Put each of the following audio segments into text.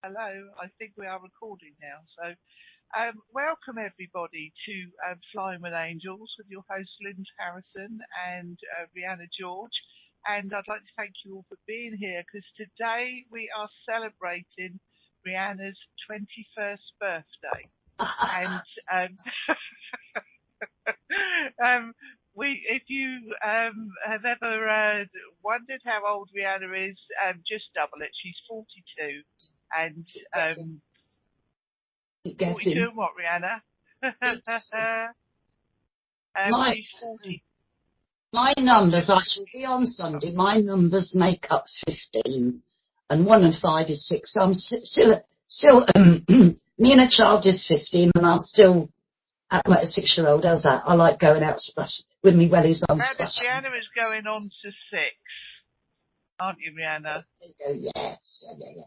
Hello, I think we are recording now. So, welcome everybody to Flying with Angels with your host Lindsey-Harrison and Riana-George. And I'd like to thank you all for being here because today we are celebrating Riana's 21st birthday. And if you have ever wondered how old Riana is, just double it. She's 42. And 42 and what, Riana? She's 40. My numbers, I shall be on Sunday, my numbers make up 15, and 1 and 5 is 6, so I'm still me and a child is 15, and I'm still act like a 6-year-old. How's that? I like going out splash with me wellies on splash. Riana is going on to 6, aren't you, Riana? Yes, yeah.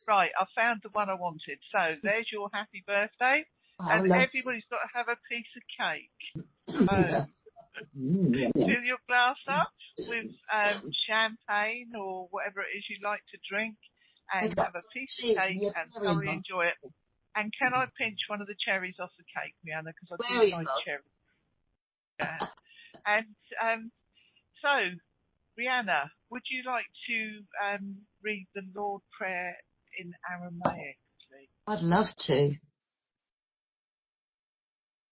Right, I found the one I wanted. So there's your happy birthday, and everybody's got to have a piece of cake. Fill your glass up with champagne or whatever it is you like to drink, and have a piece of cake and thoroughly enjoy it. And can I pinch one of the cherries off the cake, Riana? Because I do like cherries. Yeah. And so, Riana, would you like to read the Lord Prayer in Aramaic, please? I'd love to.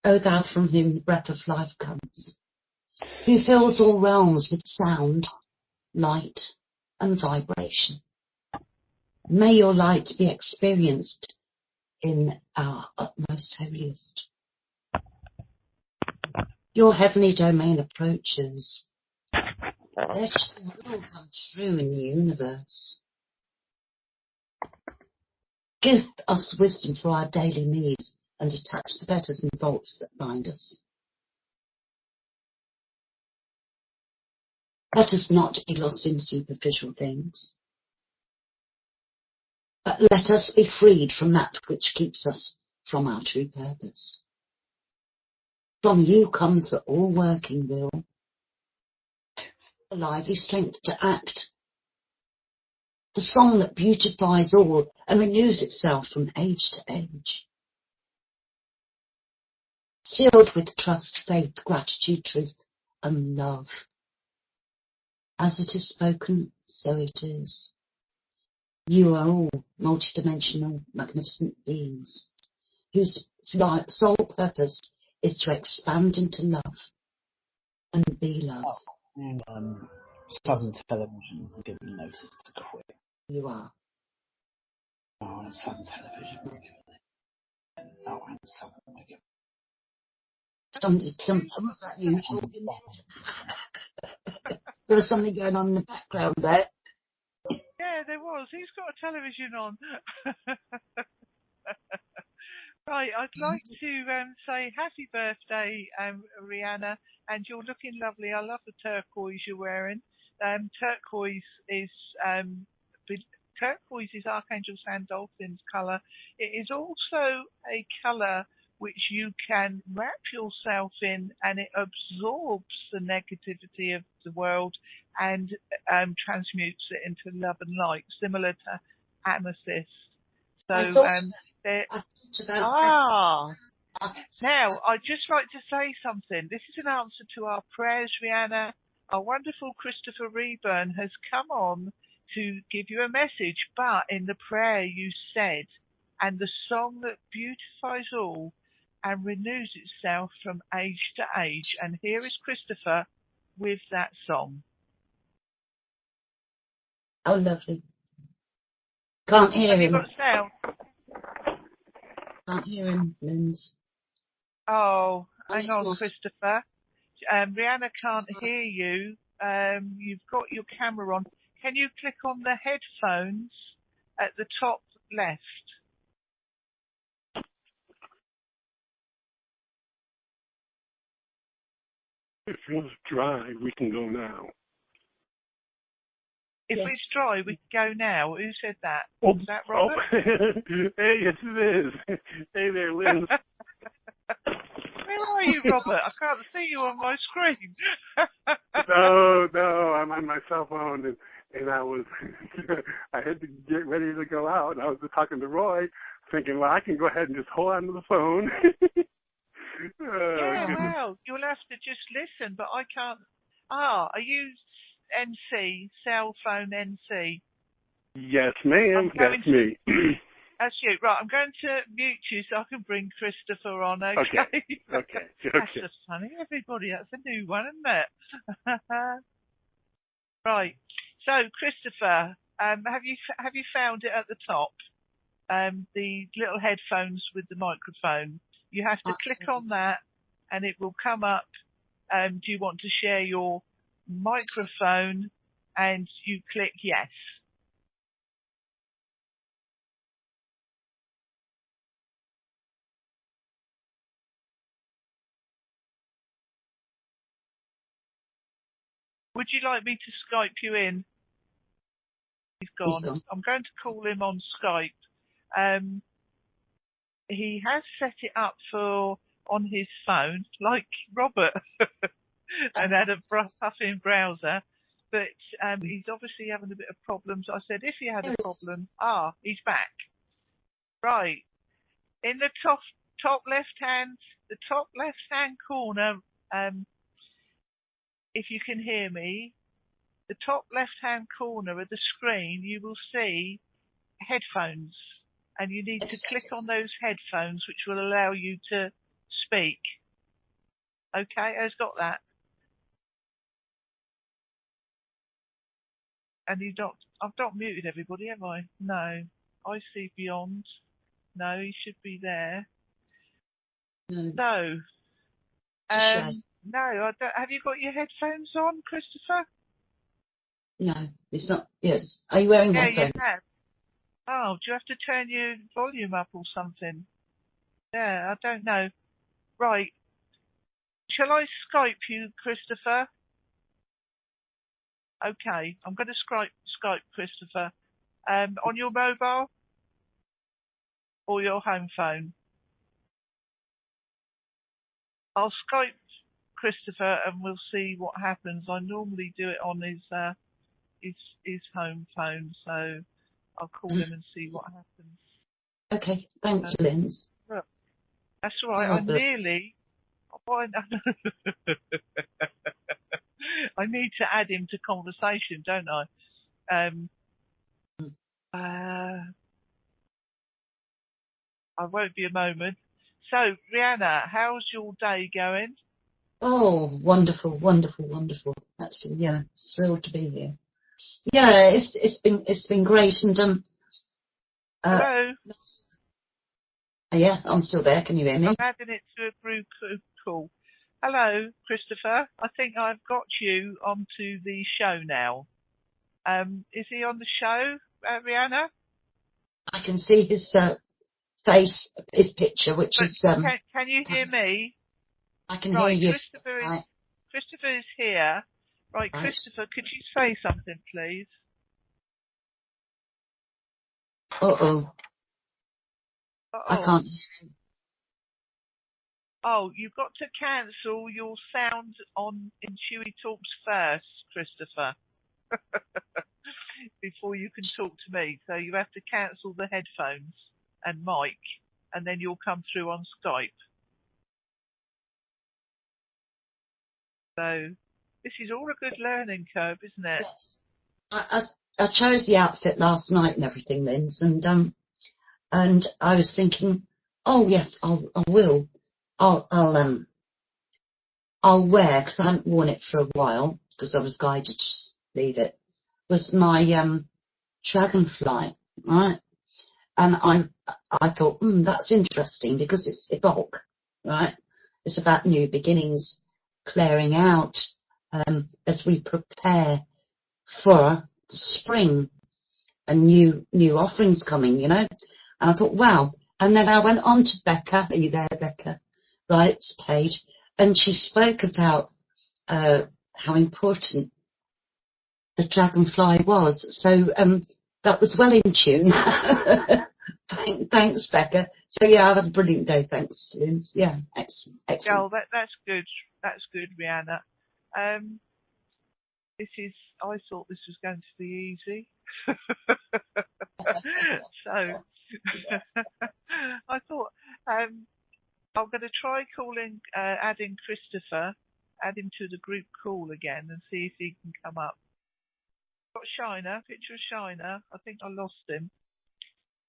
O thou from whom the breath of life comes, who fills all realms with sound, light, and vibration. May your light be experienced in our utmost holiest. Your heavenly domain approaches. Let your will come true in the universe. Give us wisdom for our daily needs and detach the fetters and bolts that bind us. Let us not be lost in superficial things, but let us be freed from that which keeps us from our true purpose. From you comes the all-working will, the lively strength to act, the song that beautifies all and renews itself from age to age. Sealed with trust, faith, gratitude, truth, and love. As it is spoken, so it is. You are all multidimensional, magnificent beings whose sole purpose is to expand into love and be love. Southern Television will give me notice to quit. You are. Oh, and Southern Television will give me. Oh, and Southern will give me. Was that you talking there? There was something going on in the background there. Yeah, there was. Who's got a television on? Right, I'd like to say happy birthday, Riana, and you're looking lovely. I love the turquoise you're wearing. Turquoise is Archangel Sandalphon's colour. It is also a colour which you can wrap yourself in, and it absorbs the negativity of the world and transmutes it into love and light, similar to amethyst. So now I'd just like to say something. This is an answer to our prayers, Riana. Our wonderful Christopher Rayburn has come on to give you a message, but in the prayer you said, and the song that beautifies all and renews itself from age to age. And here is Christopher with that song. Oh, lovely. Can't hear him. Have you got sound? Can't hear him, Linz. Oh, hang on, Christopher. Riana can't hear you. You've got your camera on. Can you click on the headphones at the top left? If it's dry, we can go now. If it's dry, we can go now. Who said that? Oh, is that Robert? Hey, yes it is. Hey there, Liz. Where are you, Robert? I can't see you on my screen. No, I'm on my cell phone, and I was, I had to get ready to go out, and I was just talking to Roy, thinking, well, I can go ahead and just hold on to the phone. Yeah, well, you'll have to just listen, but I can't. Are you NC, cell phone NC? Yes, ma'am, that's me. That's you. Right, I'm going to mute you so I can bring Christopher on, okay? Okay. That's just funny, everybody. That's a new one, isn't it? Right. So, Christopher, have you found it at the top? The little headphones with the microphone. You have to click on that, and it will come up. Do you want to share your microphone? And you click yes. Would you like me to Skype you in? He's gone. I'm going to call him on Skype. He has set it up on his phone, like Robert, and had a puffin browser. But he's obviously having a bit of problems. I said if he had a problem, he's back. Right. In the top left hand corner, if you can hear me, the top left hand corner of the screen, you will see headphones, and you need to click on those headphones, which will allow you to speak. Okay, I've got that. And I've not muted everybody, have I? No. I see beyond. No, he should be there. No. No, I don't. Have you got your headphones on, Christopher? No, it's not. Yes. Are you wearing headphones? You have. Oh, do you have to turn your volume up or something? Yeah, I don't know. Right. Shall I Skype you, Christopher? Okay, I'm going to Skype Christopher. On your mobile or your home phone? I'll Skype Christopher and we'll see what happens. I normally do it on his home phone, so I'll call him and see what happens. Okay, thanks, Linz. That's all right. I need to add him to conversation, don't I? I won't be a moment. So, Riana, how's your day going? Oh, wonderful, wonderful, wonderful. Actually, yeah, thrilled to be here. Yeah, it's been great, and hello. Yeah, I'm still there. Can you hear me? I'm adding it to a group call. Hello, Christopher. I think I've got you onto the show now. Is he on the show, Riana? I can see his face, his picture, which is. Can you hear me? I can hear you. Christopher is here. Right, Christopher, could you say something, please? Uh-oh. I can't. Oh, you've got to cancel your sound on intuitalks first, Christopher, before you can talk to me. So you have to cancel the headphones and mic, and then you'll come through on Skype. So this is all a good learning curve, isn't it? Yes. I chose the outfit last night and everything, Linz, and I was thinking, oh yes, I will. I'll wear, because I hadn't worn it for a while, because I was guided to just leave it, was my dragonfly, right? And I thought, that's interesting, because it's evoke, right? It's about new beginnings, clearing out, as we prepare for spring and new offerings coming, you know. And I thought, wow. And then I went on to Becca. Are you there, Becca? Right's page, and she spoke about how important the dragonfly was. So that was well in tune. Thanks, Becca. So yeah, I've had a brilliant day. Thanks, Linz. Yeah, excellent. Oh, that's good. That's good, Riana. I thought this was going to be easy. So I thought I'm going to try calling, adding Christopher, add him to the group call again and see if he can come up. Got Shiner, picture of Shiner. I think I lost him.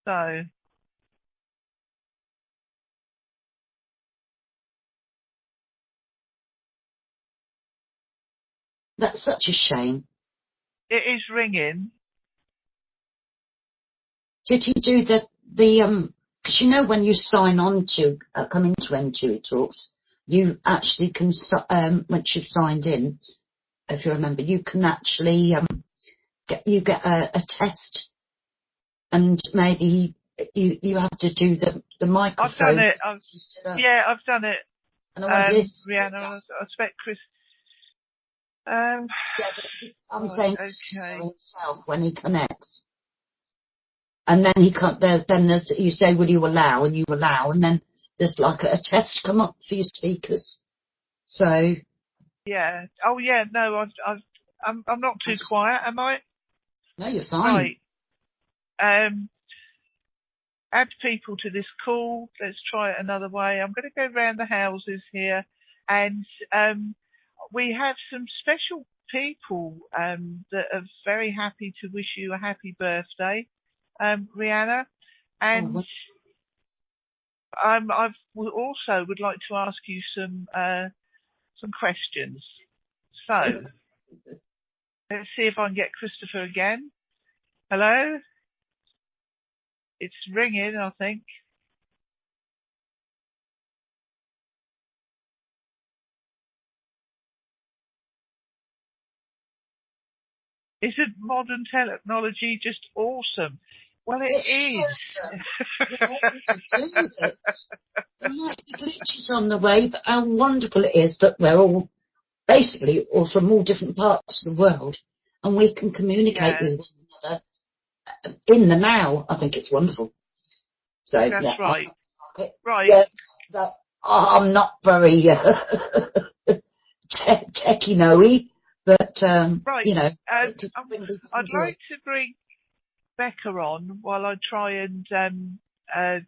So that's such a shame. it is ringing. Did he do the because you know when you sign on to come into Intuitalks, you actually can once you've signed in, if you remember, you can actually get a test, and maybe you have to do the microphone. I've done it. I've done it. And Rihanna, I expect Chris. Yeah, but I'm saying okay. himself when he connects. And then then there's, you say, will you allow? And you allow, and then there's like a test come up for your speakers. So. Yeah. Oh yeah. No, I'm not too quiet, am I? No, you're fine. Right. Add people to this call. Let's try it another way. I'm going to go round the houses here, and we have some special people that are very happy to wish you a happy birthday. Rihanna, and I also would like to ask you some questions. So let's see if I can get Christopher again. Hello? It's ringing, I think. Isn't modern technology just awesome? Well, it is. There might be glitches on the way, but how wonderful it is that we're all basically all from all different parts of the world, and we can communicate with one another in the now. I think it's wonderful. So that's right. Right. Yeah, I'm not very techie-no-y, but right. you know, I'd like to bring Becca on while I try and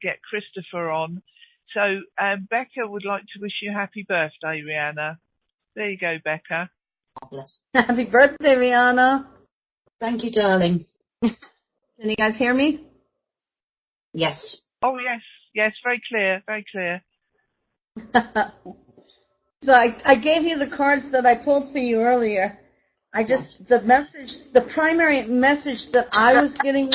get Christopher on. So Becca would like to wish you happy birthday, Rihanna. There you go, Becca. God bless. Happy birthday, Rihanna. Thank you, darling. Can you guys hear me? Yes. Oh, yes. Yes, very clear, very clear. So I gave you the cards that I pulled for you earlier. The primary message that I was getting.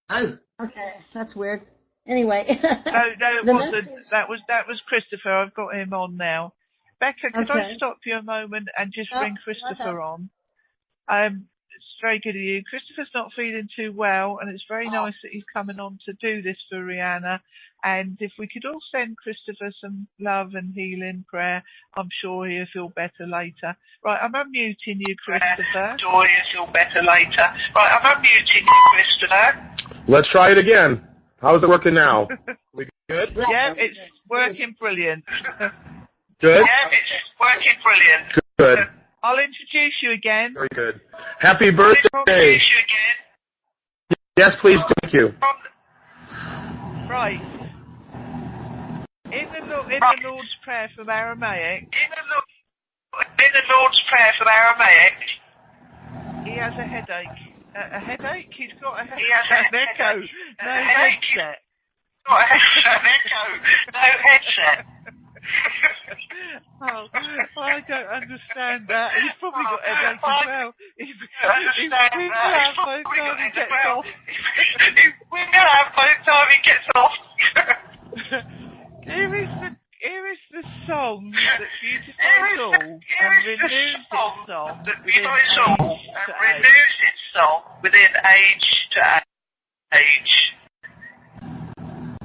Oh. Okay, that's weird. Anyway. No, it wasn't. That was Christopher. I've got him on now. Becca, could I stop you a moment and just bring Christopher on? It's very good of you. Christopher's not feeling too well, and it's very nice that he's coming on to do this for Rihanna. And if we could all send Christopher some love and healing prayer, I'm sure he'll feel better later. Right, I'm unmuting you, Christopher. Sure he'll feel better later. Right, I'm unmuting you, Christopher. Let's try it again. How's it working now? We good? Yeah, it's working brilliant. Good? Yeah, it's working brilliant. Good. I'll introduce you again. Very good. Happy birthday. I'll introduce you again. Yes, please. Thank you. Right. In the Lord's Prayer from Aramaic. In the Lord's Prayer from Aramaic. He has a headache. A headache? He's got a headache. He has an echo. No headset. Got an echo. No headset. Oh, I don't understand that. He's probably got a headache as well. He's probably got by the time he gets off. We know how by the time he gets off. Here is the song that beautifies all and renews its song within age to age.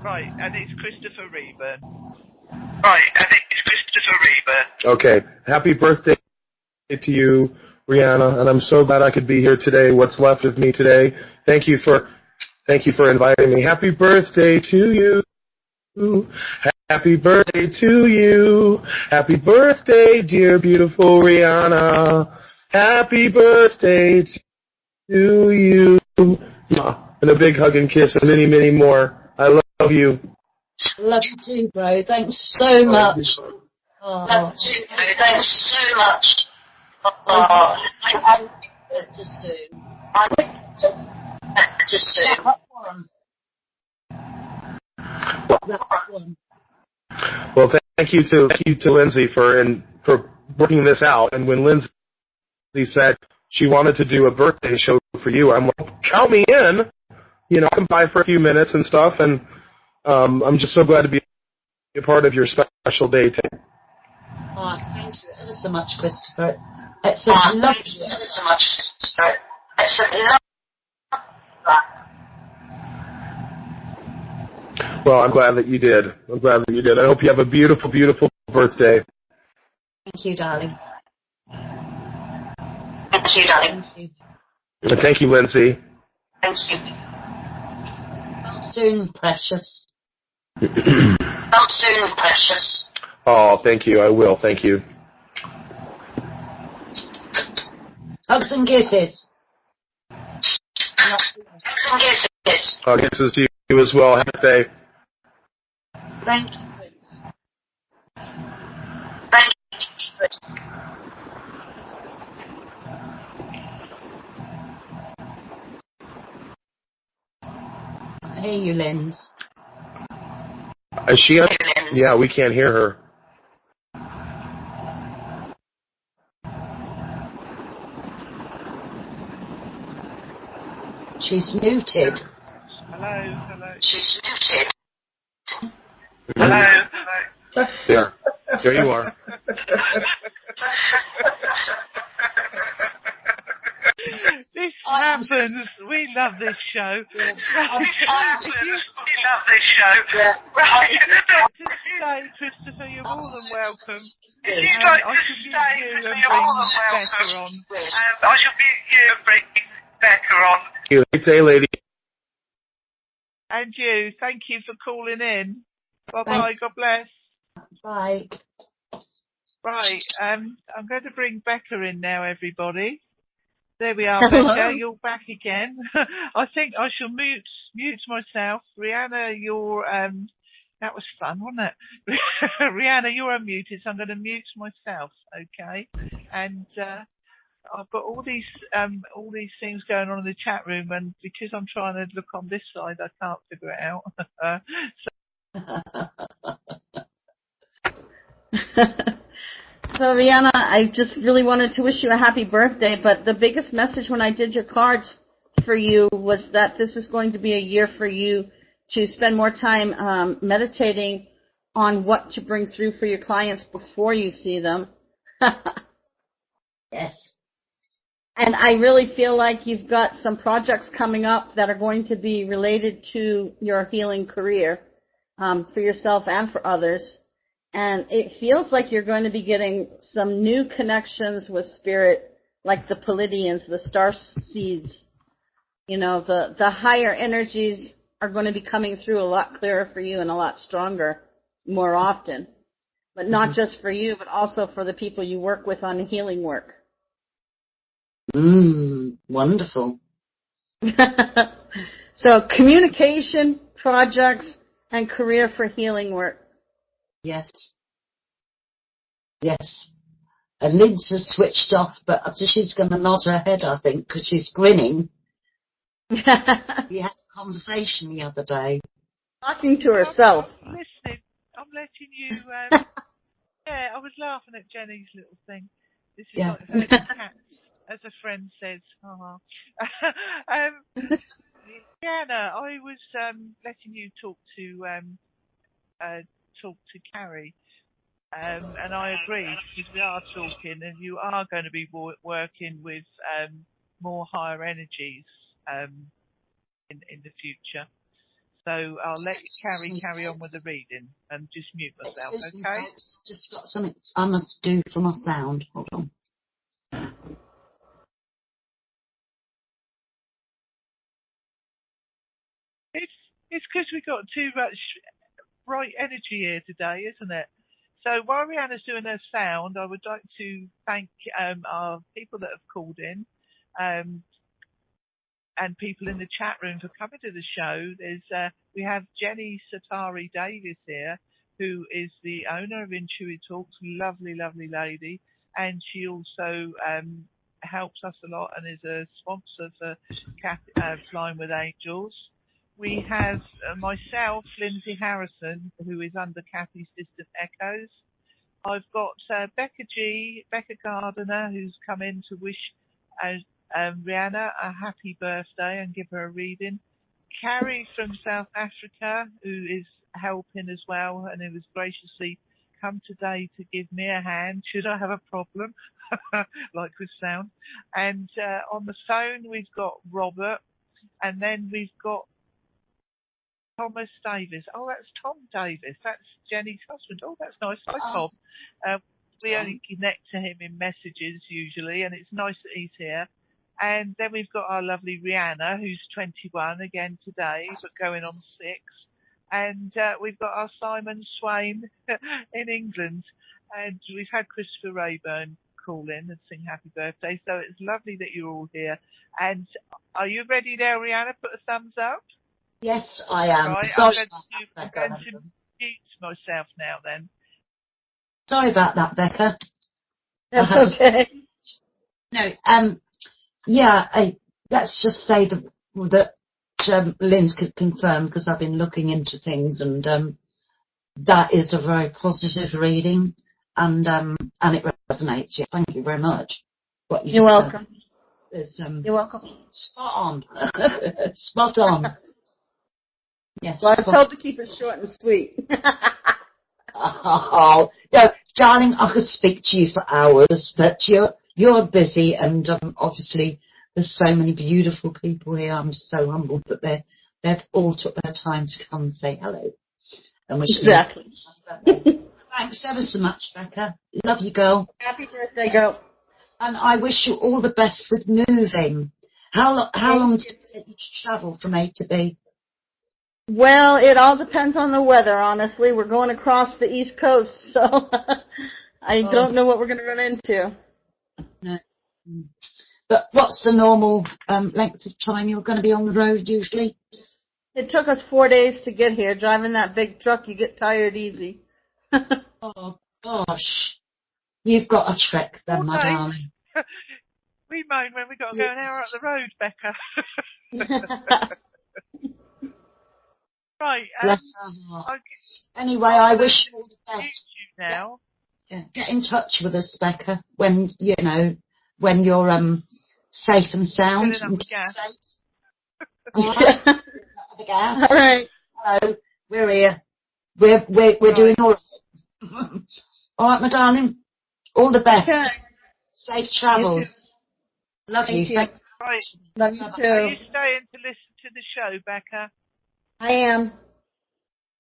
Right, and it's Christopher Rayburn. Okay. Happy birthday to you, Rihanna, and I'm so glad I could be here today. What's left of me today. Thank you for inviting me. Happy birthday to you. Happy birthday to you. Happy birthday, dear beautiful Riana. Happy birthday to you. And a big hug and kiss and many, many more. I love you. Love you too, bro. Thanks so much. Love you too, bro. Thanks so much. To soon. To soon. Well, thank you to Lindsey for working this out. And when Lindsey said she wanted to do a birthday show for you, I'm like, count me in. You know, come by for a few minutes and stuff. And I'm just so glad to be a part of your special day today. Oh, thank you ever so much, Christopher. It's a lovely. Thank you ever so much, Christopher. It's a lovely. Well, I'm glad that you did. I hope you have a beautiful, beautiful birthday. Thank you, darling. Thank you, darling. And thank you, Lindsey. Thank you. Not soon, precious. Not soon, precious. Oh, thank you. I will. Thank you. Hugs and kisses. Hugs and kisses. Kisses to you as well. Happy birthday. Thank you. Thank you. I hear you, Linz. Is she on? Yeah, we can't hear her. She's muted. Hello. She's muted. Hello. There you are. This happens. We love this show. Right. Christopher, you're more than welcome. If you'd like to stay, Christopher, you're more than welcome. I shall meet you and bring Becca on. Good day, lady. And you. Thank you for calling in. Bye-bye. God bless. Bye. Right. I'm going to bring Becca in now, everybody. There we are, Hello. Becca. You're back again. I think I shall mute myself. Rihanna, you're that was fun, wasn't it? Rihanna, you're unmuted, so I'm going to mute myself, okay? And I've got all these things going on in the chat room, and because I'm trying to look on this side, I can't figure it out. So, Riana, I just really wanted to wish you a happy birthday, but the biggest message when I did your cards for you was that this is going to be a year for you to spend more time meditating on what to bring through for your clients before you see them. Yes. And I really feel like you've got some projects coming up that are going to be related to your healing career for yourself and for others. And it feels like you're going to be getting some new connections with spirit, like the Pleiadians, the star seeds. You know, the higher energies are going to be coming through a lot clearer for you and a lot stronger more often. But not just for you, but also for the people you work with on healing work. Wonderful. So communication, projects, and career for healing work. Yes. And Liz has switched off, but she's going to nod her head, I think, because she's grinning. We had a conversation the other day. Talking to herself. I'm listening. I'm letting you... yeah, I was laughing at Jenny's little thing. This is like herding cats, as a friend says. Rihanna, I was letting you talk to Carrie. And I agree, because we are talking, and you are going to be working with more higher energies in the future. So I'll let Carrie carry on with the reading and just mute myself, okay? Just got something I must do for my sound. Hold on. It's because we got too much bright energy here today, isn't it? So while Rihanna's doing her sound, I would like to thank our people that have called in and people in the chat room for coming to the show. We have Jenny Satari Davis here, who is the owner of Intuitalks, lovely, lovely lady, and she also helps us a lot and is a sponsor for Flying with Angels. We have myself, Lindsey-Harrison, who is under Cathies-distantechos. I've got Becca Gardiner, who's come in to wish Riana a happy birthday and give her a reading. Carrie from South Africa, who is helping as well, and who has graciously come today to give me a hand should I have a problem, like with sound. And on the phone we've got Robert, and then we've got Thomas Davis. Oh, that's Tom Davis. That's Jenny's husband. Oh, that's nice. Hi, Tom. We only connect to him in messages usually, and it's nice that he's here. And then we've got our lovely Riana, who's 21 again today, but going on 6. And we've got our Simon Swain in England. And we've had Christopher Rayburn call in and sing happy birthday. So it's lovely that you're all here. And are you ready now, Riana? Put a thumbs up. Yes, I am. Right, Sorry I'm going to mute myself now then. Sorry about that, Becca. That's okay. No, let's just say that Lynn's could confirm, because I've been looking into things, and that is a very positive reading, and it resonates. Yeah, thank you very much. You're welcome. You're welcome. Spot on. Spot on. Yes. Well, I was told to keep it short and sweet. Oh, no, darling, I could speak to you for hours, but you're busy, and obviously there's so many beautiful people here. I'm so humbled that they've all took their time to come and say hello. And Exactly. Thanks ever so much, Becca. Love you, girl. Happy birthday, girl. And I wish you all the best with moving. How long did it take you to travel from A to B? Well, it all depends on the weather, honestly. We're going across the East Coast, so I don't know what we're going to run into. No. But what's the normal length of time you're going to be on the road usually? It took us 4 days to get here. Driving that big truck, you get tired easy. Oh, gosh. You've got a trek then, my darling. We moan when we got to go an hour up the road, Becca. Right. Anyway, I wish you all the best. Now. Get in touch with us, Becca, when you're safe and sound. And gas. All right. The gas. All right. So we're here. We're doing all right. All right, my darling. All the best. Okay. Safe travels. Love you. Thank you. Right. Love you too. Are you staying to listen to the show, Becca? I am.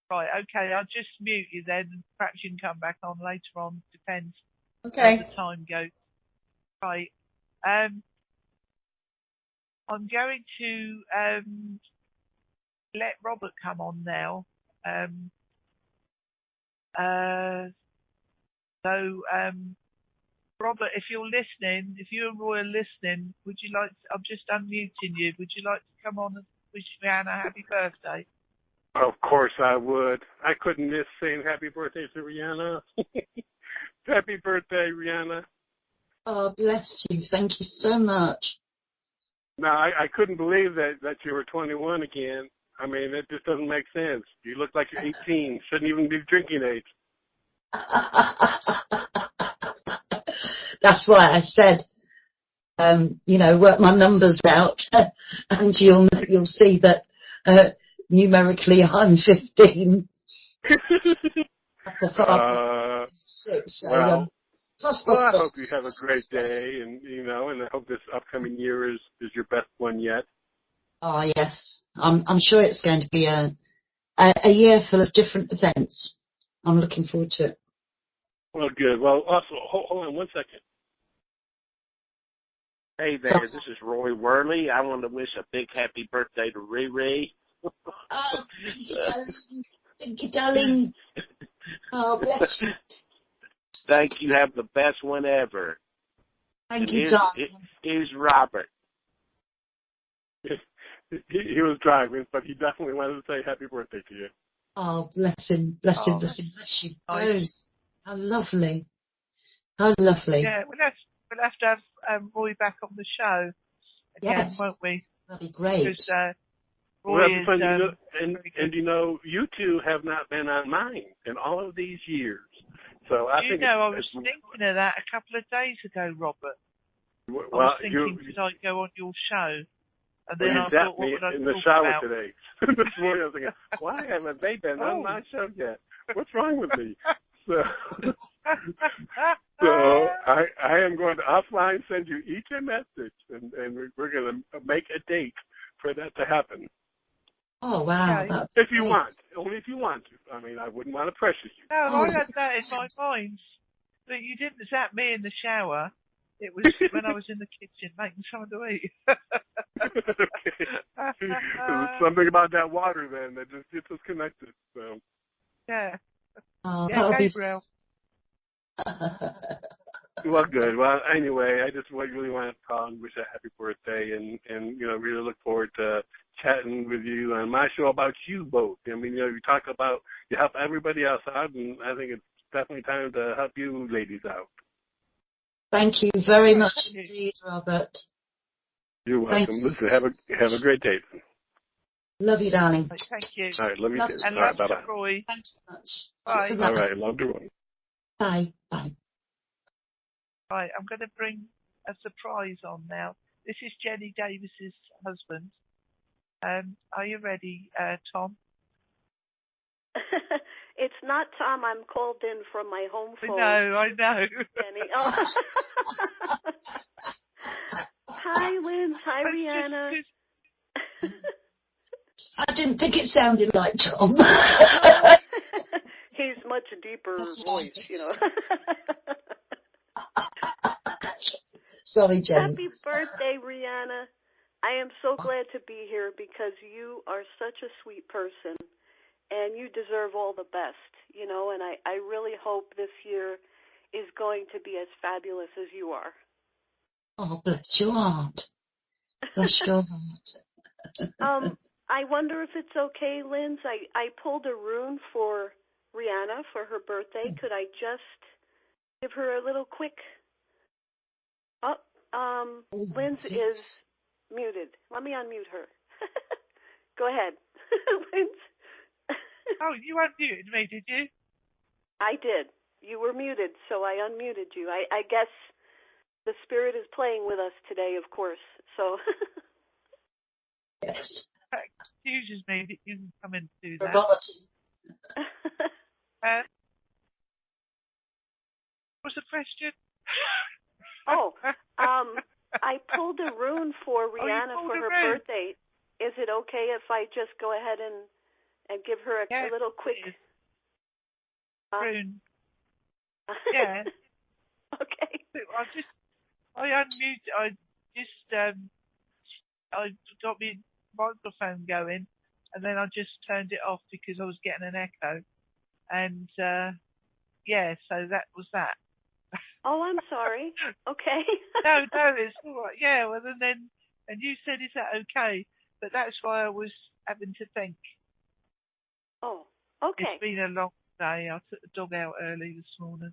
Right, okay, I'll just mute you then. Perhaps you can come back on later on. Depends Okay. how the time goes. Right. I'm going to let Robert come on now. Robert, if you're listening, if you're Royal listening, would you like to, I'm just unmuting you. Would you like to come on and wish Riana a happy birthday? Of course I would. I couldn't miss saying happy birthday to Riana. Happy birthday, Riana. Oh, bless you. Thank you so much. No, I couldn't believe that you were 21 again. I mean, it just doesn't make sense. You look like you're 18. Shouldn't even be drinking age. That's why I said, work my numbers out, and you'll see that numerically I'm 15. Well, I hope you have a great day, and and I hope this upcoming year is your best one yet. Oh yes, I'm sure it's going to be a year full of different events. I'm looking forward to it. Well, good. Well, also, hold on 1 second. Hey there, this is Roy Worley. I want to wish a big happy birthday to Riri. Oh, thank you, you, darling. Oh, bless you. Thank you. Have the best one ever. Thank you, darling. Here's Robert. He was driving, but he definitely wanted to say happy birthday to you. Oh, bless him, bless him, bless him, bless you both. How lovely. How lovely. Yeah, we'll have to have Roy back on the show again, won't we? That'd be great. Because Roy is, and you know, you two have not been on mine in all of these years. So I think I was thinking of that a couple of days ago, Robert. Well, I was thinking, could I go on your show? And then I thought, what would I in the talk shower about? today. This morning I was thinking, why haven't they been on my show yet? What's wrong with me? So I am going to offline send you each a message, and we're going to make a date for that to happen. Oh, wow. Okay. If you want. Only if you want to. I mean, I wouldn't want to pressure you. No, I had that in my mind. But you didn't zap me in the shower. It was when I was in the kitchen making something to eat. Okay. There's something about that water then that just gets us connected. So. Yeah. Oh, Yeah, Gabriel. Well, good. Well, anyway, I just really want to call and wish a happy birthday, and really look forward to chatting with you on my show about you both. I mean, you talk about you help everybody else out, and I think it's definitely time to help you ladies out. Thank you very much indeed, Robert. You're welcome. Listen, have a great day. Love you, darling. Thank you. All right, love you too. And all right, love bye-bye. Roy. Thanks so much. Bye. All right, love you. Bye. Bye. Right, I'm going to bring a surprise on now. This is Jenny Davis's husband. Are you ready, Tom? It's not Tom. I'm called in from my home phone. I know. Jenny. Oh. Hi, Linz. Hi, Rihanna. I didn't think it sounded like Tom. He's much deeper voice, Sorry, Jenny. Happy birthday, Rihanna. I am so glad to be here because you are such a sweet person and you deserve all the best, and I really hope this year is going to be as fabulous as you are. Oh, bless your heart. Bless your heart. I wonder if it's okay, Linz. I pulled a rune for Rihanna for her birthday. Could I just give her a little quick... Linz is muted. Let me unmute her. Go ahead. Linz. Oh, you unmuted me, did you? I did. You were muted, so I unmuted you. I guess the spirit is playing with us today, of course. So. Yes. That confuses me that you can come and do that. What's the question? I pulled a rune for Rihanna for her birthday. Is it okay if I just go ahead and give her a little quick rune? Yeah. Okay. I got my microphone going, and then I just turned it off because I was getting an echo, and so that was that. Oh, I'm sorry. Okay. No, it's all right. Yeah, well, and you said, is that okay? But that's why I was having to think. Oh, okay. It's been a long day. I took the dog out early this morning.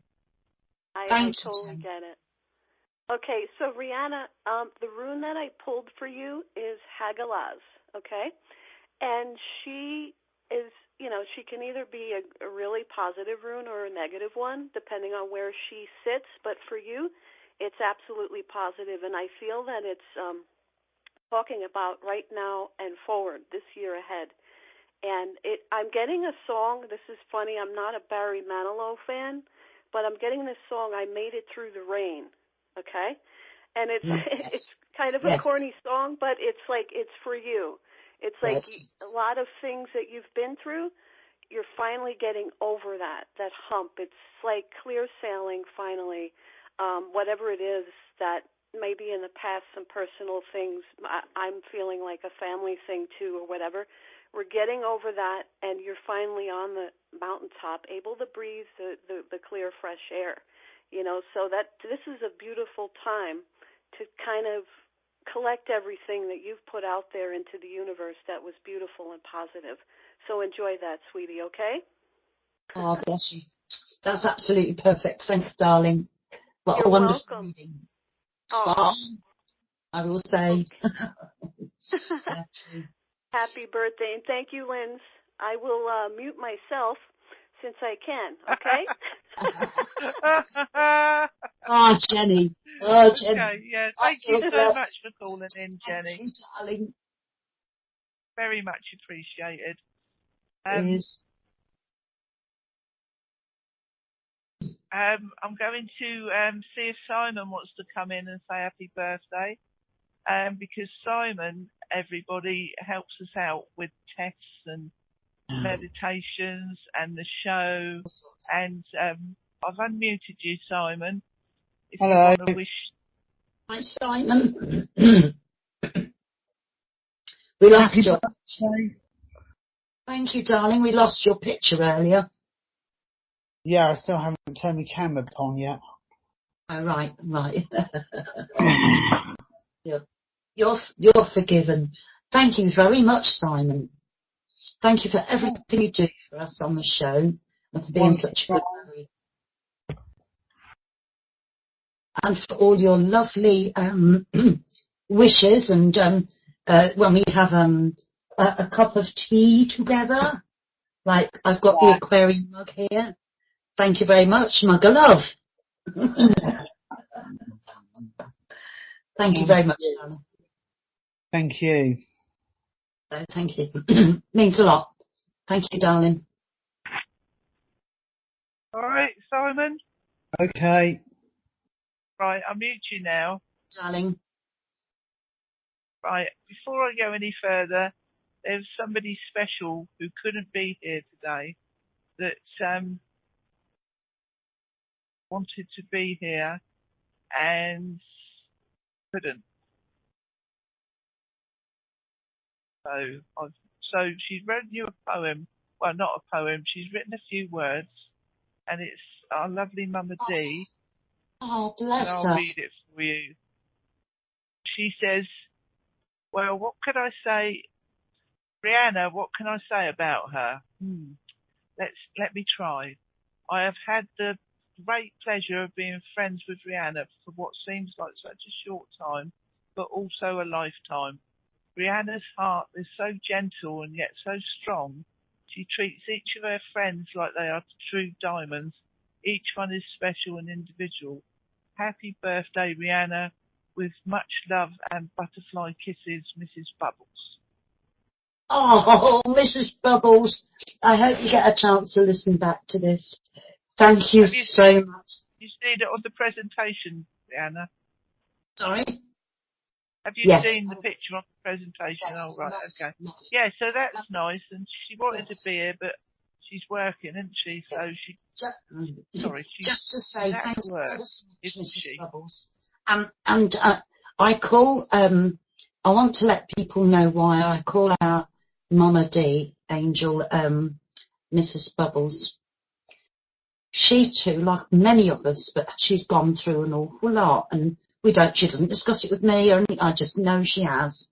I totally get it. Okay, so Rihanna, the rune that I pulled for you is Hagalaz, okay? And she is, she can either be a really positive rune or a negative one, depending on where she sits. But for you, it's absolutely positive, and I feel that it's talking about right now and forward, this year ahead. And I'm getting a song. This is funny. I'm not a Barry Manilow fan, but I'm getting this song, I Made It Through the Rain, okay? And it's kind of a corny song, but it's like it's for you. It's like a lot of things that you've been through, you're finally getting over that hump. It's like clear sailing finally, whatever it is that maybe in the past some personal things. I'm feeling like a family thing too, or whatever. We're getting over that, and you're finally on the mountaintop, able to breathe the clear, fresh air. So that this is a beautiful time to kind of collect everything that you've put out there into the universe that was beautiful and positive. So enjoy that, sweetie, okay? Oh, bless you. That's absolutely perfect. Thanks, darling. What You're a wonderful welcome. reading. Oh. I will say. Okay. Happy birthday, and thank you, Linz. I will mute myself since I can, okay? Oh, Jenny. Oh, Jenny. Okay, yeah, thank you so much for calling in, Jenny. Thank you, darling. Very much appreciated. I'm going to see if Simon wants to come in and say happy birthday, because Simon, everybody, helps us out with tests and meditations and the show, and I've unmuted you, Simon. If Hello. you want to wish. Hi, Simon. We lost your. Thank you, darling. We lost your picture earlier. Yeah, I still haven't turned my camera on yet. Oh, right. You're forgiven. Thank you very much, Simon. Thank you for everything you do for us on the show and for being such a good worry. And for all your lovely wishes, and when we have a cup of tea together, like I've got the aquarium mug here. Thank you very much, mug of love. Thank you very much, darling. Thank you. Thank you. Means a lot. Thank you, darling. All right, Simon. Okay. Right, I'll mute you now. Darling. Right, before I go any further, there's somebody special who couldn't be here today that wanted to be here and couldn't. So she's written you a poem. Well, not a poem. She's written a few words, and it's our lovely Mama D. Oh, bless her. And I'll read it for you. She says, well, what could I say? Riana, what can I say about her? Let me try. I have had the great pleasure of being friends with Riana for what seems like such a short time, but also a lifetime. Riana's heart is so gentle and yet so strong. She treats each of her friends like they are true diamonds. Each one is special and individual. Happy birthday, Riana. With much love and butterfly kisses, Mrs. Bubbles. Oh, Mrs. Bubbles, I hope you get a chance to listen back to this. Thank you so much. You seen it on the presentation, Riana? Sorry? Have you seen the picture on the presentation? Oh, right, okay. Yeah, so that's nice, and she wanted to be here, but she's working, isn't she? So she... Just to say, thank you ever so much, Mrs. Bubbles. And I call... I want to let people know why I call out Mama D, Angel, Mrs. Bubbles. She too, like many of us, but she's gone through an awful lot, and she doesn't discuss it with me or anything. I just know she has.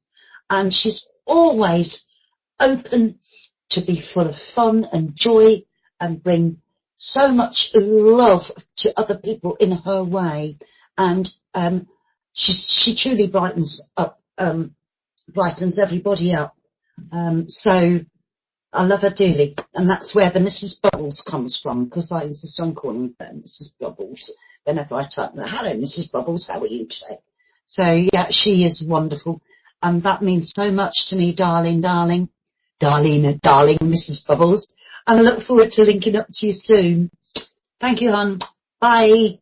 And she's always open to be full of fun and joy and bring so much love to other people in her way. And she truly brightens everybody up. So I love her dearly, and that's where the Mrs. Bubbles comes from, because I insist on calling her Mrs. Bubbles whenever I type, hello Mrs. Bubbles, how are you today? So yeah, she is wonderful, and that means so much to me, darling Mrs. Bubbles, and I look forward to linking up to you soon. Thank you, hon. Bye.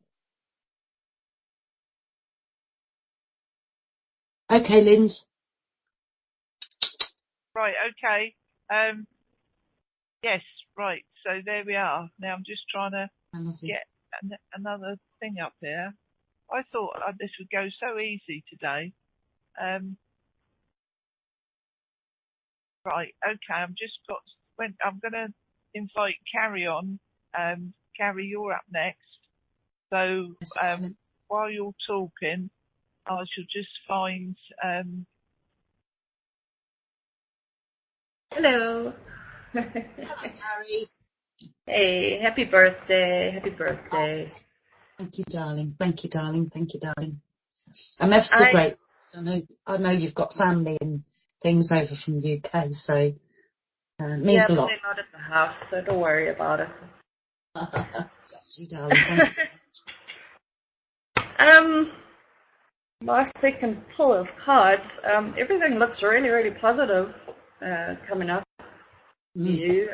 Okay, Linz. Right, okay. Yes, right. So there we are. Now I'm just trying to get another thing up here. I thought this would go so easy today. Right, okay, I'm going to invite Carrie on. Carrie, you're up next. So while you're talking, I shall just find... Hello. Hello, Carrie. Hey, happy birthday. Happy birthday. Thank you, darling. Thank you, darling. Thank you, darling. I'm ever so grateful. I know you've got family and things over from the UK, so it means a lot. They're not at the house, so don't worry about it. Bless you, darling. Thank you. Last second pull of cards. Everything looks really, really positive coming up for you.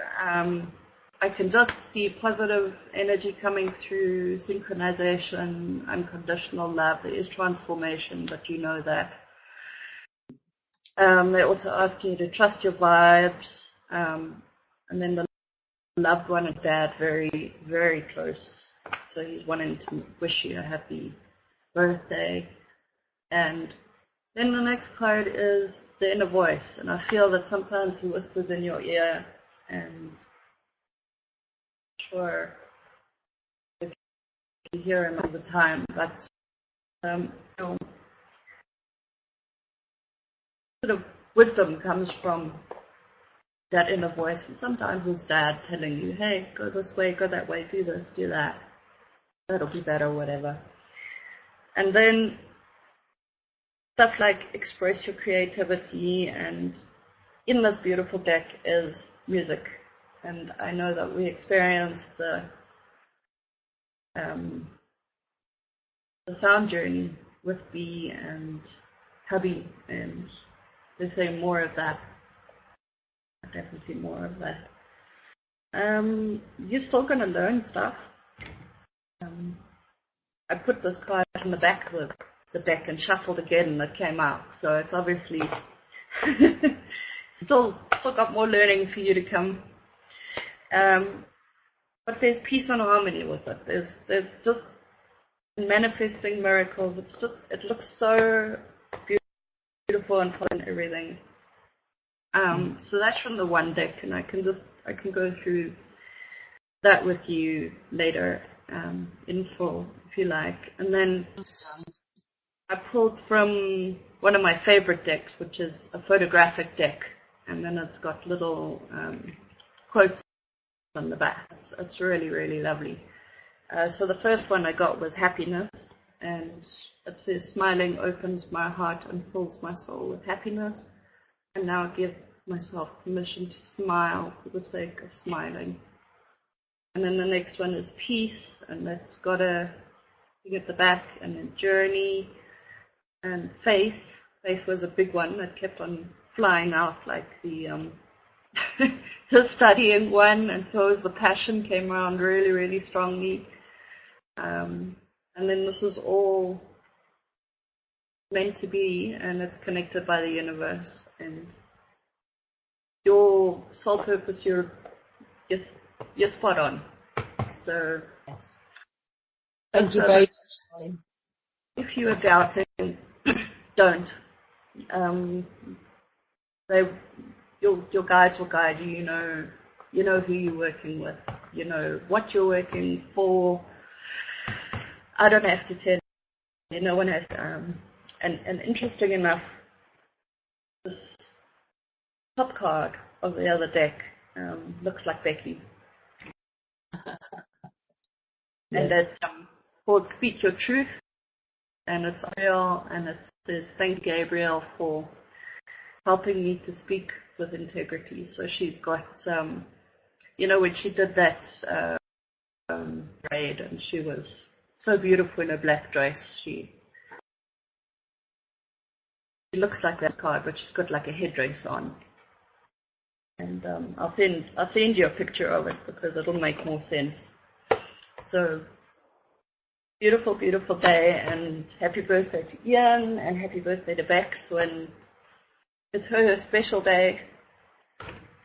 I can just see positive energy coming through, synchronization, unconditional love. There is transformation, but you know that. They also ask you to trust your vibes. And then the loved one and dad, very, very close. So he's wanting to wish you a happy birthday. And then the next card is the inner voice. And I feel that sometimes he whispers in your ear, and sure if you hear him all the time, but sort of wisdom comes from that inner voice. And sometimes it's dad telling you, hey, go this way, go that way, do this, do that. That'll be better, whatever. And then stuff like express your creativity, and in this beautiful deck is music. And I know that we experienced the sound journey with B and hubby, and they say more of that. Definitely more of that. You're still going to learn stuff. I put this card in the back of the deck and shuffled again, and it came out. So it's obviously still got more learning for you to come. But there's peace and harmony with it. There's just manifesting miracles. It looks so beautiful and fun and everything. So that's from the one deck, and I can go through that with you later in full if you like. And then I pulled from one of my favorite decks, which is a photographic deck, and then it's got little quotes on the back. It's really, really lovely. So the first one I got was happiness, and it says, smiling opens my heart and fills my soul with happiness, and now I give myself permission to smile for the sake of smiling. And then the next one is peace, and that's got a thing at the back, and then journey, and faith. Faith was a big one that kept on flying out, like the the studying one, and so as the passion came around really, really strongly. And then this is all meant to be, and it's connected by the universe. And your soul purpose, you're spot on. So yes. Thank you very much, darling. If you are doubting, don't. Your guides will guide you. You know who you're working with. You know what you're working for. I don't have to tell you. No one has to. And interesting enough, this top card of the other deck looks like Becky. Yeah. And it's called Speak Your Truth, and it's real, and it says, thank Gabriel for helping me to speak with integrity. So she's got, when she did that parade, and she was so beautiful in her black dress, she looks like that card, but she's got like a headdress on. And I'll send you a picture of it because it'll make more sense. So beautiful, beautiful day, and happy birthday to Ian, and happy birthday to Bex when it's her special day.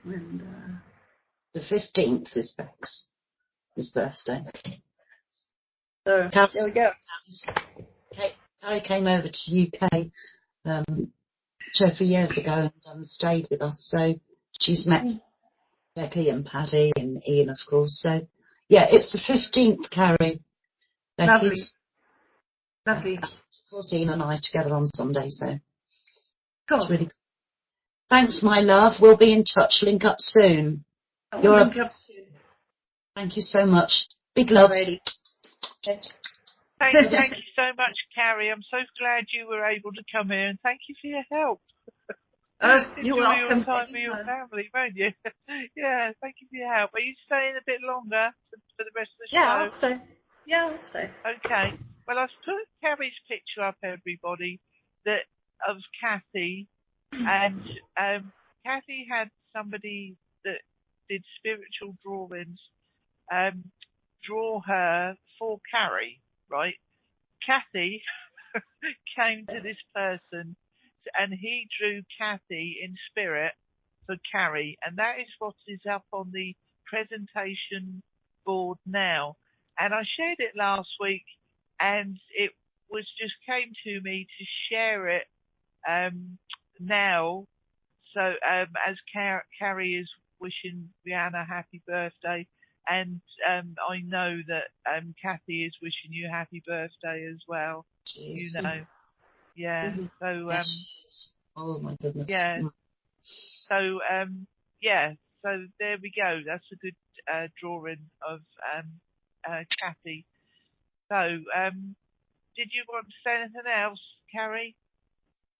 And the 15th is Bex's birthday. So there we go. Carrie came over to UK 2 or 3 years ago and stayed with us. So she's met Becky and Paddy and Ian, of course. So, yeah, it's the 15th, Carrie. Lovely. Lovely. Of course, Ian and I together on Sunday, so cool. It's really cool. Thanks, my love. We'll be in touch. Link up soon. Link up soon. Thank you so much. Big love. Thank you so much, Carrie. I'm so glad you were able to come here, and thank you for your help. You're welcome. Your time with your family, won't you? Yeah, thank you for your help. Are you staying a bit longer for the rest of the show? I'll stay. Yeah, I'll stay. Okay. Well, I've put Carrie's picture up, everybody, of Cathy, and Cathy had somebody that did spiritual drawings draw her for Carrie, right? Cathy came to this person and he drew Cathy in spirit for Carrie, and that is what is up on the presentation board now. And I shared it last week, and it came to me to share it now. So as Carrie is wishing Riana happy birthday, and I know that Cathy is wishing you happy birthday as well. Jeez. You know. Yeah. Mm-hmm. So oh my goodness. yeah. So so there we go. That's a good drawing of Cathy. So did you want to say anything else, Carrie?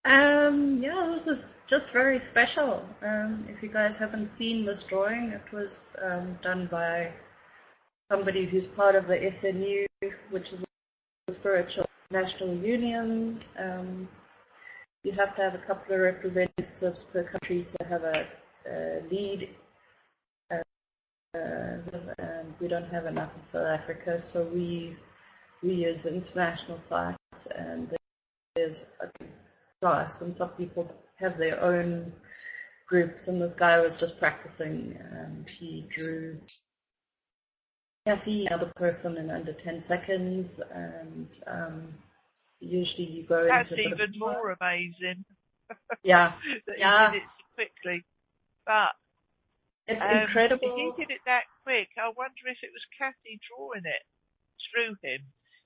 Yeah, this is just very special. If you guys haven't seen this drawing, it was done by somebody who's part of the SNU, which is the Spiritual National Union. You have to have a couple of representatives per country to have a lead. And we don't have enough in South Africa, so we use the international site, and there's a class, and some people have their own groups, and this guy was just practicing, and he drew Cathy, another person, in under 10 seconds, and usually you go That's into a bit even more amazing. Yeah. That he did it so quickly. But it's incredible. If he did it that quick, I wonder if it was Cathy drawing it through him,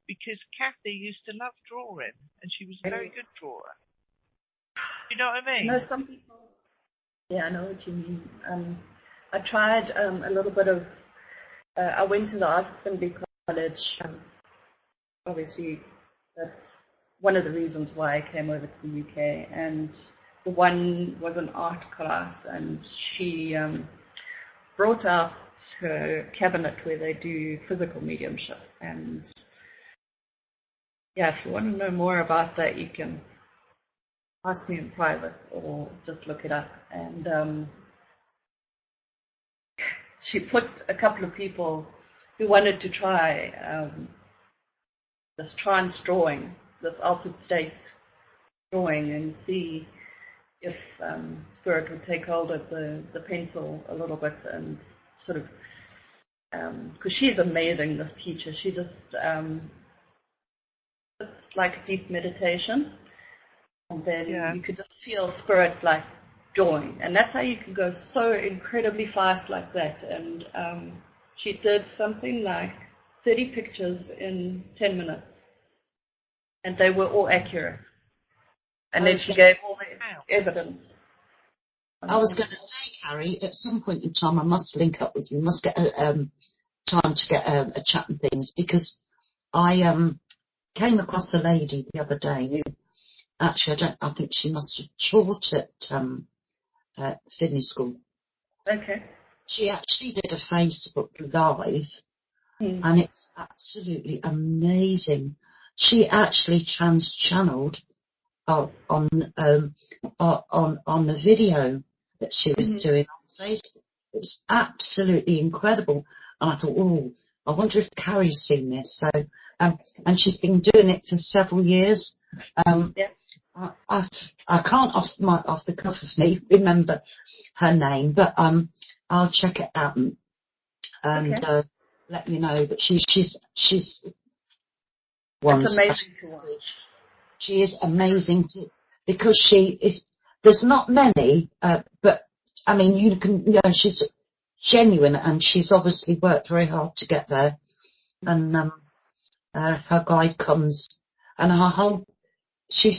because Cathy used to love drawing, and she was a very good drawer. You know what I mean? No, some people. Yeah, I know what you mean. I tried a little bit of. I went to the Art Assembly College. Obviously, that's one of the reasons why I came over to the UK. And the one was an art class, and she brought out her cabinet where they do physical mediumship. And yeah, if you want to know more about that, you can ask me in private or just look it up. And she put a couple of people who wanted to try this trance drawing, this altered state drawing, and see if Spirit would take hold of the pencil a little bit and sort of, because she's amazing, this teacher. She just, it's like deep meditation, and then you could just feel Spirit like drawing, and that's how you can go so incredibly fast like that. And she did something like 30 pictures in 10 minutes, and they were all accurate. And then she gave all the evidence. I was going to say, Carrie, at some point in time I must link up with you. Must get a time to get a chat and things, because I came across a lady the other day who actually I think she must have taught at Sydney School. Okay. She actually did a Facebook Live, and it's absolutely amazing. She actually channeled on the video that she was doing on Facebook. It was absolutely incredible, and I thought, I wonder if Carrie's seen this. So, and she's been doing it for several years. I can't off the cuff of me remember her name, but I'll check it out and let you know. But she's ones. It's amazing to watch. She is amazing because there's not many, but I mean, she's genuine and she's obviously worked very hard to get there. And her guide comes and her whole,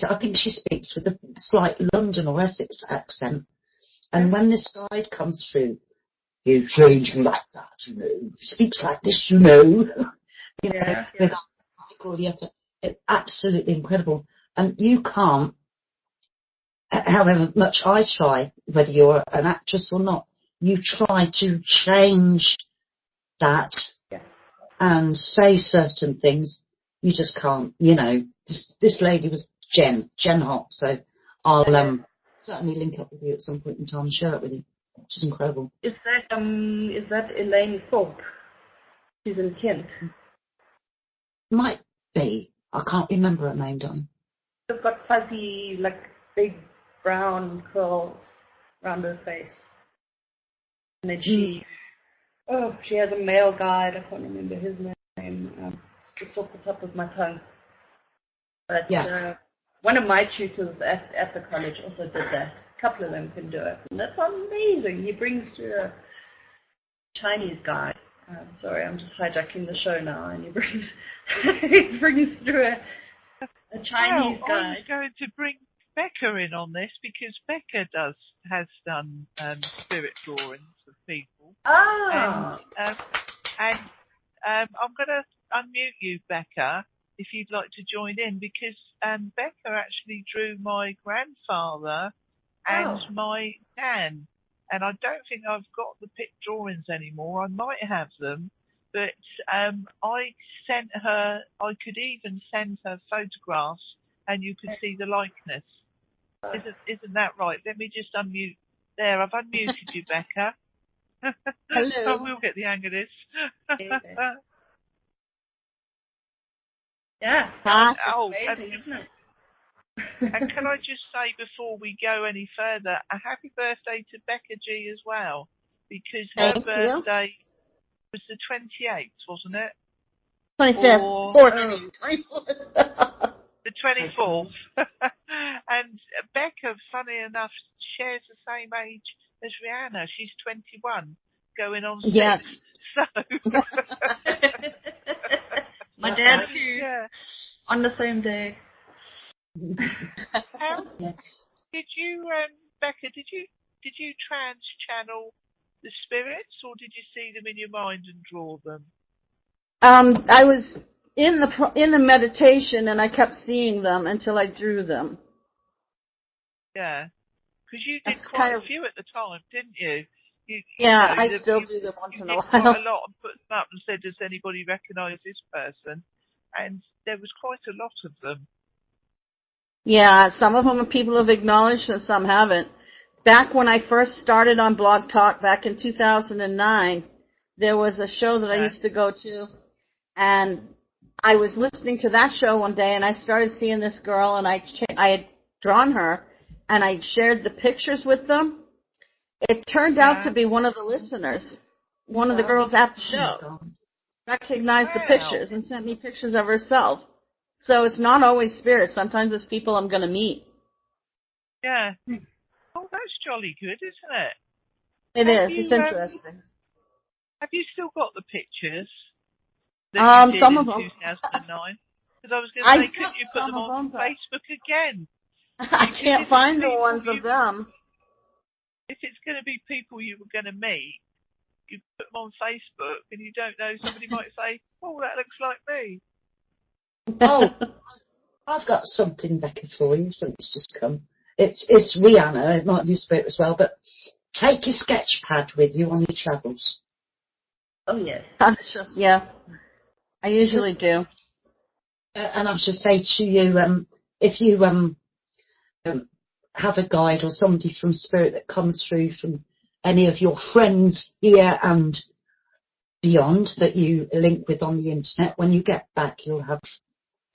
I think she speaks with a slight London or Essex accent. And when this guide comes through, he's changing like that, He speaks like this, It's absolutely incredible. And you can't, however much I try, whether you're an actress or not, you try to change that and say certain things. You just can't, This lady was Jen Hot, so I'll certainly link up with you at some point in time and share it with you. Which is incredible. Is that Elaine Thorpe? She's in Kent. Might be. I can't remember her name, darling. She's got fuzzy, like big brown curls around her face. And then she has a male guide. I can't remember his name. Just off the top of my tongue. But one of my tutors at the college also did that. A couple of them can do it. And that's amazing. He brings through a Chinese guy. Sorry, I'm just hijacking the show now. And he brings through a Chinese guy. I was going to bring Becca in on this because Becca has done spirit drawings of people. Ah. And I'm going to unmute you, Becca, if you'd like to join in, because Becca actually drew my grandfather and my nan. And I don't think I've got the pit drawings anymore. I might have them, but I could even send her photographs and you could see the likeness. Isn't that right? Let me just unmute. There, I've unmuted you, Becca. Hello. I will get the hang of this. Yeah. Amazing, isn't it? And can I just say before we go any further, a happy birthday to Becca G as well, because her birthday was the 28th, wasn't it? 25th. 24th. The 24th. And Becca, funny enough, shares the same age as Rihanna. She's 21, going on 6. Yes. So. My dad too. Yeah. On the same day. Did you, Becca? Did you trans-channel the spirits, or did you see them in your mind and draw them? I was in the meditation, and I kept seeing them until I drew them. Yeah, because you did quite a few at the time, didn't you? I still do them once in a while. Quite a lot and put them up and said, "Does anybody recognise this person?" And there was quite a lot of them. Yeah, some of them people have acknowledged and some haven't. Back when I first started on Blog Talk back in 2009, there was a show that I used to go to, and I was listening to that show one day, and I started seeing this girl, and I had drawn her, and I shared the pictures with them. It turned out to be one of the listeners, one of the girls at the show, recognized the pictures and sent me pictures of herself. So it's not always spirits. Sometimes it's people I'm going to meet. Yeah. Oh, that's jolly good, isn't it? It is. It's interesting. Have you still got the pictures? Some of them. 2009? Because I was going to say, couldn't you put them on Facebook again? I can't find the ones of them. If it's going to be people you were going to meet, you put them on Facebook and you don't know, somebody might say, "Oh, that looks like me." Oh, I've got something, Becca, for you. Something's just come. It's Rihanna. It might be spirit as well, but take your sketch pad with you on your travels. Oh, yes. Yeah. I usually do. And I should say to you, if you have a guide or somebody from spirit that comes through from any of your friends here and beyond that you link with on the internet, when you get back, you'll have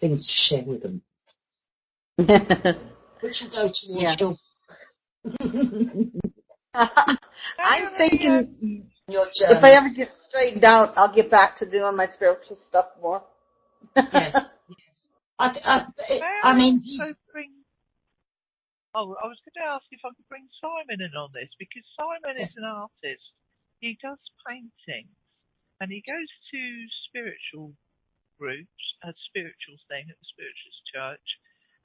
things to share with them. Which will go towards your... I'm thinking if I ever get straightened out, I'll get back to doing my spiritual stuff more. Yes. I mean, Oh, I was going to ask if I could bring Simon in on this, because Simon is an artist. He does paintings, and he goes to spiritual groups, a spiritual thing at the Spiritualist Church,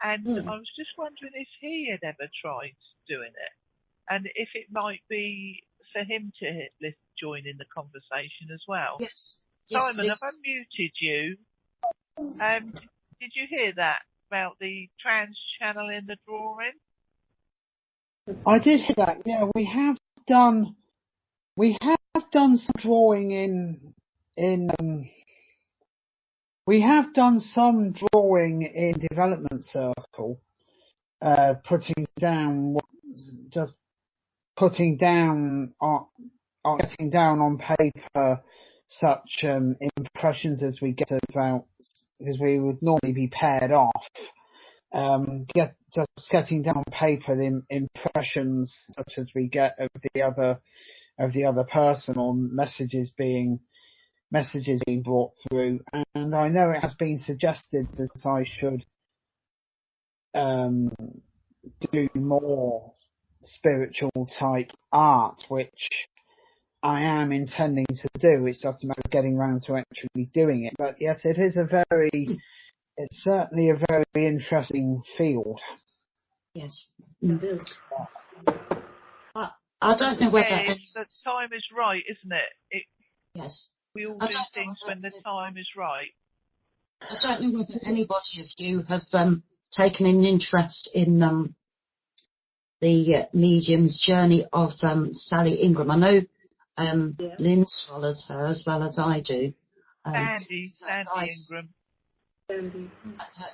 and I was just wondering if he had ever tried doing it, and if it might be for him to join in the conversation as well. Yes. Simon, have I muted you? Did you hear that about the trans channel in the drawing? I did hear that. Yeah, we have done some drawing we have done some drawing in Development Circle, getting down on paper such impressions as we get about, because we would normally be paired off. Getting down on paper the impressions such as we get of the other person, or messages being brought through. And I know it has been suggested that I should do more spiritual type art, which I am intending to do. It's just a matter of getting around to actually doing it. But yes, it's certainly a very interesting field. Yes. Mm-hmm. I don't know whether... the time is right, isn't it? Yes. We all do things when the time is right. I don't know whether anybody of you have taken an interest in the medium's journey of Sally Ingram. I know Lynn follows her as well as I do. Sandy Ingram. Her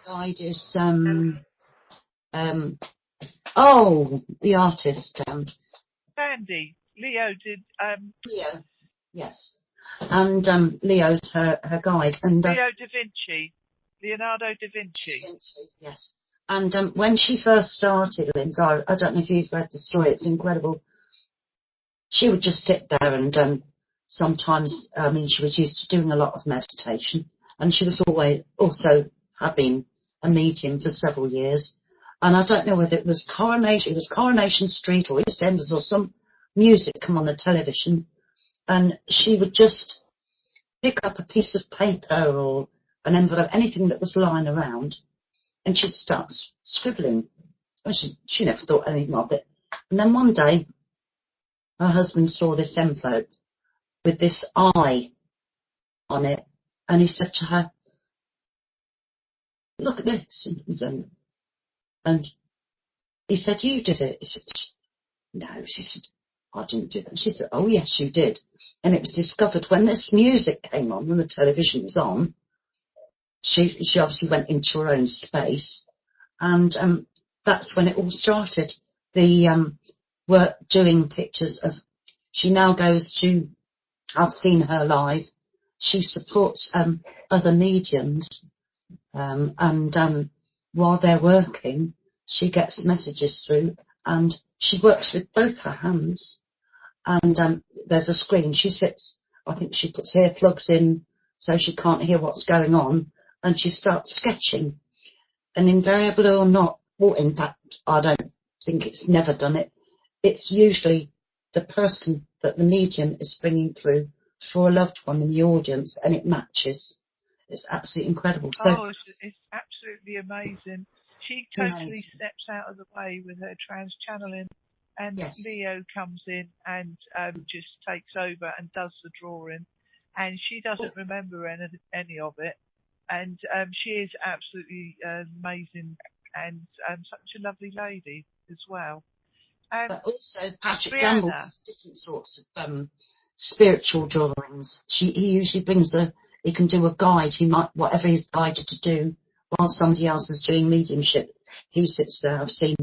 guide is the artist. Sandy. Leo did. Leo. Yes. And Leo's her guide. And Leonardo da Vinci. Yes. And when she first started, Lindsay, I don't know if you've read the story, it's incredible. She would just sit there and sometimes, she was used to doing a lot of meditation, and she was had been a medium for several years. And I don't know whether it was Coronation Street or EastEnders or some music come on the television, and she would just pick up a piece of paper or an envelope, anything that was lying around, and she'd start scribbling. Well, she never thought anything of it. And then one day, her husband saw this envelope with this eye on it, and he said to her, "Look at this." And he said, "You did it." He said, "No." She said, "I didn't do that." She said, "Oh, yes, you did." And it was discovered when this music came on, when the television was on, she obviously went into her own space, and that's when it all started. We're doing pictures of, she now goes to, I've seen her live, she supports other mediums, and while they're working, she gets messages through, and she works with both her hands, and there's a screen. She sits, I think she puts earplugs in so she can't hear what's going on, and she starts sketching. And invariably or not, or in fact, I don't think it's never done it, it's usually the person that the medium is bringing through for a loved one in the audience, and it matches. It's absolutely incredible. It's absolutely amazing. She totally steps out of the way with her trans channeling, and Leo comes in and just takes over and does the drawing, and she doesn't remember any of it, and she is absolutely amazing and such a lovely lady as well. But also Patrick Gamble has different sorts of spiritual drawings. He usually he can do a guide. He might, whatever he's guided to do, while somebody else is doing mediumship, he sits there. I've seen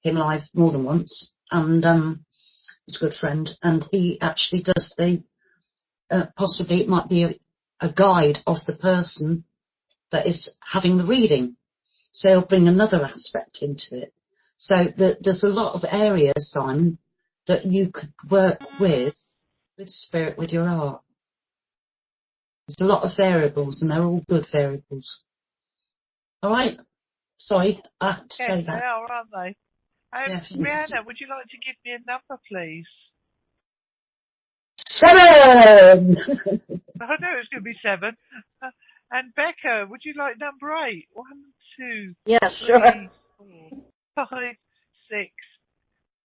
him live more than once, and he's a good friend, and he actually does possibly it might be a guide of the person that is having the reading. So he'll bring another aspect into it. So there's a lot of areas, Simon, that you could work with spirit, with your art. There's a lot of variables, and they're all good variables. All right. Sorry, I have to Yes, say they that. are, aren't they? Yes. Riana, would you like to give me a number, please? 7! I know it's going to be 7. And Becca, would you like number 8? 1, 2, Yes, 3, sure. 4, 5, 6,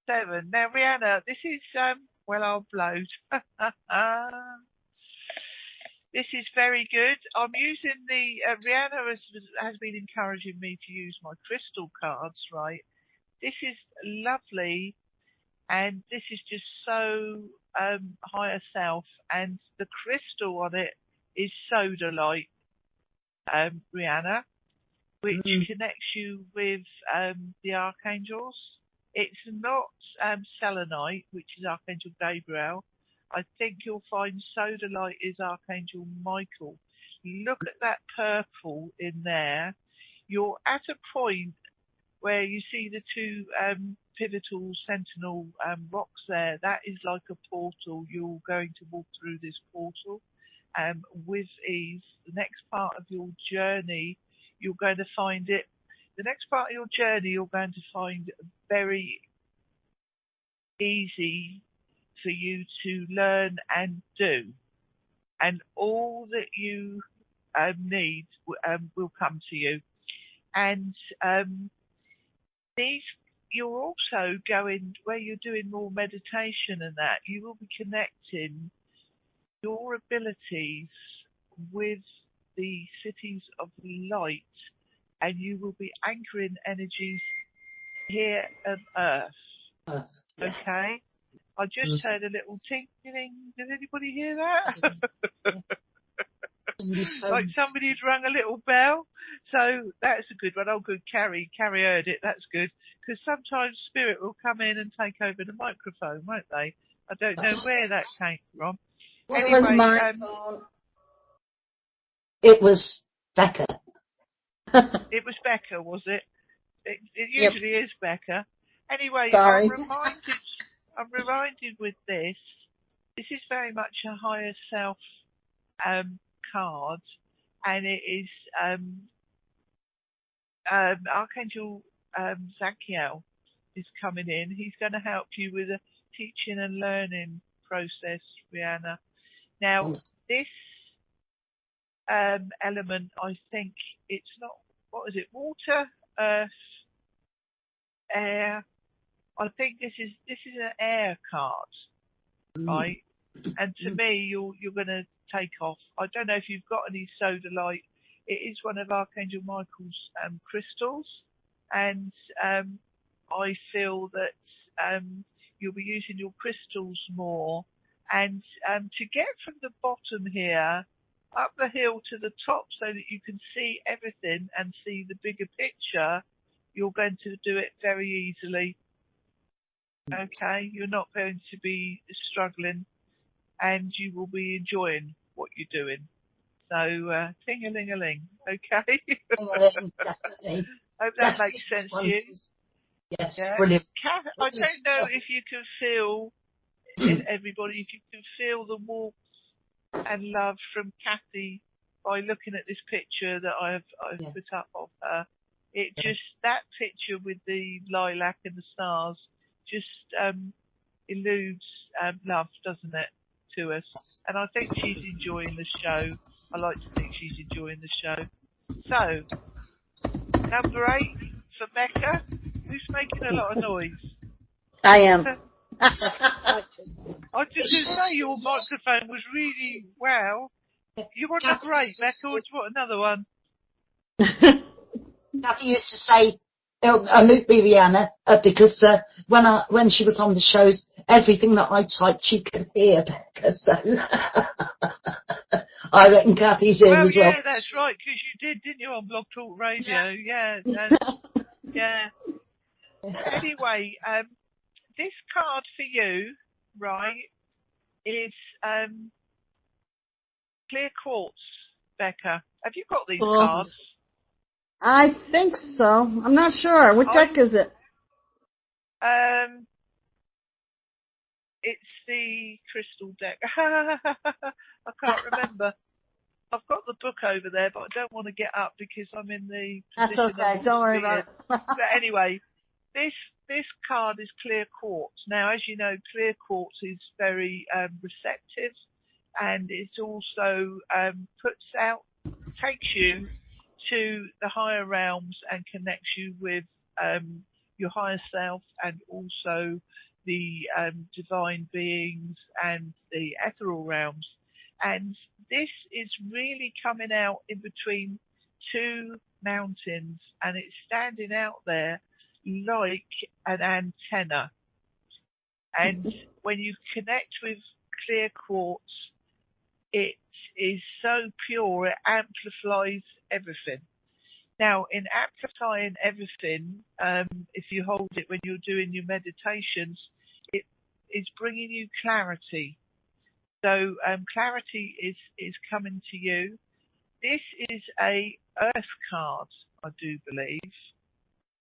7. Now, Riana, this is, well, I'll bloat. This is very good. I'm using the, Riana has been encouraging me to use my crystal cards, right? This is lovely, and this is just so higher self, and the crystal on it is sodalite, Riana, which connects you with the archangels. It's not selenite, which is Archangel Gabriel. I think you'll find sodalite is Archangel Michael. Look at that purple in there. You're at a point where you see the two pivotal sentinel rocks there. That is like a portal. You're going to walk through this portal with ease. The next part of your journey, you're going to find it. The next part of your journey, you're going to find very easy for you to learn and do. And all that you need will come to you. And these, you're also going, where you're doing more meditation and that, you will be connecting your abilities with the cities of light, and you will be anchoring energies here on Earth. Okay? I just heard a little tinkling. Did anybody hear that? Like somebody had rung a little bell. So that's a good one. Oh, good, Carrie. Carrie heard it. That's good. Because sometimes spirit will come in and take over the microphone, won't they? I don't know where that came from. It Anyway, was my phone. It was Becca. It was Becca, was it? It usually is Becca. Anyway, Sorry. I'm reminded with this. This is very much a higher self card, and it is Archangel Zachiel is coming in. He's going to help you with a teaching and learning process, Riana. Now, this element, I think it's not, what is it, water, earth, air. I think this is an air card, right? And to me, you're going to take off. I don't know if you've got any sodalite. It is one of Archangel Michael's crystals, and I feel that you'll be using your crystals more. And to get from the bottom here up the hill to the top so that you can see everything and see the bigger picture, you're going to do it very easily. Okay? You're not going to be struggling, and you will be enjoying what you're doing. So, ting-a-ling-a-ling, okay? Definitely. Hope that makes sense to you. Yes, yeah. brilliant. I don't know if you can feel, everybody, if you can feel the warmth and love from Kathy by looking at this picture that I've put up of her. It just, that picture with the lilac and the stars just eludes love, doesn't it, to us? And I think she's enjoying the show. I like to think she's enjoying the show. So, number 8 for Becca. Who's making a lot of noise? I am. I just to say your microphone was really well. You want number 8, Becca, or do you want another one? Kathy used to say, Riana, because when she was on the shows, everything that I typed she could hear, Becca. So I reckon Kathy's in as well. Yeah, that's right, because you did, didn't you, on Blog Talk Radio? Yeah. Yeah. Anyway, this card for you, right, is clear quartz, Becca. Have you got these cards? I think so. I'm not sure. What deck is it? It's the crystal deck. I can't remember. I've got the book over there, but I don't want to get up because I'm in the That's okay. Don't worry about it. But anyway, this card is clear quartz. Now, as you know, clear quartz is very receptive, and it also takes you to the higher realms and connects you with your higher self, and also the divine beings and the ethereal realms. And this is really coming out in between two mountains, and it's standing out there like an antenna. And when you connect with clear quartz, it is so pure, it amplifies everything. Now, in amplifying everything, if you hold it when you're doing your meditations, it is bringing you clarity. So clarity is coming to you. This is a earth card, I do believe.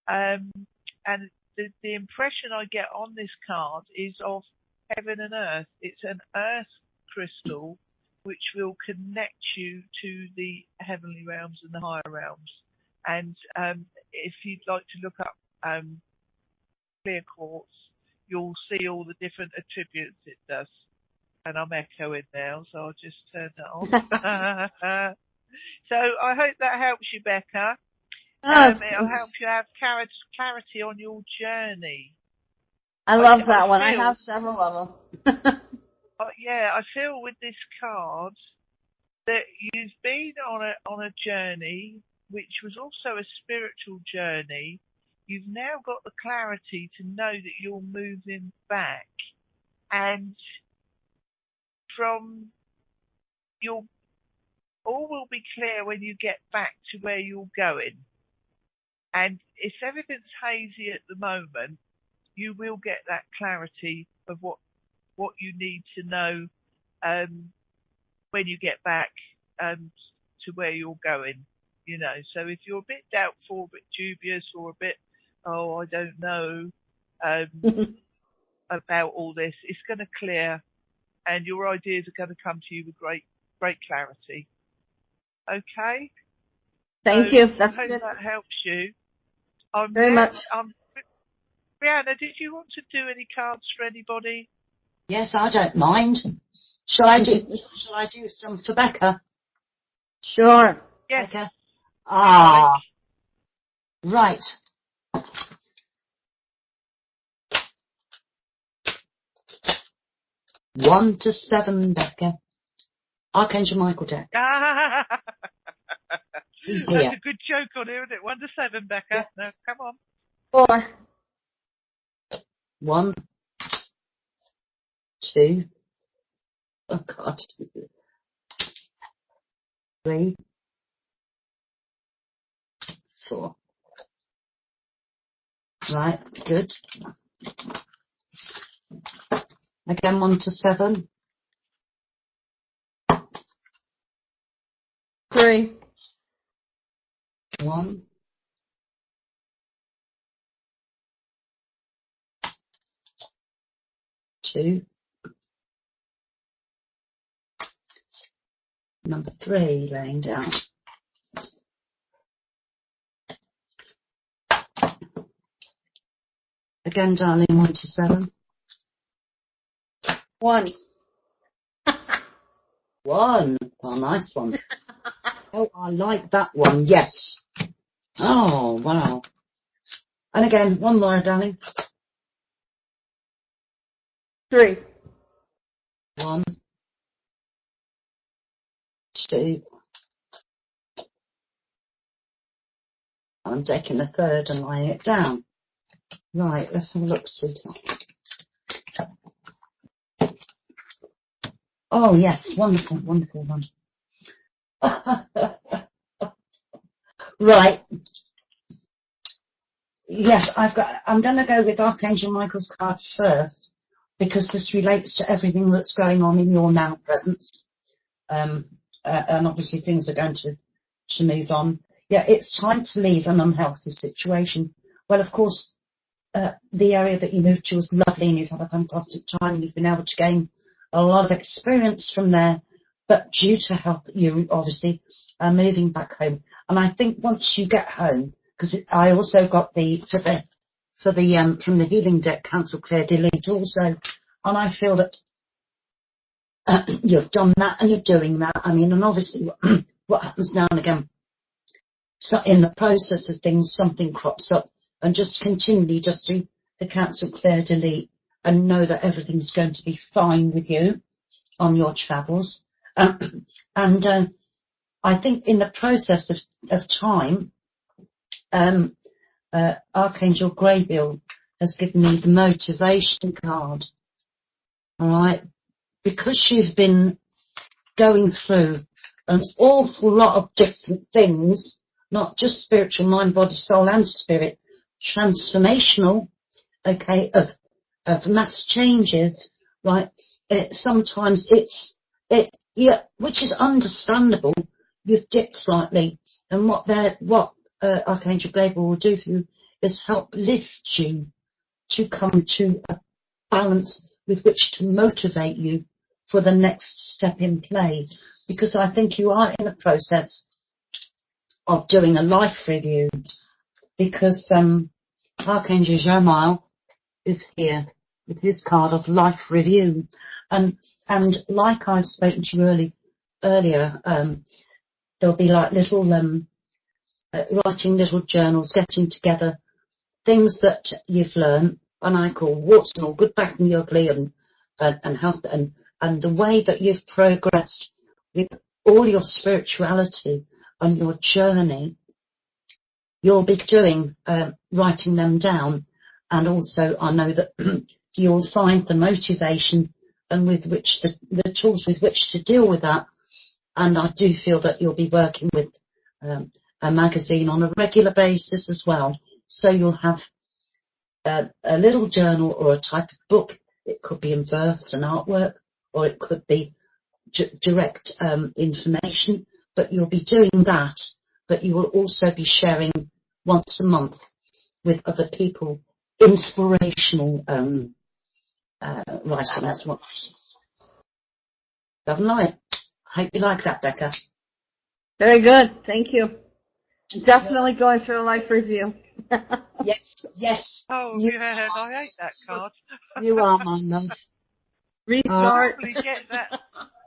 And the impression I get on this card is of heaven and earth. It's an earth crystal which will connect you to the heavenly realms and the higher realms. And if you'd like to look up clear quartz, you'll see all the different attributes it does. And I'm echoing now, so I'll just turn that off. So I hope that helps you, Becca. It'll help you have clarity on your journey. I love that one. I have several of them. Yeah, I feel with this card that you've been on a journey, which was also a spiritual journey. You've now got the clarity to know that you're moving back, and all will be clear when you get back to where you're going. And if everything's hazy at the moment, you will get that clarity of what you need to know when you get back to where you're going. You know, so if you're a bit doubtful, a bit dubious, or a bit, I don't know about all this, it's going to clear, and your ideas are going to come to you with great clarity. Okay? Thank you. That's I hope good. that helps you. Very much. Riana, did you want to do any cards for anybody? Yes, I don't mind. Shall I do some for Becca? Sure. Yes. Becca? Ah. Right. One to 7, Becca. Archangel Michael deck. He's here. That's a good joke on here, isn't it? 1 to 7, Becca. Yeah. No, come on. 4. 1, 2. Oh God. 3, 4. Right, good. Again, 1 to 7. 3. 1. 2. Number 3 laying down. Again, darling, 1 to 7. 1. 1. Oh, nice one. Oh, I like that one. Yes. Oh, wow. And again, one more, darling. 3. 1, 2. I'm taking the 3rd and laying it down. Right, let's have a look, sweetheart. Oh, yes, wonderful, wonderful one. Right. Yes, I'm going to go with Archangel Michael's card first, because this relates to everything that's going on in your now presence. And obviously things are going to move on. Yeah, it's time to leave an unhealthy situation. Well, of course, the area that you moved to was lovely and you've had a fantastic time and you've been able to gain a lot of experience from there. but due to health, you obviously are moving back home. And I think once you get home, because I also got from the healing deck, cancel, clear, delete also, and I feel that you've done that and you're doing that. I mean, and obviously what happens now and again, so in the process of things, something crops up, and just continually just do the cancel, clear, delete, and know that everything's going to be fine with you on your travels. And I think in the process of time, Archangel Gabriel has given me the motivation card. All right, because you've been going through an awful lot of different things, not just spiritual, mind, body, soul, and spirit, transformational, okay, of mass changes, right? Sometimes which is understandable. You've dipped slightly, and what Archangel Gabriel will do for you is help lift you to come to a balance with which to motivate you for the next step in play, because I think you are in a process of doing a life review, because Archangel Jeremiah is here with his card of life review, and like I've spoken to you earlier, there'll be like little writing little journals, getting together things that you've learned, and I call warts and all, good, bad and ugly, and health, and the way that you've progressed with all your spirituality and your journey. You'll be doing writing them down, and also I know that you'll find the motivation and with which the tools with which to deal with that. And I do feel that you'll be working with a magazine on a regular basis as well. So you'll have a little journal or a type of book. It could be in verse and artwork, or it could be direct information. But you'll be doing that. But you will also be sharing once a month with other people inspirational writing as well. Lovely. Hope you like that, Becca. Very good. Thank you. Definitely going through a life review. Yes. Oh, yeah, I hate that card. You are my love. Restart.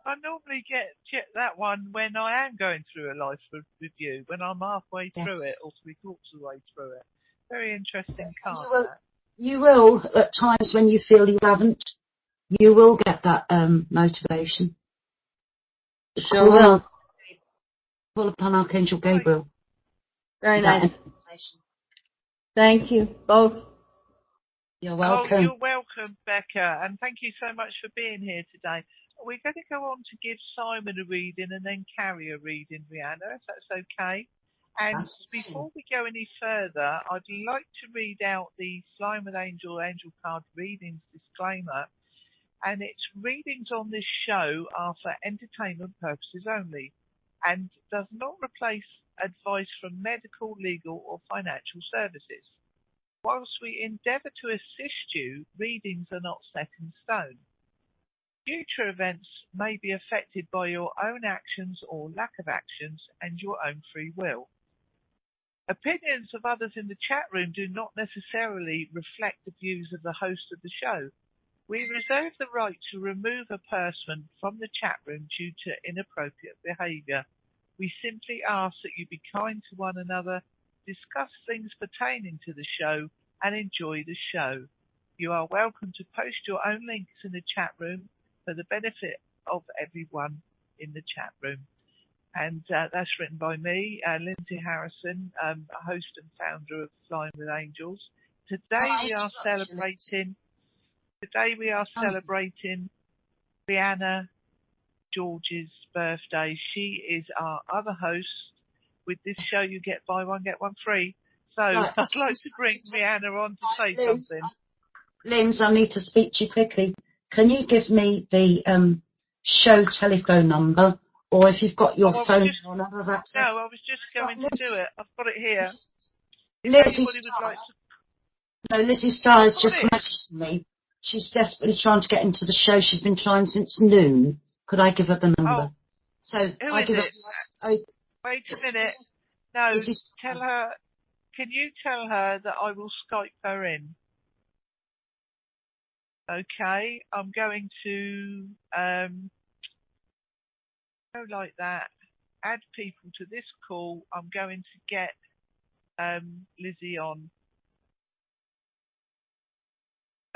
I normally get that one when I am going through a life review, when I'm halfway through it or 3/4 of the way through it. Very interesting card. You will, at times when you feel you haven't, you will get that motivation. Sure will. Call upon Archangel Gabriel. Very nice. Thank you both. You're welcome. Oh, you're welcome, Becca, and thank you so much for being here today. We're going to go on to give Simon a reading and then Carrie a reading, Rihanna, if that's okay. And before we go any further, I'd like to read out the Slime with Angel card readings disclaimer. And its readings on this show are for entertainment purposes only and does not replace advice from medical, legal or financial services. Whilst we endeavour to assist you, readings are not set in stone. Future events may be affected by your own actions or lack of actions and your own free will. Opinions of others in the chat room do not necessarily reflect the views of the host of the show. We reserve the right to remove a person from the chat room due to inappropriate behaviour. We simply ask that you be kind to one another, discuss things pertaining to the show, and enjoy the show. You are welcome to post your own links in the chat room for the benefit of everyone in the chat room. And that's written by me, Lindsey-Harrison, host and founder of Flying with Angels. Today we are celebrating Riana-George's birthday. She is our other host. With this show, you get buy one, get one free. So I'd like to bring Rihanna on to say something. Linz, I need to speak to you quickly. Can you give me the show telephone number, or if you've got your phone or another access? No, I was just going to do it. I've got it here. Lizzie Starr has just messaged me. She's desperately trying to get into the show. She's been trying since noon. Could I give her the number? So Who I is give it? it. Wait a minute. No, Is this, tell her. Can you tell her that I will Skype her in? Okay, I'm going to go like that. Add people to this call. I'm going to get Lizzie on.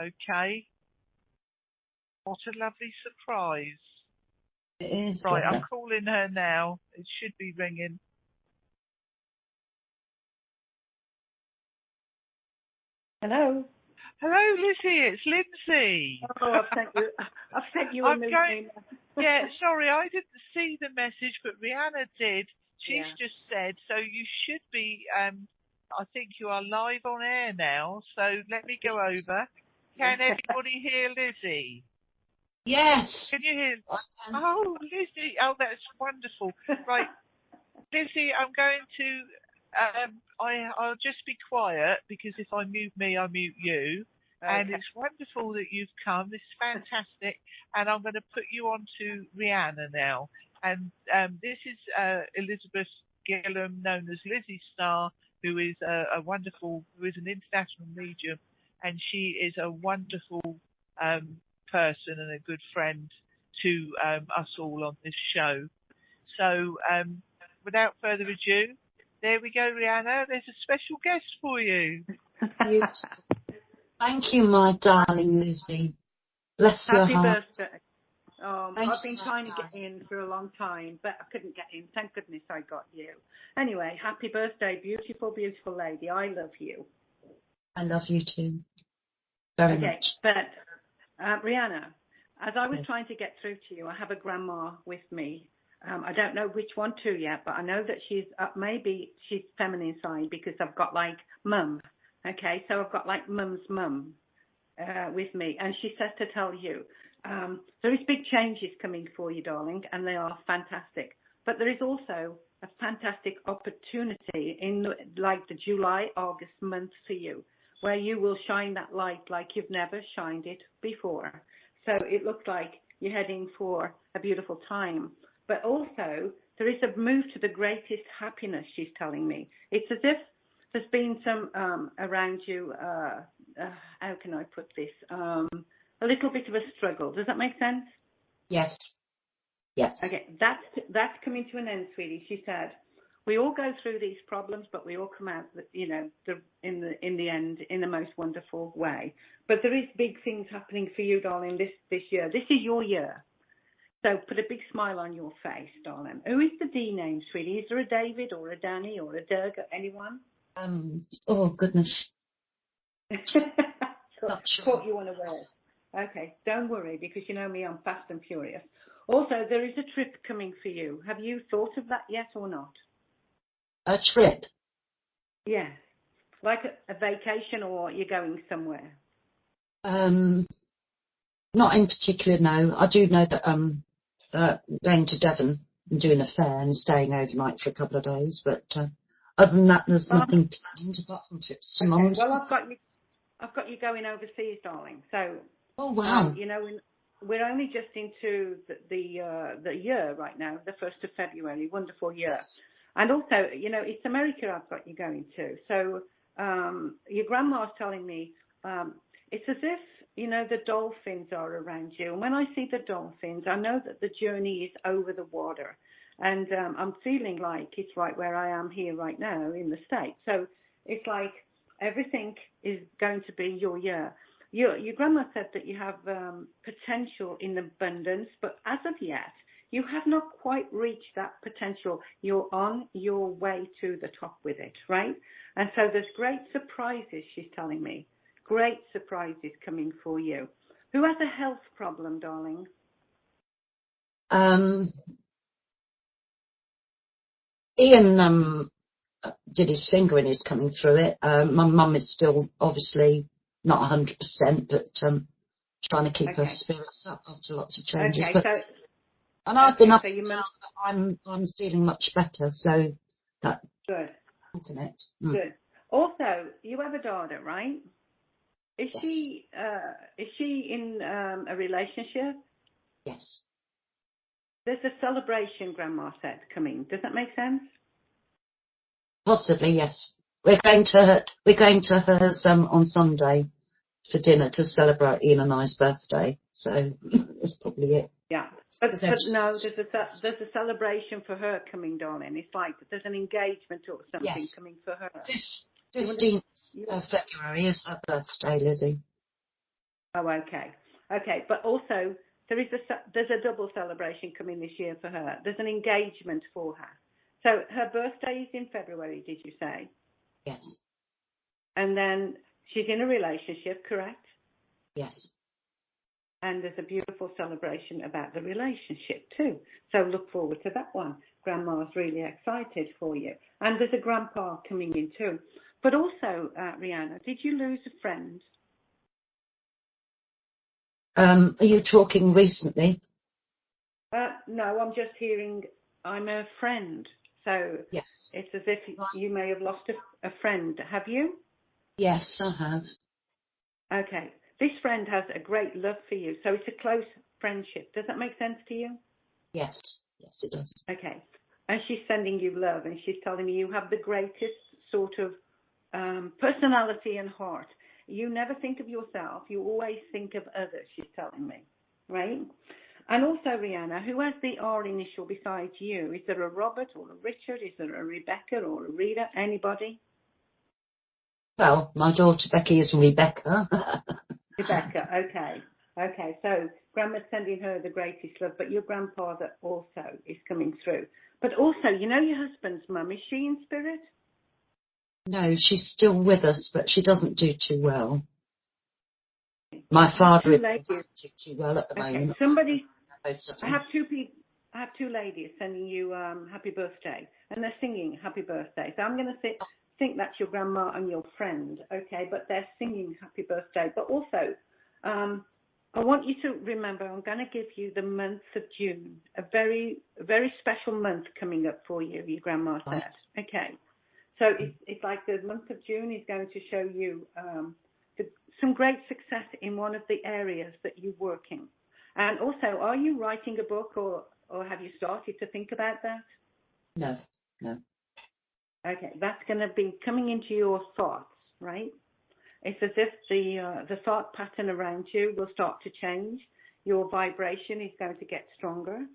Okay. What a lovely surprise. it is. Right, I'm calling her now. It should be ringing. Hello. Hello, Lizzie. It's Lindsey. Oh, I've sent you a new name. Yeah, sorry, I didn't see the message, but Rihanna did. She's Yeah. just said, so you should be, I think you are live on air now, so let me go over. Can everybody hear Lizzie? Yes. Can you hear? Oh, Lizzie. Oh, that's wonderful. Right. Lizzie, I'm going to, I'll just be quiet because if I mute me, I mute you. Okay. And it's wonderful that you've come. This is fantastic. And I'm going to put you on to Riana now. And this is Elizabeth Gillum, known as Lizzie Starr, who is a wonderful, who is an international medium. And she is a wonderful person and a good friend to us all on this show. So without further ado, there we go, Riana. There's a special guest for you. Thank you, my darling Lizzie. Bless your heart. Happy birthday. I've been trying to get in for a long time, but I couldn't get in. Thank goodness I got you. Anyway, happy birthday, beautiful, beautiful lady. I love you. I love you too. Very much. But Riana, as I was trying to get through to you, I have a grandma with me. I don't know which one to yet, but I know that she's maybe she's feminine side because I've got like mum. Okay, so I've got like mum's mum with me, and she says to tell you there is big changes coming for you, darling, and they are fantastic. But there is also a fantastic opportunity in like the July, August month for you, where you will shine that light like you've never shined it before. So it looks like you're heading for a beautiful time. But also, there is a move to the greatest happiness, she's telling me. It's as if there's been some around you, how can I put this, a little bit of a struggle. Does that make sense? Yes. Yes. Okay, that's coming to an end, sweetie. She said, we all go through these problems, but we all come out, in the end, in the most wonderful way. But there is big things happening for you, darling, this year. This is your year. So put a big smile on your face, darling. Who is the D name, sweetie? Is there a David or a Danny or a Dirk or anyone? Oh, goodness. Caught you unaware. Okay, don't worry, because you know me, I'm fast and furious. Also, there is a trip coming for you. Have you thought of that yet or not? A trip? Yes. Like a vacation, or you're going somewhere? Not in particular, no. I do know that going to Devon and doing a fair and staying overnight for a couple of days, but other than that, there's nothing planned apart from trips to Mons. Well, I've got you going overseas, darling. So, oh wow, we're only just into the year right now, the 1st of February. Wonderful year, and also, it's America I've got you going to. So, your grandma's telling me it's as if the dolphins are around you. And when I see the dolphins, I know that the journey is over the water. And I'm feeling like it's right where I am here right now in the States. So it's like everything is going to be your year. Your grandma said that you have potential in abundance, but as of yet, you have not quite reached that potential. You're on your way to the top with it, right? And so there's great surprises, she's telling me. Great surprises coming for you. Who has a health problem, darling? Ian did his finger and is coming through it. My mum is still obviously not 100%, but trying to keep her spirits up after lots of changes. Okay, but, and I've been up and down, but I'm feeling much better. So that good. Internet. Good. Also, you have a daughter, right? Is she in a relationship? Yes. There's a celebration, Grandma said, coming. Does that make sense? Possibly, yes. We're going to hers on Sunday for dinner to celebrate Ian and I's birthday. So that's probably it. Yeah. But no, there's a celebration for her coming, darling. It's like there's an engagement or something coming for her. 15th of February is her birthday, Lizzie. Oh, okay. Okay, but also there's a double celebration coming this year for her. There's an engagement for her. So her birthday is in February, did you say? Yes. And then she's in a relationship, correct? Yes. And there's a beautiful celebration about the relationship too. So look forward to that one. Grandma's really excited for you. And there's a grandpa coming in too. But also, Riana, did you lose a friend? Are you talking recently? No, I'm just hearing I'm a friend. So yes, it's as if you may have lost a friend. Have you? Yes, I have. Okay. This friend has a great love for you. So it's a close friendship. Does that make sense to you? Yes. Yes, it does. Okay. And she's sending you love, and she's telling me you have the greatest sort of personality and heart. You never think of yourself. You always think of others, she's telling me. Right? And also, Riana, who has the R initial besides you? Is there a Robert or a Richard? Is there a Rebecca or a Rita? Anybody? Well, my daughter Becky is Rebecca. Rebecca, okay. Okay, so Grandma's sending her the greatest love, but your grandpa that also is coming through. But also, you know your husband's mum, is she in spirit? No, she's still with us, but she doesn't do too well. My father doesn't do too well at the moment. I have two ladies sending you happy birthday, and they're singing happy birthday. So I'm going to think that's your grandma and your friend, okay? But they're singing happy birthday. But also, I want you to remember, I'm going to give you the month of June, a very, very special month coming up for you, your grandma said. Okay. So it's like the month of June is going to show you some great success in one of the areas that you work in. And also, are you writing a book or have you started to think about that? No. Okay, that's going to be coming into your thoughts, right? It's as if the thought pattern around you will start to change. Your vibration is going to get stronger,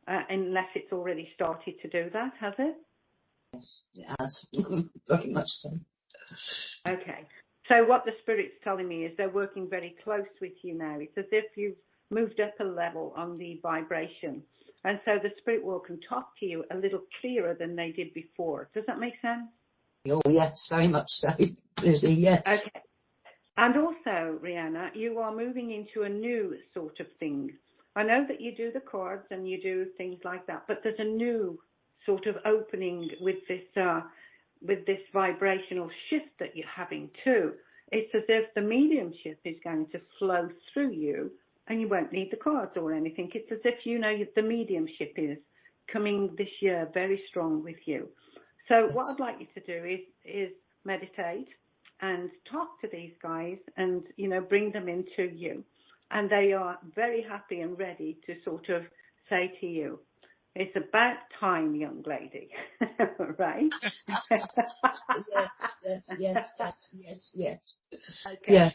unless it's already started to do that, has it? Yes, it has. Very much so. Okay. So what the Spirit's telling me is they're working very close with you now. It's as if you've moved up a level on the vibration. And so the Spirit world can talk to you a little clearer than they did before. Does that make sense? Oh, yes, very much so. Lizzie, yes. Okay. And also, Riana, you are moving into a new sort of thing. I know that you do the cards and you do things like that, but there's a new sort of opening with this vibrational shift that you're having too. It's as if the mediumship is going to flow through you and you won't need the cards or anything. It's as if you know the mediumship is coming this year very strong with you. So what I'd like you to do is meditate and talk to these guys and, bring them into you. And they are very happy and ready to sort of say to you, it's about time, young lady, right? Yes. Okay. Yeah.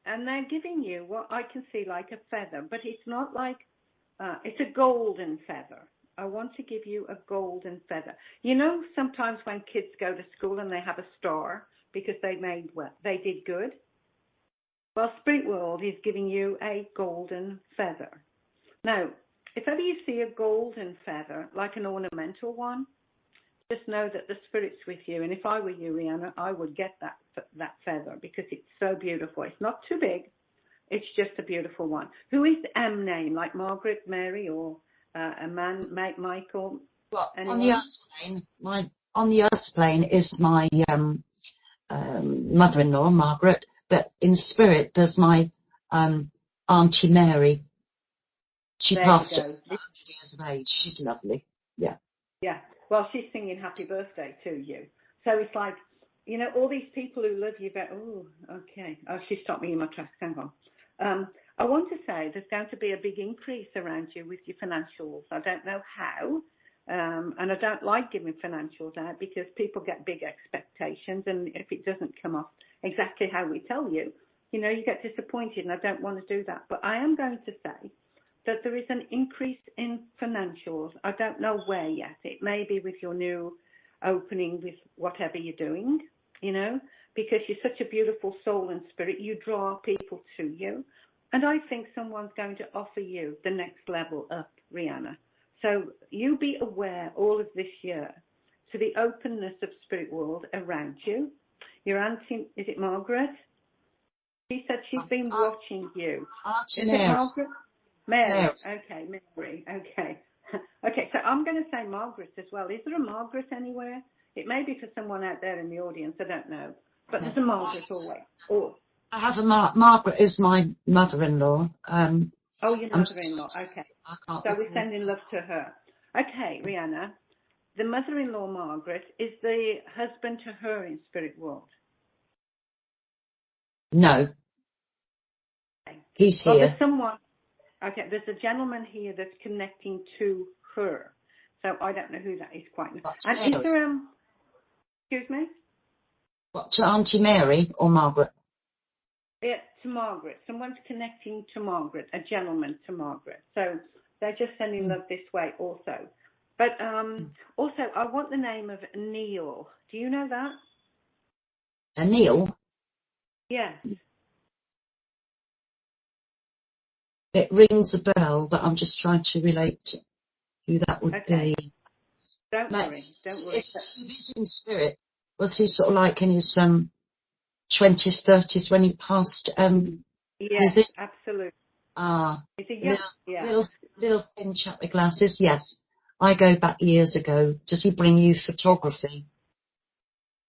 And they're giving you what I can see like a feather, but it's not like, it's a golden feather. I want to give you a golden feather. Sometimes when kids go to school and they have a star because they did good. Well, Spirit World is giving you a golden feather. Now, if ever you see a golden feather, like an ornamental one, just know that the Spirit's with you. And if I were you, Riana, I would get that feather because it's so beautiful. It's not too big. It's just a beautiful one. Who is the M name, like Margaret, Mary, or a man, Michael? Well, anyone? on the earth plane is my mother-in-law, Margaret, but in spirit there's my Auntie Mary. She passed at 100 years of age. She's lovely. Yeah. Yeah. Well, she's singing happy birthday to you. So it's like, all these people who love you go, oh, okay. Oh, she stopped me in my tracks. Hang on. I want to say there's going to be a big increase around you with your financials. I don't know how, and I don't like giving financials out because people get big expectations, and if it doesn't come off exactly how we tell you, you know, you get disappointed, and I don't want to do that. But I am going to say that there is an increase in financials. I don't know where yet. It may be with your new opening with whatever you're doing, you know, because you're such a beautiful soul and spirit. You draw people to you. And I think someone's going to offer you the next level up, Riana. So you be aware all of this year to the openness of spirit world around you. Your auntie, is it Margaret? She said she's been watching you. Is it Margaret? Mary. Okay, Mary. Okay. Okay, so I'm going to say Margaret as well. Is there a Margaret anywhere? It may be for someone out there in the audience. I don't know. But there's a Margaret always. Oh. I have a Margaret is my mother-in-law. Oh, your mother-in-law. Okay. So we're sending love to her. Okay, Riana. The mother-in-law, Margaret, is the husband to her in spirit world? No. Okay. He's here. Well, there's someone. Okay, there's a gentleman here that's connecting to her. So I don't know who that is quite. And is there excuse me? What, to Auntie Mary or Margaret? Yeah, to Margaret. Someone's connecting to Margaret, a gentleman to Margaret. So they're just sending love this way also. But also, I want the name of Neil. Do you know that? A Neil? Yes. It rings a bell, but I'm just trying to relate to who that would be. Don't worry. If he was in spirit, was he sort of like in his 20s, 30s when he passed? Yes, absolutely. It's a young, little thin chap with glasses. Yes, I go back years ago. Does he bring you photography?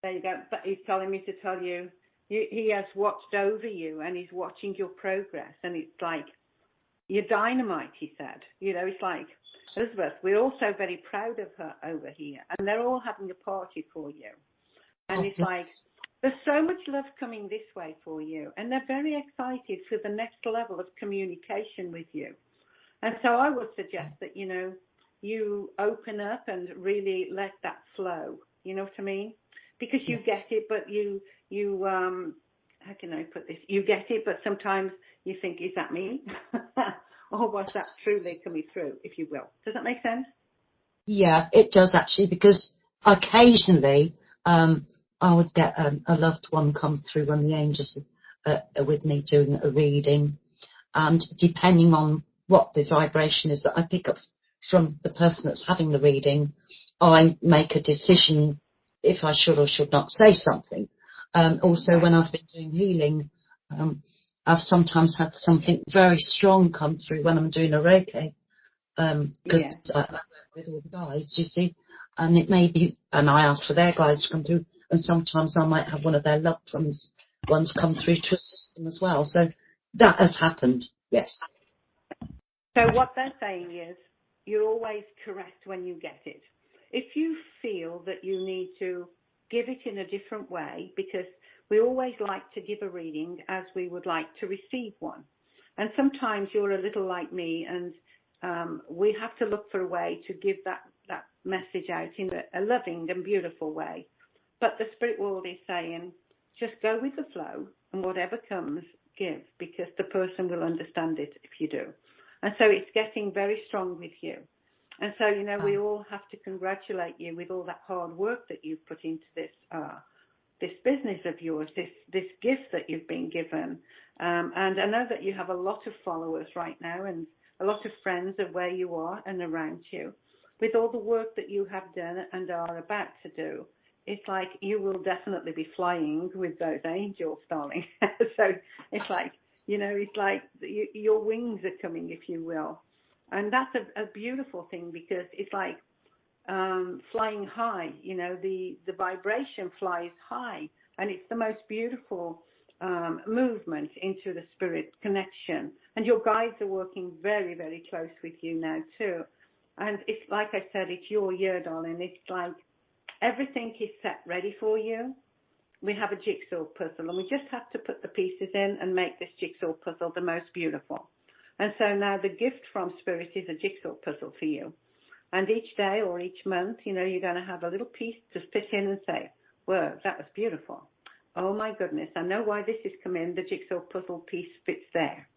There you go. But he's telling me to tell you, he has watched over you and he's watching your progress. And it's like, you're dynamite, he said. You know, it's like, Elizabeth, we're also very proud of her over here. And they're all having a party for you. And it's like, there's so much love coming this way for you. And they're very excited for the next level of communication with you. And so I would suggest that, you know, you open up and really let that flow. You know what I mean? Because you get it, but you how can I put this? You get it, but sometimes you think, is that me? Or was that truly coming through, if you will? Does that make sense? Yeah, it does actually, because occasionally I would get a loved one come through when the angels are with me doing a reading. And depending on what the vibration is that I pick up from the person that's having the reading, I make a decision if I should or should not say something. Also, when I've been doing healing, I've sometimes had something very strong come through when I'm doing a Reiki, because I work with all the guides, you see, and it may be, and I ask for their guides to come through, and sometimes I might have one of their loved ones come through to assist them as well. So that has happened, yes. So what they're saying is, you're always correct when you get it. If you feel that you need to give it in a different way, because we always like to give a reading as we would like to receive one. And sometimes you're a little like me, and we have to look for a way to give that message out in a loving and beautiful way. But the spirit world is saying, just go with the flow, and whatever comes, give, because the person will understand it if you do. And so it's getting very strong with you. And so, you know, we all have to congratulate you with all that hard work that you've put into this business of yours, this gift that you've been given. And I know that you have a lot of followers right now and a lot of friends of where you are and around you. With all the work that you have done and are about to do, it's like you will definitely be flying with those angels, darling. So it's like, you know, it's like your wings are coming, if you will. And that's a beautiful thing, because it's like flying high, you know, the vibration flies high, and it's the most beautiful movement into the spirit connection. And your guides are working very, very close with you now too. And it's like I said, it's your year, darling. It's like everything is set ready for you. we have a jigsaw puzzle, and we just have to put the pieces in and make this jigsaw puzzle the most beautiful. And so now the gift from Spirit is a jigsaw puzzle for you. And each day or each month, you're going to have a little piece to fit in and say, whoa, that was beautiful. Oh my goodness, I know why this has come in. The jigsaw puzzle piece fits there.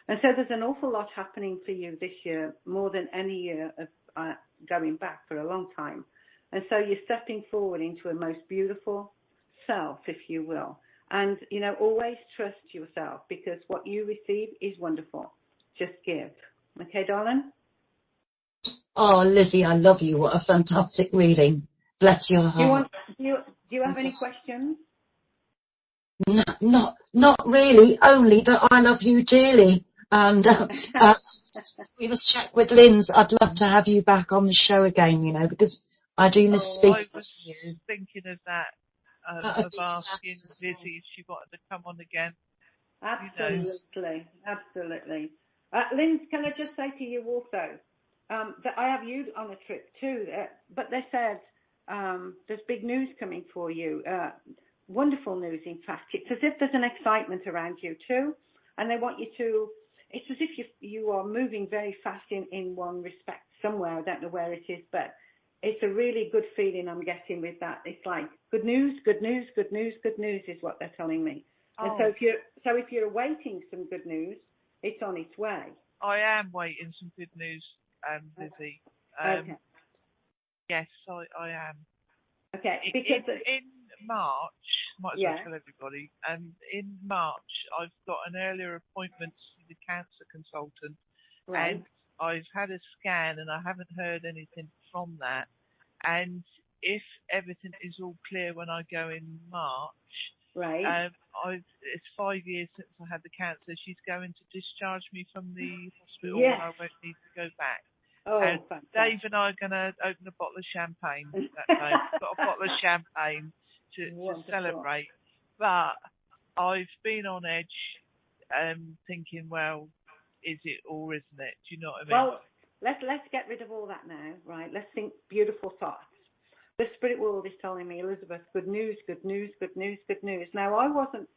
And so there's an awful lot happening for you this year, more than any year of going back for a long time. And so you're stepping forward into a most beautiful self, if you will. And, always trust yourself, because what you receive is wonderful. Just give. Okay, darling? Oh, Lizzie, I love you. What a fantastic reading. Bless your heart. Do you have any questions? Not really, only that I love you dearly. And we must check with Linz. I'd love to have you back on the show again, because I do miss speaking to you. I was thinking of that, of asking Lizzie if she wanted to come on again. Absolutely, absolutely. Linz, can I just say to you also that I have you on a trip too, but they said there's big news coming for you. Wonderful news, in fact. It's as if there's an excitement around you too, and they want you to, it's as if you are moving very fast in one respect somewhere. I don't know where it is, but it's a really good feeling I'm getting with that. It's like good news, good news, good news, good news is what they're telling me. And so if you're awaiting some good news, it's on its way. I am waiting some good news, Lizzie. Okay. Yes, I am. Okay. Because in March, might as well tell everybody, in March I've got an earlier appointment to see the cancer consultant. Right. And I've had a scan and I haven't heard anything from that. And if everything is all clear when I go in March, right. It's 5 years since I had the cancer. She's going to discharge me from the hospital Yes. and I won't need to go back. Oh, and fantastic. Dave and I are going to open a bottle of champagne that day. We've got a bottle of champagne to celebrate. But I've been on edge thinking, well, is it or isn't it? Do you know what I mean? Well, let's get rid of all that now, right? Let's think beautiful thoughts. The spirit world is telling me, Elizabeth, good news, good news, good news, good news. Now, I wasn't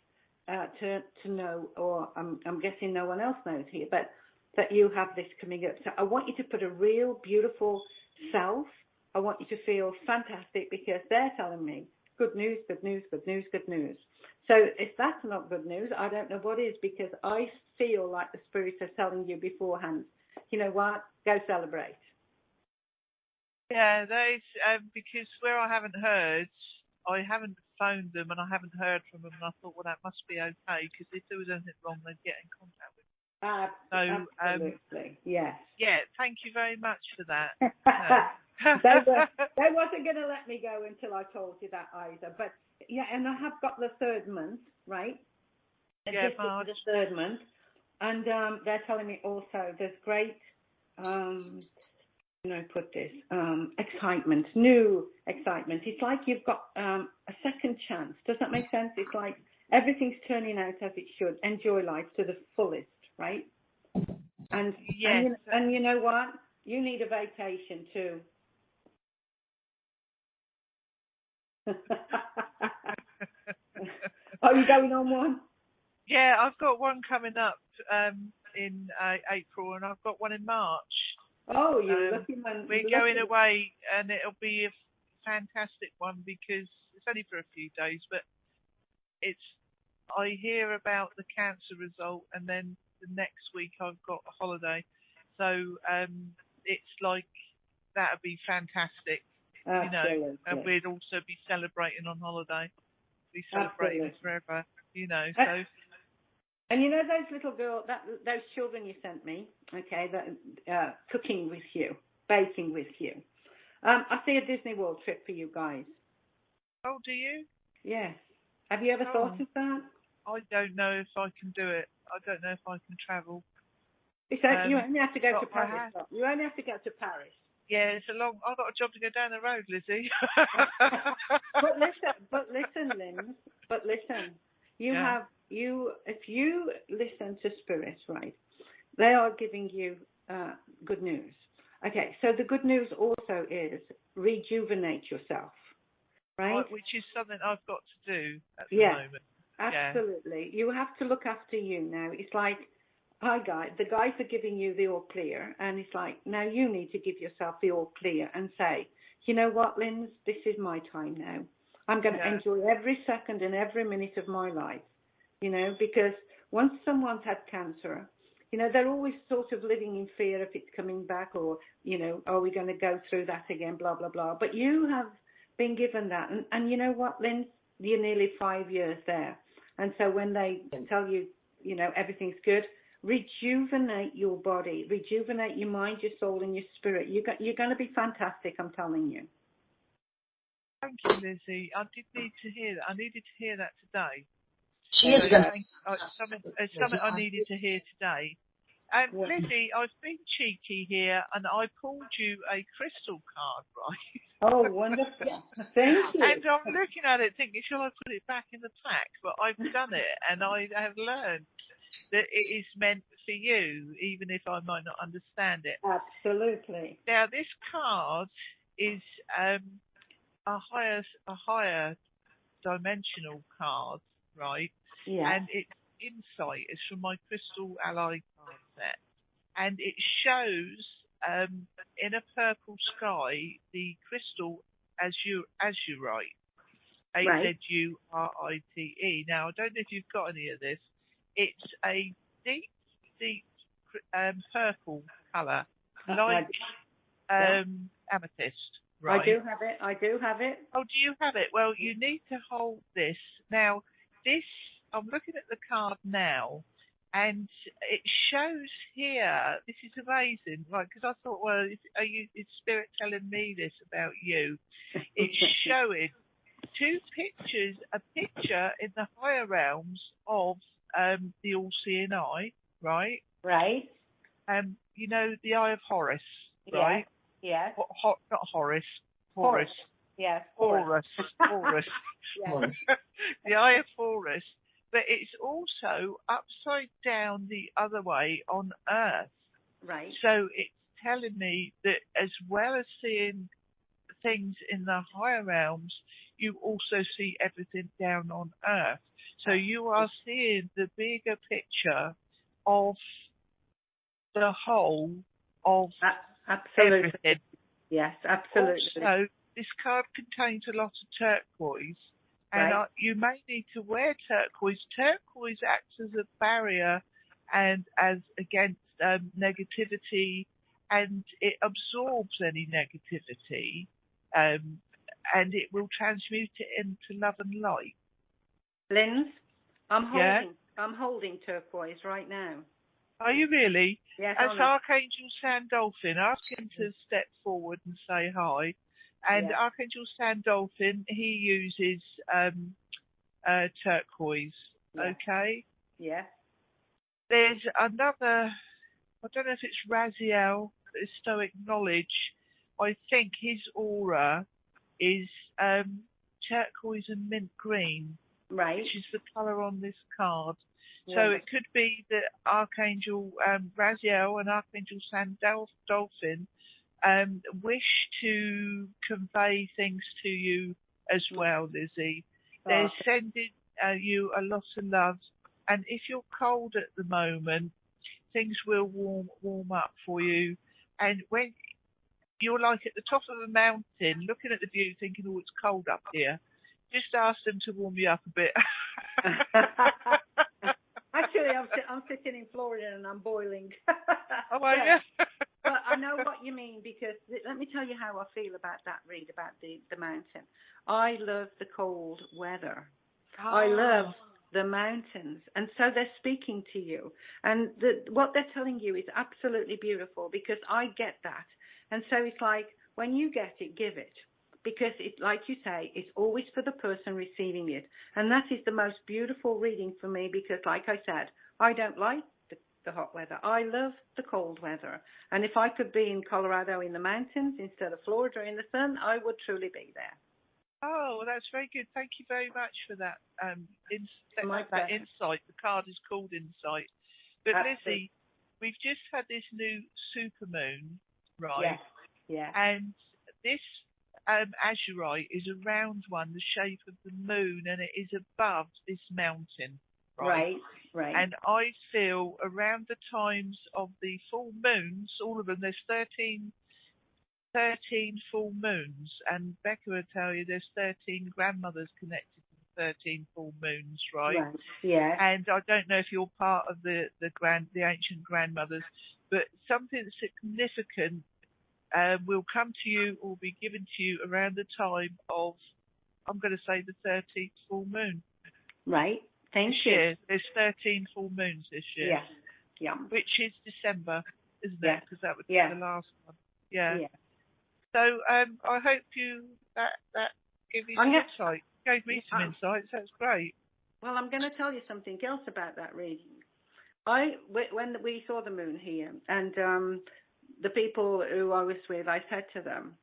to know, or I'm guessing no one else knows here, but that you have this coming up. So I want you to put a real beautiful self. I want you to feel fantastic, because they're telling me good news, good news, good news, good news. So if that's not good news, I don't know what is, because I feel like the spirits are telling you beforehand, you know what, go celebrate. Yeah, that is because where I haven't heard, I haven't phoned them and I haven't heard from them, and I thought, well, that must be okay, because if there was anything wrong, they'd get in contact with me. Absolutely, yes. Yeah, thank you very much for that. They wasn't going to let me go until I told you that either. But yeah, and I have got the third month, right? Yeah, March. The third month, and they're telling me also there's great, put this excitement, new excitement. It's like you've got a second chance. Does that make sense? It's like everything's turning out as it should. Enjoy life to the fullest, right? And yes. and you know what? You need a vacation too. Are you going on one? Yeah, I've got one coming up in April, and I've got one in March. Oh, you're lucky man. We're going away, and it'll be a fantastic one, because it's only for a few days, but I hear about the cancer result, and then the next week I've got a holiday. So it's like, that would be fantastic, Absolutely. and we'd also be celebrating on holiday. Be celebrating forever, so. And those little girls, those children you sent me, okay, that cooking with you, baking with you. I see a Disney World trip for you guys. Oh, do you? Yes. Have you ever thought of that? I don't know if I can do it. I don't know if I can travel. So you only have to go to Paris. You only have to go to Paris. Yeah, I've got a job to go down the road, Lizzie. But listen, Lynn. But listen. If you listen to spirits, right, they are giving you good news. Okay, so the good news also is rejuvenate yourself. right? Which is something I've got to do at the Yeah, moment. absolutely. You have to look after you now. It's like, the guys are giving you the all clear, and it's like, now you need to give yourself the all clear and say, you know what, Linz, this is my time now. I'm going to enjoy every second and every minute of my life, you know, because once someone's had cancer, you know, they're always sort of living in fear if it's coming back, or, you know, are we going to go through that again, blah, blah, blah. But you have been given that. And you know what, Linz, you're nearly 5 years there. And so when they tell you, you know, everything's good, rejuvenate your body, rejuvenate your mind, your soul, and your spirit. You're going to be fantastic, I'm telling you. Thank you, Lizzie. I did need to hear that. I needed to hear that today. She is going to. It's something I needed to hear today. And Lizzie, I've been cheeky here, and I pulled you a crystal card, right? Oh, wonderful. Thank you. And I'm looking at it thinking, shall I put it back in the pack? But I've done it, and I have learned that it is meant for you, even if I might not understand it. Absolutely. Now, this card is a higher dimensional card, right? Yeah. And its insight is from my Crystal Ally card set. And it shows in a purple sky the crystal azurite. azurite. Now, I don't know if you've got any of this. It's a deep purple colour, like amethyst. Right. I do have it. Oh, do you have it? Well, you need to hold this. Now, I'm looking at the card now, and it shows here, this is amazing, right, because I thought, well, is Spirit telling me this about you? It's showing two pictures, a picture in the higher realms of the all-seeing eye, right? Right. You know, the Eye of Horus, right? Yes. Not Horace. Horus. Yes. Horus. Yes. The Eye of Horus. But it's also upside down the other way on Earth. Right. So it's telling me that as well as seeing things in the higher realms, you also see everything down on Earth. So you are seeing the bigger picture of the whole of absolutely. Everything. Yes, absolutely. Also, this card contains a lot of turquoise, and you may need to wear turquoise. Turquoise acts as a barrier and as against negativity, and it absorbs any negativity, and it will transmute it into love and light. Linz, I'm holding turquoise right now. Are you really? Yes. That's Archangel Sandolphin. Ask him to step forward and say hi. And Archangel Sandolphin, he uses turquoise. Okay? Yeah. There's another, I don't know if it's Raziel, it's Stoic Knowledge. I think his aura is turquoise and mint green. Right. Which is the colour on this card. So it could be that Archangel Raziel and Archangel Sandolphin wish to convey things to you as well, Lizzie. They're sending you a lot of love. And if you're cold at the moment, things will warm up for you. And when you're like at the top of a mountain, looking at the view, thinking, oh, it's cold up here, just ask them to warm you up a bit. Actually, I'm sitting in Florida and I'm boiling. Oh, are you? But I know what you mean, because let me tell you how I feel about that, Reed, about the mountain. I love the cold weather. Oh. I love the mountains. And so they're speaking to you. And what they're telling you is absolutely beautiful, because I get that. And so it's like, when you get it, give it. Because, like you say, it's always for the person receiving it. And that is the most beautiful reading for me, because, like I said, I don't like the hot weather. I love the cold weather. And if I could be in Colorado in the mountains instead of Florida in the sun, I would truly be there. Oh, well, that's very good. Thank you very much for that insight. The card is called Insight. But Lizzie, we've just had this new supermoon, right? Yeah. And this azurite is a round one, the shape of the moon, and it is above this mountain. Right. And I feel around the times of the full moons, all of them, there's 13 full moons, and Becca will tell you there's 13 grandmothers connected to the 13 full moons, right? Yeah. And I don't know if you're part of the ancient grandmothers, but something significant will come to you or be given to you around the time of, I'm going to say, the 13th full moon. Right. Thank this you. Year. There's 13 full moons this year. Yes. Yeah. Which is December, isn't it? Because that would be the last one. Yeah. So I hope that gave you some insight. Gave me some insights. That's great. Well, I'm going to tell you something else about that reading. When we saw the moon here, and the people who I was with, I said to them,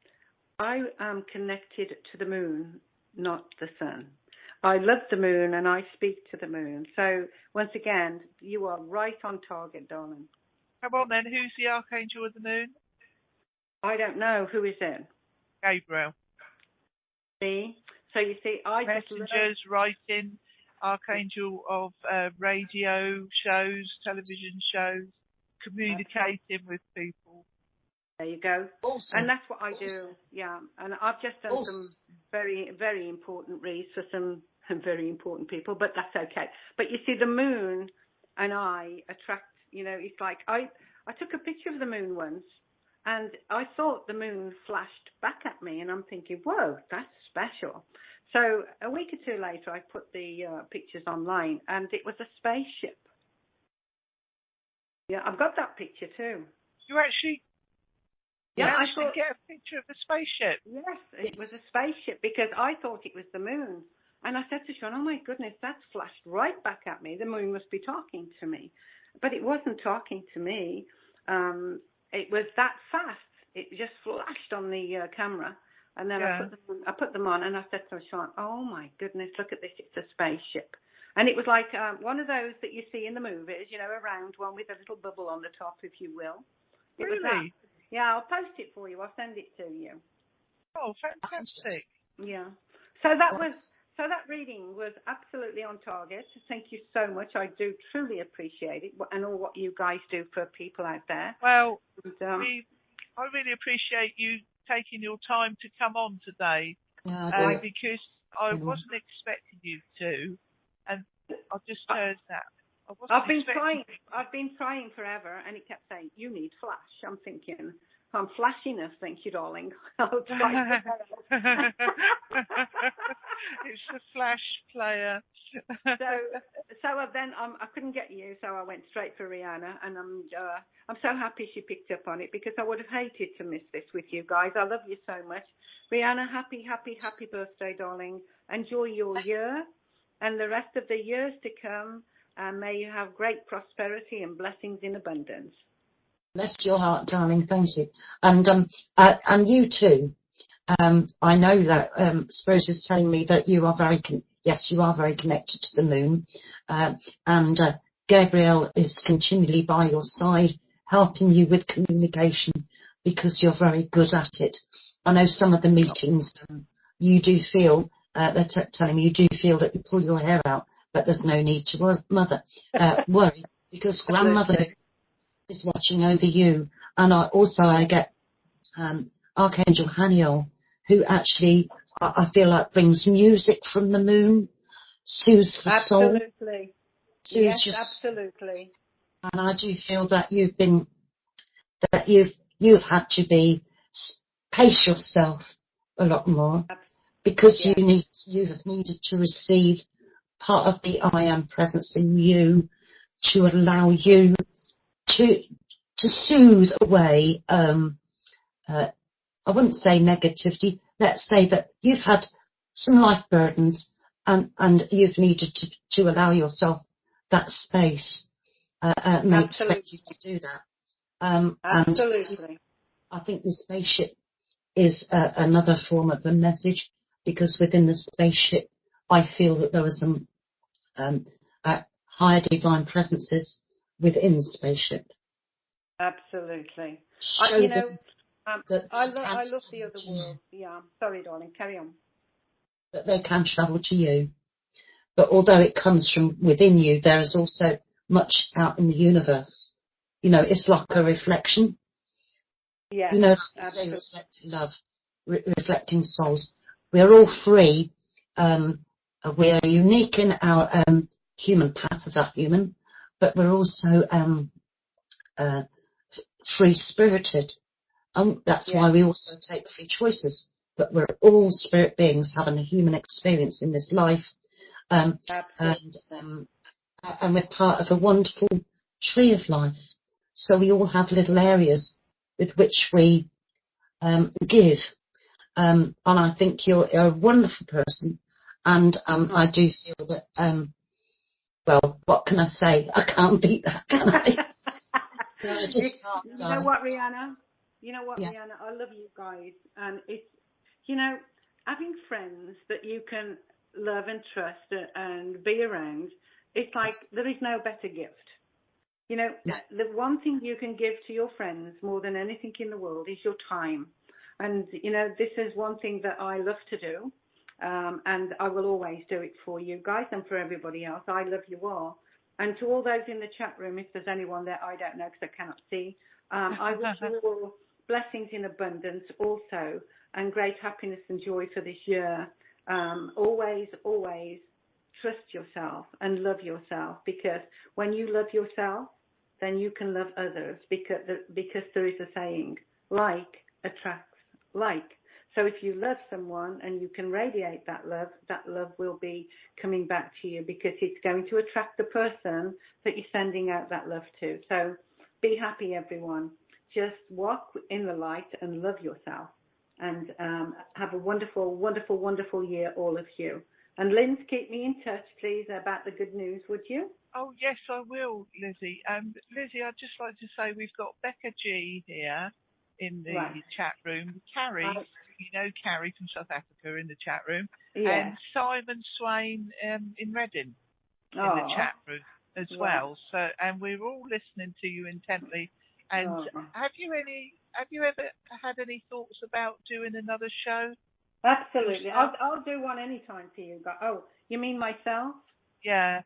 I am connected to the moon, not the sun. I love the moon and I speak to the moon. So once again, you are right on target, darling. Come on then, who's the archangel of the moon? I don't know. Who is it? Gabriel. See? So you see, messengers, writing, archangel of radio shows, television shows, communicating with people. There you go. Awesome. And that's what I do. Yeah. And I've just done some very, very important reads for some very important people, but that's okay. But you see, the moon and I attract, it's like I took a picture of the moon once and I thought the moon flashed back at me and I'm thinking, whoa, that's special. So a week or two later, I put the pictures online and it was a spaceship. Yeah, I've got that picture too. You actually... Yeah, I thought get a picture of the spaceship. Yes, it was a spaceship because I thought it was the moon. And I said to Sean, oh my goodness, that's flashed right back at me. The moon must be talking to me. But it wasn't talking to me. It was that fast. It just flashed on the camera. And then I put them on and I said to Sean, oh my goodness, look at this, it's a spaceship. And it was like one of those that you see in the movies, a round one with a little bubble on the top, if you will. It was that. Yeah, I'll post it for you. I'll send it to you. Oh, fantastic. Yeah. So that reading was absolutely on target. Thank you so much. I do truly appreciate it and all what you guys do for people out there. Well, I really appreciate you taking your time to come on today. Yeah, I do. Because I wasn't expecting you to, and I just heard that. I've been trying forever, and it kept saying, you need flash. I'm thinking, I'm flashiness, thank you, darling. I'll try. It's the flash player. So then I couldn't get you, so I went straight for Rihanna, and I'm so happy she picked up on it because I would have hated to miss this with you guys. I love you so much. Rihanna, happy birthday, darling. Enjoy your year and the rest of the years to come. And may you have great prosperity and blessings in abundance. Bless your heart, darling. Thank you. And you too. I know that Spirit is telling me that you are you are very connected to the moon. And Gabriel is continually by your side, helping you with communication because you're very good at it. I know some of the meetings you do feel, they're telling me you do feel that you pull your hair out. But there's no need to worry because grandmother is watching over you. And I get Archangel Haniel, who actually I feel like brings music from the moon, soothes the soul. Absolutely. Yes, absolutely. And I do feel that you've had to pace yourself a lot more because you have needed to receive part of the I am presence in you to allow you to soothe away, I wouldn't say negativity, let's say that you've had some life burdens and you've needed to allow yourself that space, and they expect you to do that. Absolutely. And I think the spaceship is another form of a message because within the spaceship I feel that there were some higher divine presences within the spaceship. Absolutely. that I love the other world. Yeah. Sorry, darling. Carry on. That they can travel to you. But although it comes from within you, there is also much out in the universe. You know, it's like a reflection. Yeah. You know, like say, reflecting love, reflecting souls. We are all free. We are unique in our human path as a human, but we're also free-spirited. That's why we also take free choices. But we're all spirit beings having a human experience in this life. And we're part of a wonderful tree of life. So we all have little areas with which we give. And I think you're a wonderful person. And I do feel that, well, what can I say? I can't beat that, can I? No, I just can't. You know what, Riana? Riana? I love you guys. And it's, having friends that you can love and trust and be around, it's like there is no better gift. The one thing you can give to your friends more than anything in the world is your time. And, this is one thing that I love to do. And I will always do it for you guys and for everybody else. I love you all. And to all those in the chat room, if there's anyone there I don't know because I cannot see, I wish you all blessings in abundance also and great happiness and joy for this year. Always, always trust yourself and love yourself, because when you love yourself, then you can love others, because there is a saying, like attracts like. So if you love someone and you can radiate that love will be coming back to you, because it's going to attract the person that you're sending out that love to. So be happy, everyone. Just walk in the light and love yourself. And have a wonderful, wonderful, wonderful year, all of you. And Linz, keep me in touch, please, about the good news, would you? Oh, yes, I will, Lizzie. Lizzie, I'd just like to say we've got Becca G here in the chat room. Carrie, Carrie from South Africa in the chat room. And Simon Swain in Reading in the chat room as well. So, and we're all listening to you intently. And have you ever had any thoughts about doing another show? Absolutely. I'll do one anytime for you. Oh, you mean myself? Yeah.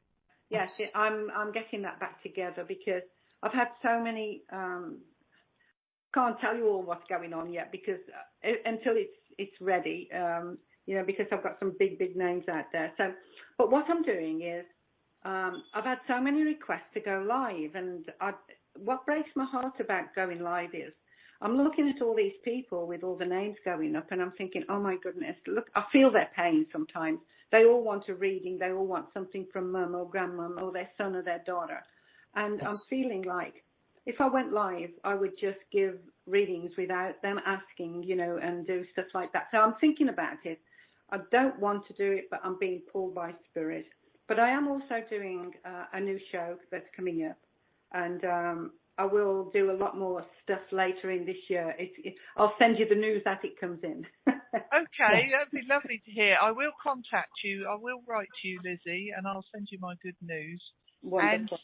Yes, I'm getting that back together, because I've had so many. Can't tell you all what's going on yet, because until it's ready. Because I've got some big names out there. So, but what I'm doing is I've had so many requests to go live, and what breaks my heart about going live is I'm looking at all these people with all the names going up, and I'm thinking, oh my goodness, look, I feel their pain sometimes. They all want a reading. They all want something from mum or grandmum or their son or their daughter. And I'm feeling like if I went live, I would just give readings without them asking, and do stuff like that. So I'm thinking about it. I don't want to do it, but I'm being pulled by spirit. But I am also doing a new show that's coming up. And I will do a lot more stuff later in this year. I'll send you the news as it comes in. Okay, that'd be lovely to hear. I will contact you. I will write to you, Lizzie, and I'll send you my good news. Wonderful.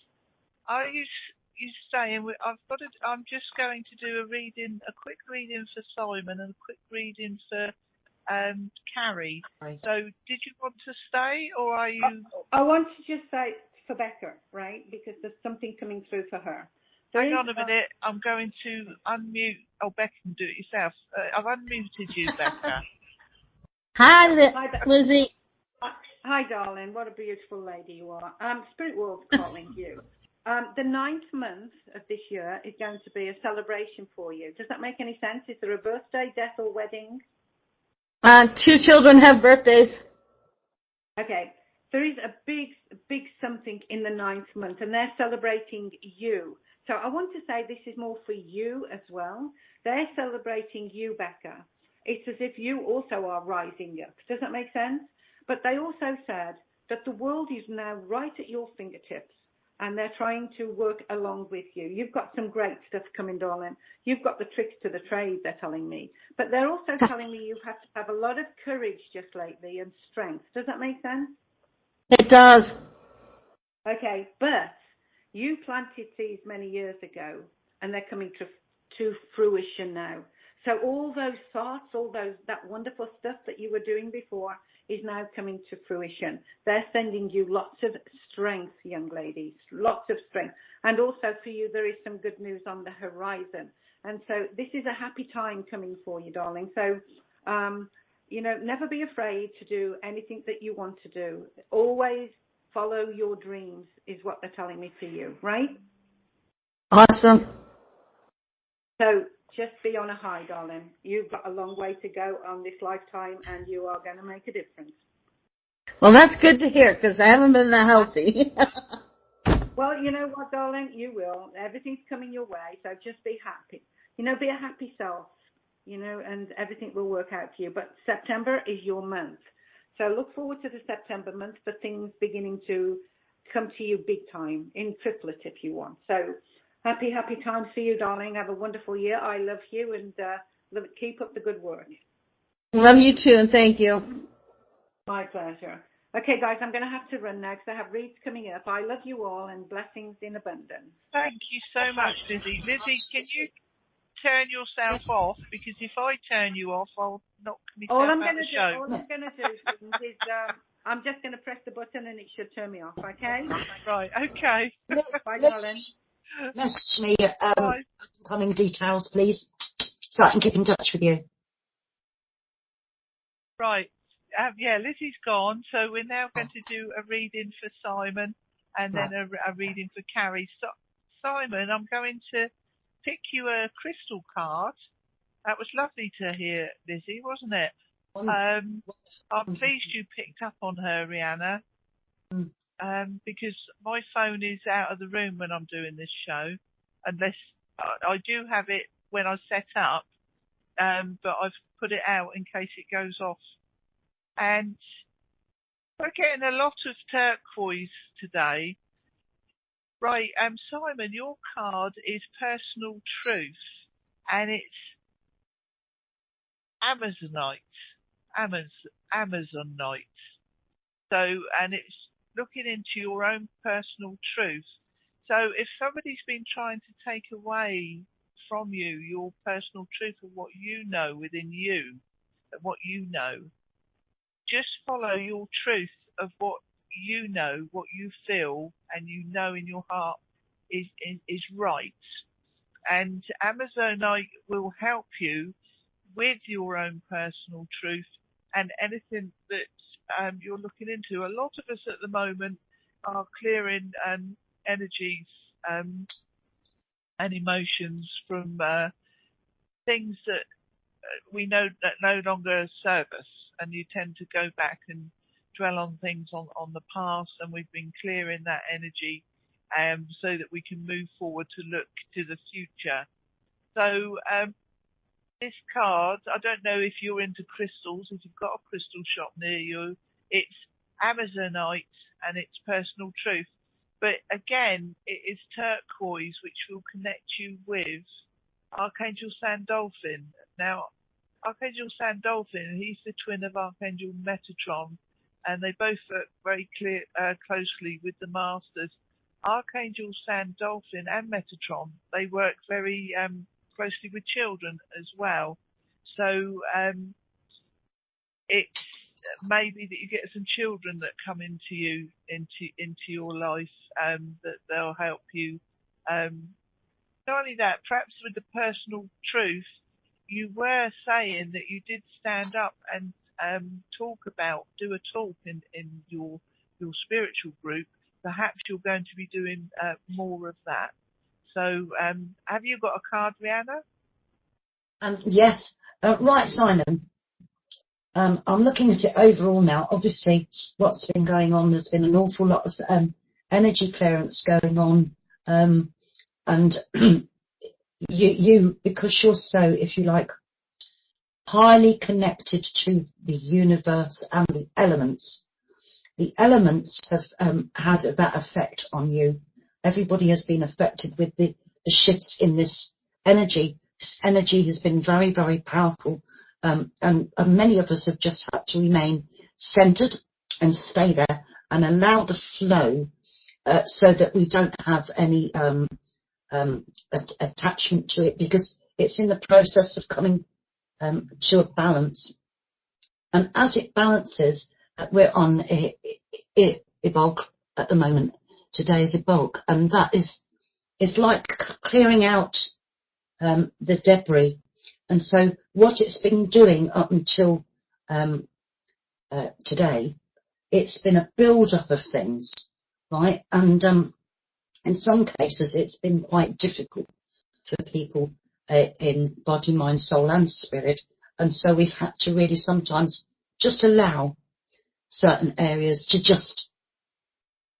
And are you saying I'm just going to do a quick reading for Simon and a quick reading for Carrie. Right. So did you want to stay, or are you? I want to just say for Becca, right? Because there's something coming through for her. Hang on a minute. I'm going to unmute. Oh, Becca can do it yourself. I've unmuted you, Becca. Hi, Lizzie. Hi, darling. What a beautiful lady you are. Spirit World's calling you. The 9th month of this year is going to be a celebration for you. Does that make any sense? Is there a birthday, death, or wedding? 2 children have birthdays. Okay. There is a big something in the 9th month, and they're celebrating you. So I want to say this is more for you as well. They're celebrating you, Becca. It's as if you also are rising up. Does that make sense? But they also said that the world is now right at your fingertips, and they're trying to work along with you. You've got some great stuff coming, darling. You've got the tricks to the trade, they're telling me. But they're also telling me you've had to have a lot of courage just lately and strength. Does that make sense? It does. Okay, but you planted seeds many years ago, and they're coming to fruition now. So all those thoughts, that wonderful stuff that you were doing before is now coming to fruition. They're sending you lots of strength, young ladies, lots of strength. And also for you, there is some good news on the horizon. And so this is a happy time coming for you, darling. So, never be afraid to do anything that you want to do. Always follow your dreams is what they're telling me to you, right? Awesome. So just be on a high, darling. You've got a long way to go on this lifetime, and you are going to make a difference. Well, that's good to hear, because I haven't been that healthy. Well, you know what, darling? You will. Everything's coming your way, so just be happy. Be a happy self, and everything will work out for you. But September is your month. So look forward to the September month for things beginning to come to you big time, in triplet if you want. So happy times for you, darling. Have a wonderful year. I love you, and keep up the good work. Love you too, and thank you. My pleasure. Okay, guys, I'm going to have to run now because I have reads coming up. I love you all, and blessings in abundance. Thank you so much, Lizzie. Lizzie, can you turn yourself off? Because if I turn you off, I'll knock myself out of the show. All I'm going to do is I'm just going to press the button and it should turn me off, okay? Right, okay. Bye, darling. Message me upcoming details, please, so I can keep in touch with you. Right. Lizzie's gone, so we're now going to do a reading for Simon and then a reading for Carrie. So, Simon, I'm going to pick you a crystal card. That was lovely to hear, Lizzie, wasn't it? I'm pleased you picked up on her, Rihanna, because my phone is out of the room when I'm doing this show, unless I do have it when I set up, but I've put it out in case it goes off. And we're getting a lot of turquoise today. Right, Simon, your card is personal truth, and it's Amazonite. So, and it's looking into your own personal truth. So if somebody's been trying to take away from you your personal truth of what you know within you, of what you know, just follow your truth of what you know, what you feel, and you know in your heart is right. And Amazonite will help you with your own personal truth and anything that you're looking into. A lot of us at the moment are clearing energies and emotions from things that we know that no longer serve us, and you tend to go back and dwell on things on the past, and we've been clearing that energy so that we can move forward to look to the future. So this card, I don't know if you're into crystals, if you've got a crystal shop near you, it's Amazonite and it's personal truth. But again, it is turquoise, which will connect you with Archangel Sandalphon. Now, Archangel Sandalphon, he's the twin of Archangel Metatron, and they both work very closely with the Masters. Archangel Sandalphon and Metatron, they work very closely with children as well. So it's maybe that you get some children that come into you, into your life, that they'll help you. Not only that, perhaps with the personal truth, you were saying that you did stand up and do a talk in your spiritual group. Perhaps you're going to be doing more of that. So have you got a card, Rihanna? Yes. Right, Simon. I'm looking at it overall now. Obviously, what's been going on, there's been an awful lot of energy clearance going on. And you, because you're so, if you like, highly connected to the universe and the elements have had that effect on you. Everybody has been affected with the shifts in this energy. This energy has been very, very powerful, and many of us have just had to remain centered and stay there and allow the flow, so that we don't have any attachment to it, because it's in the process of coming to a balance. And as it balances, we're on Evolk at the moment. Today is Evolk, and that is like clearing out the debris. And so what it's been doing up until today, it's been a build-up of things, right? And in some cases, it's been quite difficult for people in body, mind, soul, and spirit. And so we've had to really sometimes just allow certain areas to just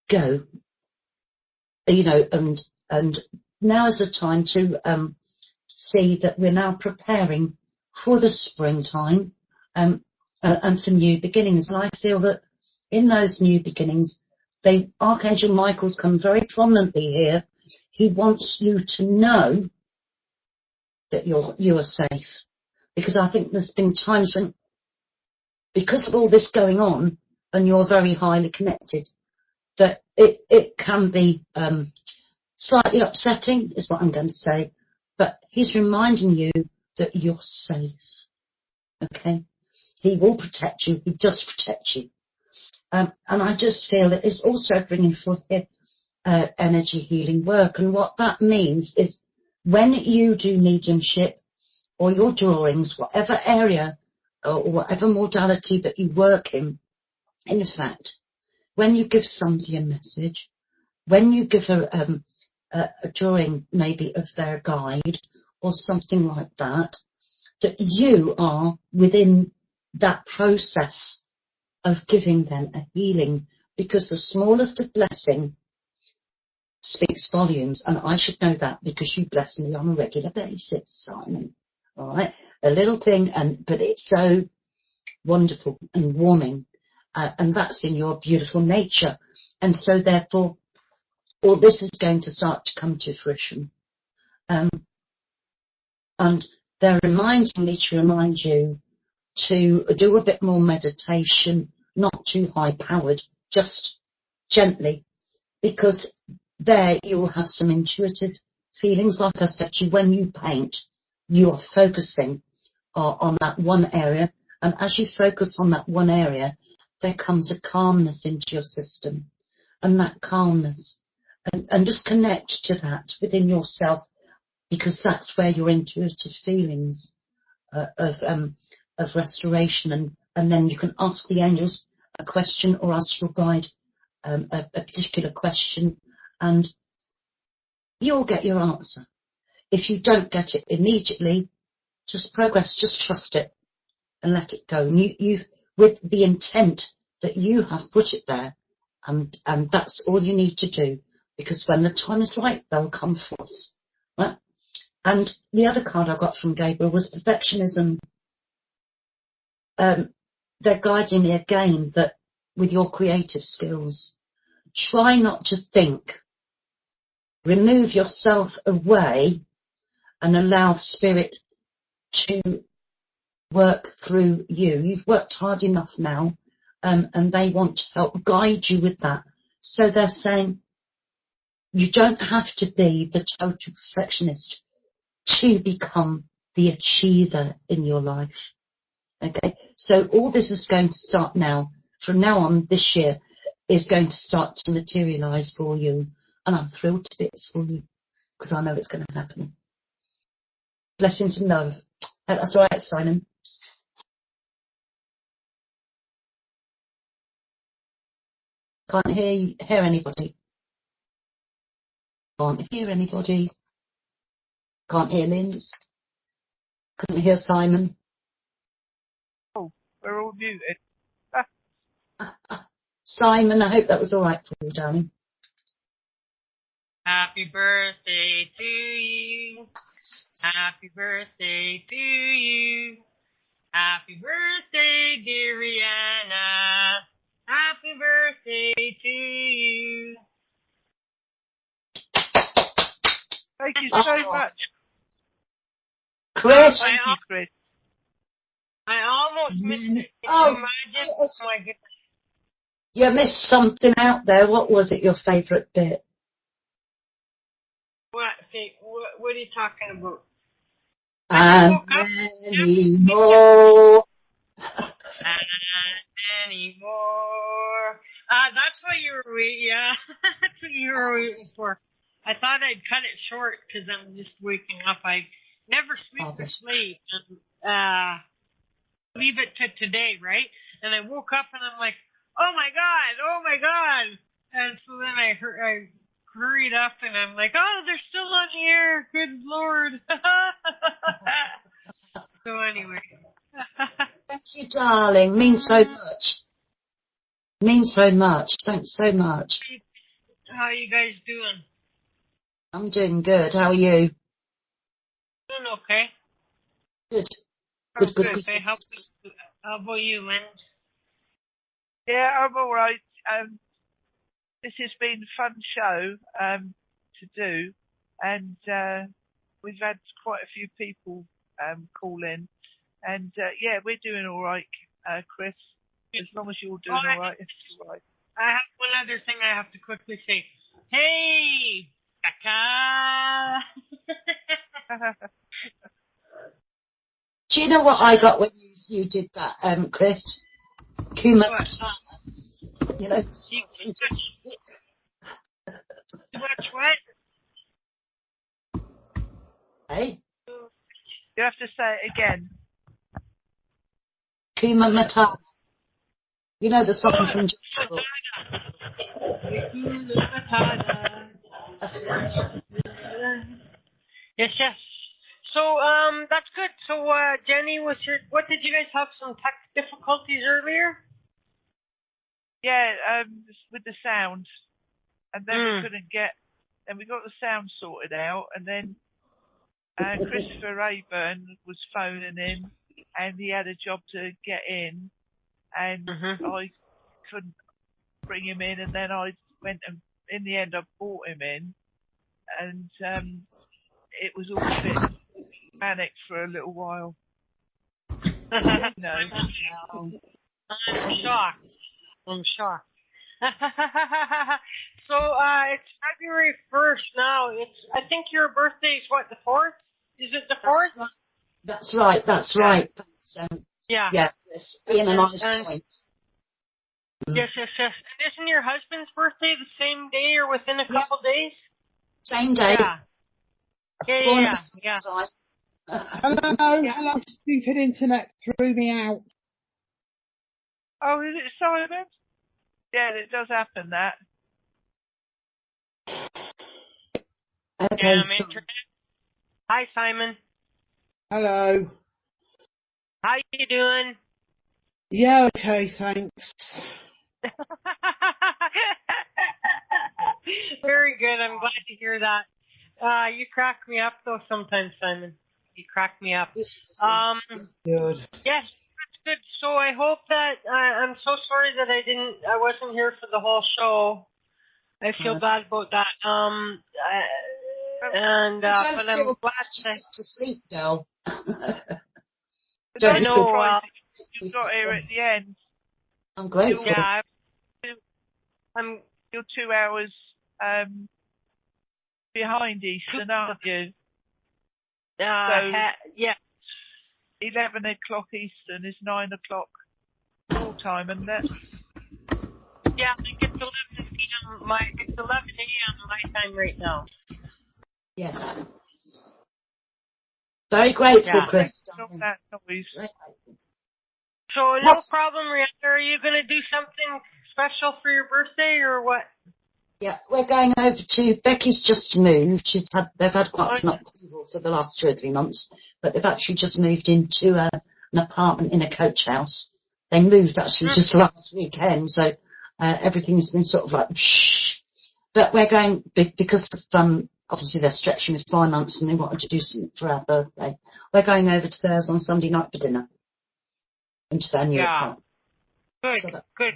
go, you know, and now is the time to see that we're now preparing for the springtime and for new beginnings. And I feel that in those new beginnings, Archangel Michael's come very prominently here. He wants you to know that you are safe, because I think there's been times when, because of all this going on, and you're very highly connected, that it can be slightly upsetting, is what I'm going to say. But he's reminding you that you're safe. Okay? He will protect you. He does protect you. And I just feel that it's also bringing forth here energy healing work. And what that means is when you do mediumship or your drawings, whatever area or whatever modality that you work in fact, when you give somebody a message, when you give a drawing maybe of their guide or something like that, that you are within that process of giving them a healing, because the smallest of blessing speaks volumes, and I should know that because you bless me on a regular basis, Simon. All right, a little thing, but it's so wonderful and warming, and that's in your beautiful nature, and so therefore all this is going to start to come to fruition. And they're reminding me to remind you to do a bit more meditation, not too high-powered, just gently, because there you'll have some intuitive feelings. Like I said to you, when you paint, you are focusing on that one area, and as you focus on that one area, there comes a calmness into your system, and that calmness, and just connect to that within yourself, because that's where your intuitive feelings of restoration, and then you can ask the angels a question or ask your guide a particular question, and you'll get your answer. If you don't get it immediately, just progress, just trust it and let it go. And you with the intent that you have put it there, and that's all you need to do, because when the time is right, they'll come forth. Right? And the other card I got from Gabriel was perfectionism. They're guiding me again that with your creative skills, try not to think. Remove yourself away and allow spirit to work through you. You've worked hard enough now, and they want to help guide you with that. So they're saying you don't have to be the total perfectionist to become the achiever in your life. Okay, so all this is going to start now. From now on, this year is going to start to materialise for you, and I'm thrilled to bits for you because I know it's going to happen. Blessings and love. That's all right, Simon. Can't hear anybody. Can't hear anybody. Can't hear Linz. Couldn't hear Simon. Oh, we're all muted. Simon, I hope that was all right for you, darling. Happy birthday to you. Happy birthday to you. Happy birthday, dear Riana. Happy birthday to you. Thank you so much. Chris. Thank you, Chris. I almost missed it. Oh, my goodness. You missed something out there. What was it, your favourite bit? What are you talking about? And many more. Anymore. That's what you were waiting. Yeah, that's what you were waiting for. I thought I'd cut it short because I'm just waking up. I never sleep or sleep, and leave it to today, right? And I woke up and I'm like, oh my god, and so then I hurried up and I'm like, oh, they're still on the air. Good Lord. So anyway. Thank you, darling. Means so much. Means so much. Thanks so much. How are you guys doing? I'm doing good. How are you? Doing okay. Good. Good. Good. How about you, Lynn? Yeah, I'm all right. This has been a fun show to do, and we've had quite a few people call in, and yeah, we're doing all right, Chris. As long as you're doing all right, it's all right. I have one other thing I have to quickly say. Hey, Becca! Do you know what I got when you did that, Chris? Kuma. You know. Watch what? Hey? You have to say it again. Kuma Matata. You know the song from Yes. So, that's good. So, Jenny, what did you guys have some tech difficulties earlier? Yeah, with the sound. And then we couldn't then we got the sound sorted out, and then Christopher Rayburn was phoning in, and he had a job to get in, and I couldn't bring him in, and then I went and, in the end, I brought him in, and it was all a bit manic for a little while. I'm shocked. So, it's February 1st now. I think your birthday is what, the 4th? Is it the 4th? That's right. Yeah. Yes. Ian and I's point. Yes. And isn't your husband's birthday the same day or within a couple days? Same day. Yeah. Hello, stupid internet threw me out. Oh, is it Simon? Yeah, it does happen, that. Okay. Internet. Hi, Simon. Hello. How you doing? Yeah, okay, thanks. Very good. I'm glad to hear that. You crack me up though sometimes, Simon. You crack me up. Good. Yes, that's good. So I hope that I'm so sorry that I wasn't here for the whole show. I feel bad about that. But I'm glad to sleep, though. I know. You got here at the end. I'm grateful. Yeah, you're 2 hours behind Eastern, aren't you? Yeah. 11 o'clock Eastern is 9 o'clock your time, isn't it? Yeah, I think it's 11 p.m. It's 11 a.m. my time right now. Yes. Very grateful, Chris. Not that noise. So no problem, Riana. Are you going to do something special for your birthday or what? Yeah, we're going over to, Becky's just moved. They've had quite an upheaval for the last 2 or 3 months, but they've actually just moved into an apartment in a coach house. They moved actually just last weekend, so everything's been sort of like, shh. But we're going, because of, obviously they're stretching with finance and they wanted to do something for our birthday. We're going over to theirs on Sunday night for dinner. Into their new apartment. Good.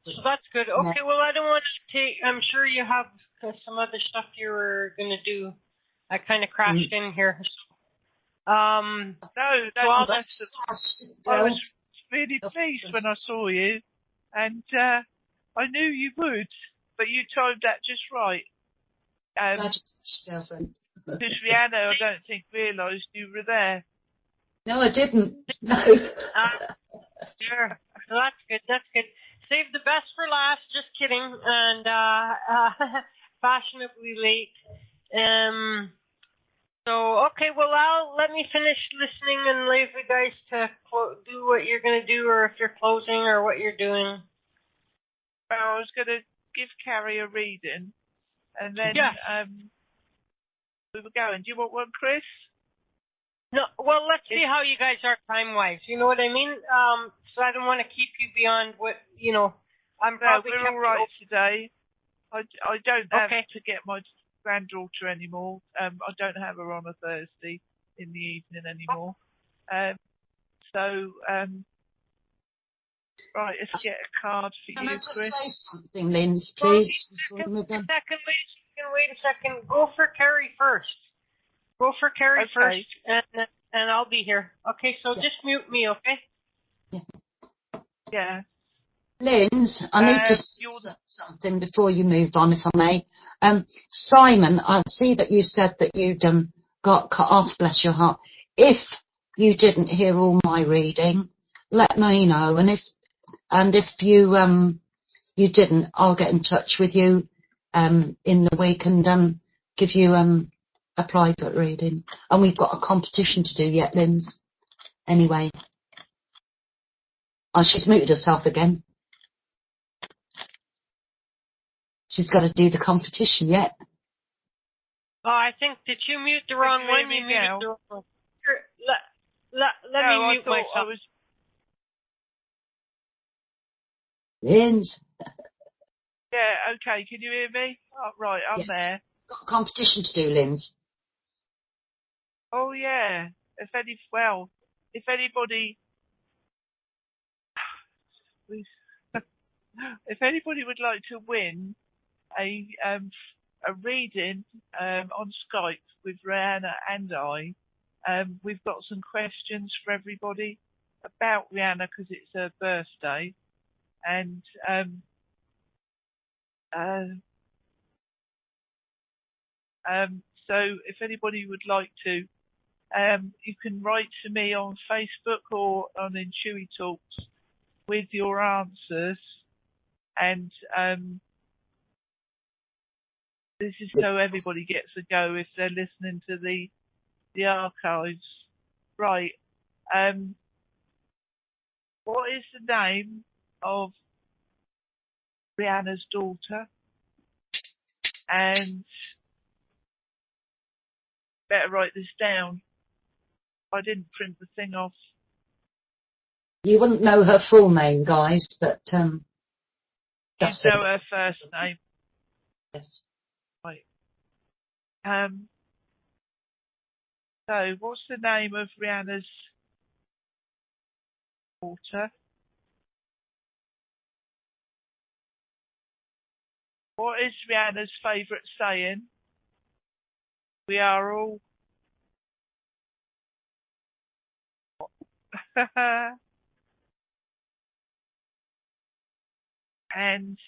So that's good. Okay, well, I don't want to take, I'm sure you have some other stuff you were going to do. I kind of crashed in here. No, I was really pleased when I saw you, and I knew you would, but you timed that just right. Girlfriend. Because Riana, I don't think realised you were there. No, I didn't. No. Sure. Well, that's good. That's good. Save the best for last. Just kidding. And fashionably late. So, okay, well, let me finish listening and leave you guys to do what you're going to do, or if you're closing, or what you're doing. Well, I was going to give Carrie a reading, and then we were going. Do you want one, Chris? No, well, let's see how you guys are time-wise. You know what I mean? So I don't want to keep you beyond what, I'm probably... we're all right today. I don't have to get my granddaughter anymore. I don't have her on a Thursday in the evening anymore. Right, let's get a card for Can you, I just Chris. say something, Linz, please? Wait a second. Go for Carrie first. First, and I'll be here. Okay, so just mute me, okay? Yeah. Linz, I need to say something before you move on, if I may. Simon, I see that you said that you'd got cut off, bless your heart. If you didn't hear all my reading, let me know. And if you you didn't, I'll get in touch with you in the week and give you a private reading. And we've got a competition to do yet, Linz. Anyway. Oh, she's muted herself again. She's got to do the competition yet. Oh, I think, did you mute the wrong one? You muted the wrong one. Let me mute myself. Linz. Yeah, okay, can you hear me? Oh, right, I'm there. Got a competition to do, Linz. Oh, yeah. If anybody would like to win a reading on Skype with Riana and I, we've got some questions for everybody about Riana because it's her birthday, and so if anybody would like to, you can write to me on Facebook or on intuitalks with your answers, and this is so everybody gets a go if they're listening to the archives. Right. What is the name of Riana's daughter? And better write this down. I didn't print the thing off. You wouldn't know her full name, guys, but that's you know her first name. Yes. Right. So, what's the name of Riana's daughter? What is Riana's favourite saying? We are all... and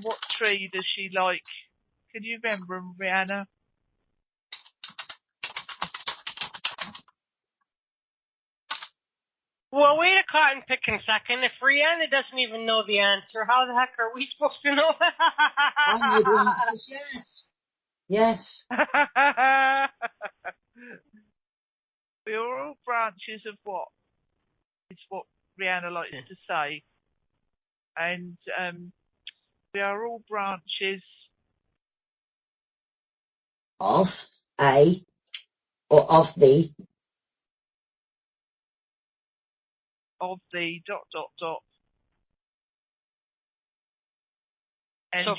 what tree does she like? Can you remember, Riana? Well, wait a cotton picking second. If Riana doesn't even know the answer, how the heck are we supposed to know? I know the answers, yes. Yes. We are all branches of what? It's what Riana likes to say. And we are all branches of a, or of the. Of the ... And so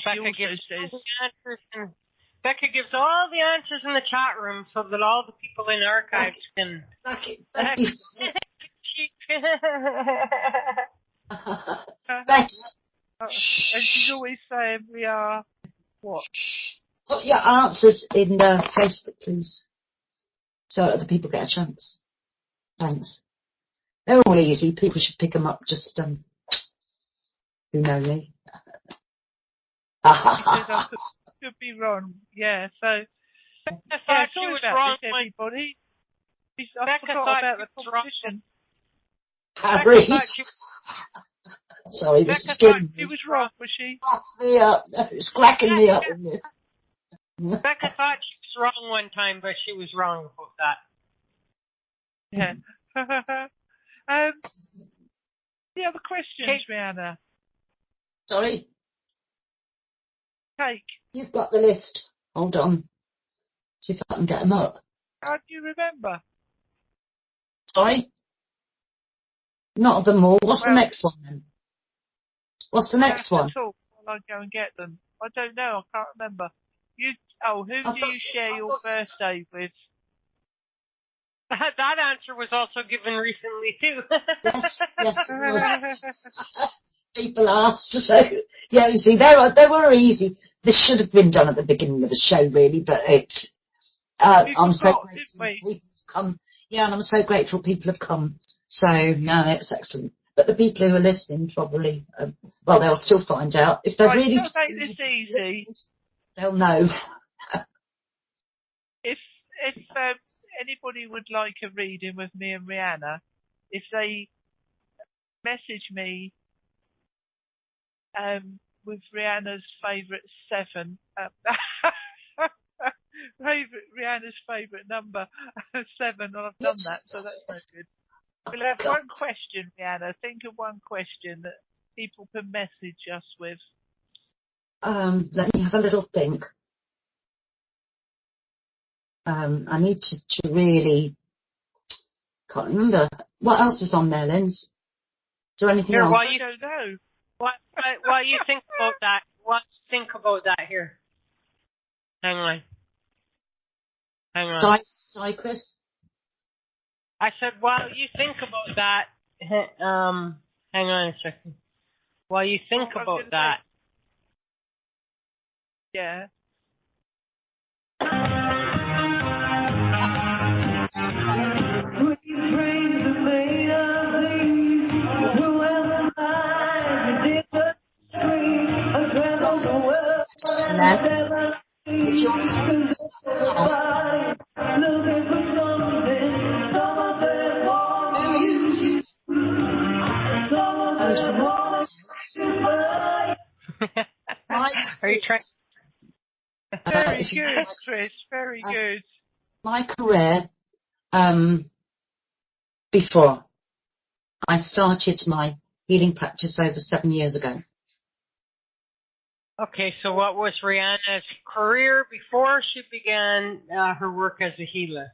Becca gives all the answers in the chat room so that all the people in archives can... and she's always saying we are what? Put your answers in the Facebook, please, so other people get a chance. Thanks. They're all easy. People should pick them up. Just who know me. Could be wrong. Yeah. So I thought she was wrong. Everybody. I Becca forgot thought about she the was competition. Harry. Sorry, this Becca is good. She was wrong, was she? Me up. It's cracking me up in this. Becca thought she was wrong one time, but she was wrong about that. Yeah. The other questions, Rihanna. Sorry? Cake. You've got the list. Hold on. See if I can get them up. How do you remember? Sorry? Not them all. What's the next one then? What's the next one? Talk while I go and get them. I don't know. I can't remember. Who do you share your birthday with? That answer was also given recently too. Yes, it was. People asked, so yeah. You see, they were easy. This should have been done at the beginning of the show, really, but I'm so grateful people have come. Yeah, and I'm so grateful people have come. So no, it's excellent. But the people who are listening probably, they'll still find out if they're really. Don't make this easy. They'll know. If anybody would like a reading with me and Rihanna, if they message me with Rihanna's favourite 7, Rihanna's favourite number 7, and I've done that, so that's no good. We'll have one question, Rihanna. Think of one question that people can message us with. Let me have a little think. I need to really. Can't remember. What else is on there, Linz? Is there anything else? I don't know. While you think about that, here. Hang on. Cyprus? I said, while you think about that, hang on a second. While you think about that. Yeah. And then, if you're listening to the song, Are you trying? Very good, Chris. Very good. My career, before I started my healing practice over 7 years ago. Okay, so what was Rihanna's career before she began her work as a healer?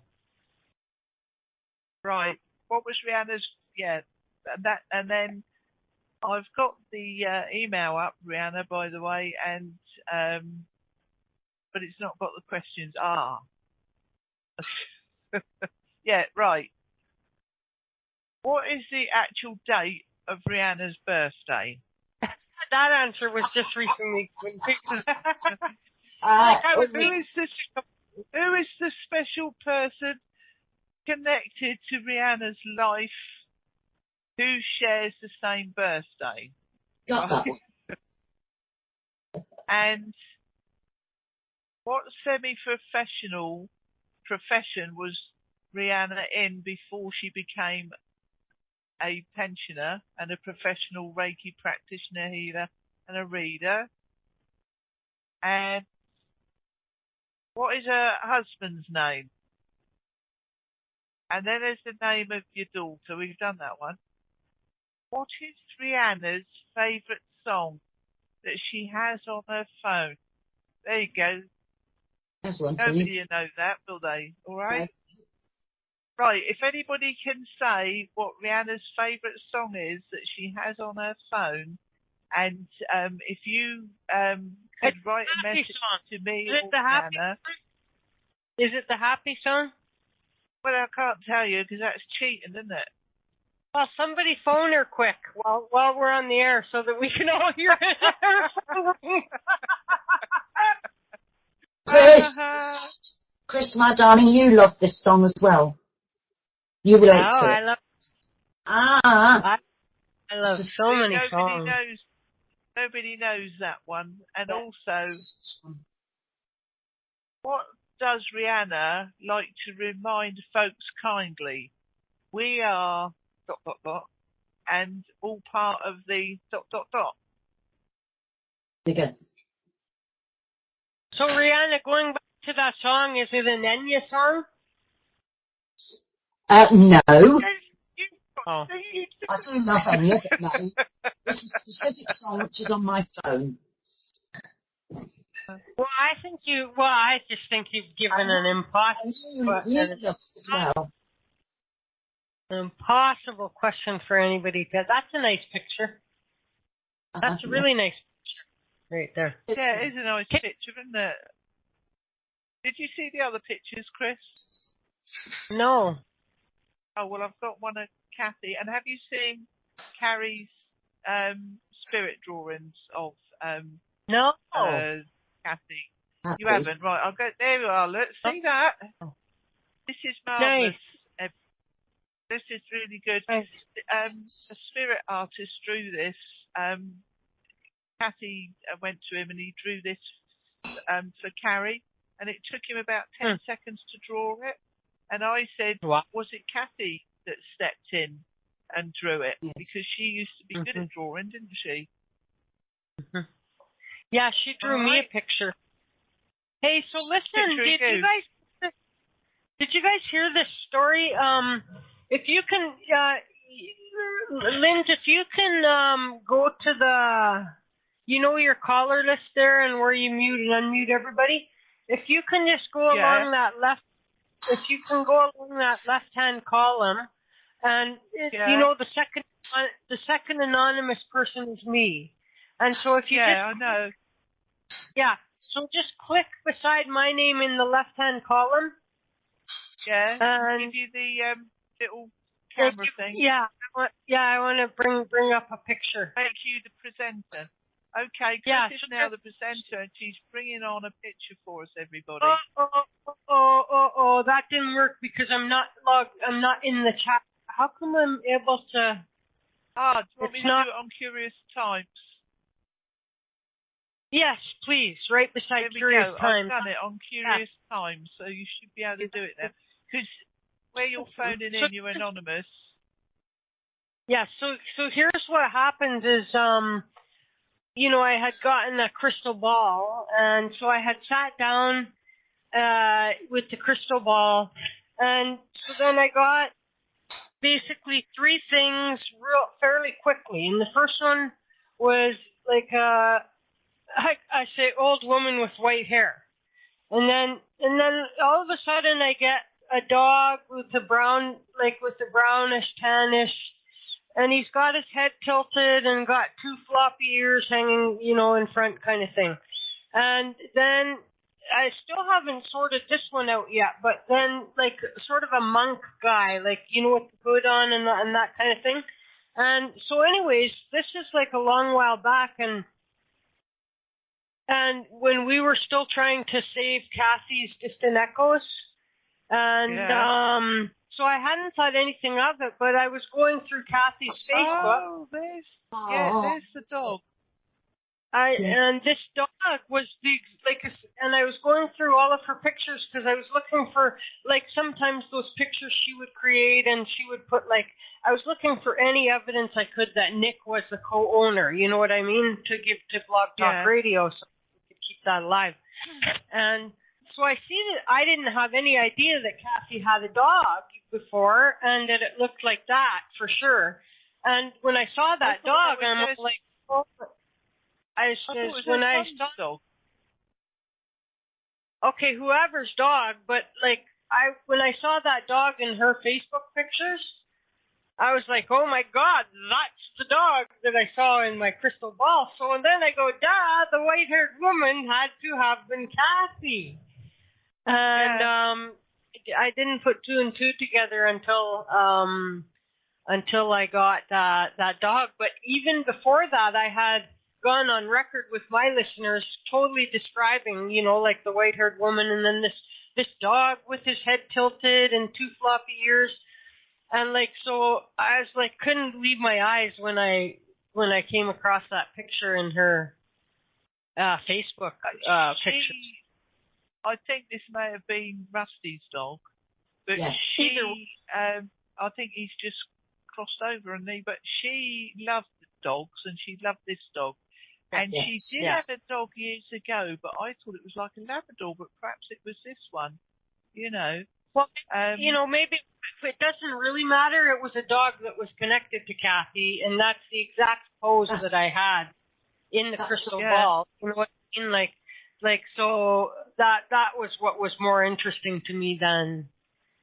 Right. What was Rihanna's? Yeah, that, and then I've got the email up, Rihanna, by the way, and but it's not got the questions. Yeah, right. What is the actual date of Rihanna's birthday? That answer was just recently. Who is the special person connected to Rihanna's life who shares the same birthday? Got that one. And what semi-professional profession was Rihanna in before she became a pensioner and a professional Reiki practitioner, healer, and a reader? And what is her husband's name? And then there's the name of your daughter. We've done that one. What is Rihanna's favourite song that she has on her phone? There you go. That's one. Nobody will know that, will they? All right? Okay. Right, if anybody can say what Rihanna's favourite song is that she has on her phone, and if you could write a message to me or Rihanna. Is it the happy song? Well, I can't tell you because that's cheating, isn't it? Well, somebody phone her quick while we're on the air so that we can all hear it. Chris, my darling, you love this song as well. You relate to it. I love. I love so many songs. Nobody knows that one, and also what does Riana like to remind folks kindly? We are ... and all part of the ... Again. So, Riana, going back to that song, is it an Enya song? No. Oh. I do love Enya, but no. It's a specific song which is on my phone. Well, I just think you've given an impossible, as well. An impossible question for anybody. That's a nice picture. That's a really nice picture right there. Yeah, it is a nice picture, isn't it? Did you see the other pictures, Chris? No. Oh, well, I've got one of Kathy. And have you seen Carrie's spirit drawings of no. Kathy? You haven't? Right, I'll go. There you are. Look, see that? This is marvellous. Nice. This is really good. Nice. A spirit artist drew this. Kathy went to him and he drew this for Carrie. And it took him about 10 seconds to draw it. And I said, was it Kathy that stepped in and drew it? Yes. Because she used to be good at drawing, didn't she? Yeah, she drew me a picture. Hey, so listen, did you guys hear this story? If you can, Linz, if you can go to the, your caller list there and where you mute and unmute everybody. If you can just go along that left-hand column, and the second anonymous person is me, and so if you I know. Yeah, so just click beside my name in the left-hand column. Yeah, and give you the little camera thing. Yeah, I want to bring up a picture. Make you the presenter. Okay, Chris is now the presenter, and she's bringing on a picture for us, everybody. Oh, that didn't work because I'm not in the chat. How come I'm able to? Do you want me to do it on Curious Times? Yes, please, right beside Curious Times. I've done it on Curious Times, so you should be able to do it there. Because where you're phoning in, you're anonymous. Yeah, so here's what happens is, I had gotten a crystal ball, and so I had sat down with the crystal ball, and so then I got basically three things fairly quickly. And the first one was like I say old woman with white hair, and then all of a sudden I get a dog with the brownish tannish. And he's got his head tilted and got two floppy ears hanging, in front kind of thing. And then I still haven't sorted this one out yet, but then like sort of a monk guy, like, with the hood on and that kind of thing. And so anyways, this is like a long while back, and when we were still trying to save cathies-distantechos, and so I hadn't thought anything of it, but I was going through Kathy's Facebook. Oh, there's the dog. And this dog was and I was going through all of her pictures because I was looking for, sometimes those pictures she would create, and she would put, I was looking for any evidence I could that Nick was the co-owner, you know what I mean, to give to Blog Talk Radio so we could keep that alive. And so I see that I didn't have any idea that Kathy had a dog before, and that it looked like that for sure. And when I saw that dog, I'm like, okay, whoever's dog, but when I saw that dog in her Facebook pictures, I was like, oh my God, that's the dog that I saw in my crystal ball. So and then I go, the white-haired woman had to have been Kathy. And I didn't put two and two together until I got that dog. But even before that, I had gone on record with my listeners, totally describing, like the white-haired woman, and then this dog with his head tilted and two floppy ears, and so I was couldn't leave my eyes when I came across that picture in her Facebook picture. I think this may have been Rusty's dog, but Yes. I think he's just crossed over on me, but she loved dogs and she loved this dog. And she did have a dog years ago, but I thought it was like a Labrador, but perhaps it was this one, you know. Well, you know, maybe it doesn't really matter. It was a dog that was connected to Kathy, and that's the exact pose that I had in the crystal ball. You know what I mean? Like so that was what was more interesting to me than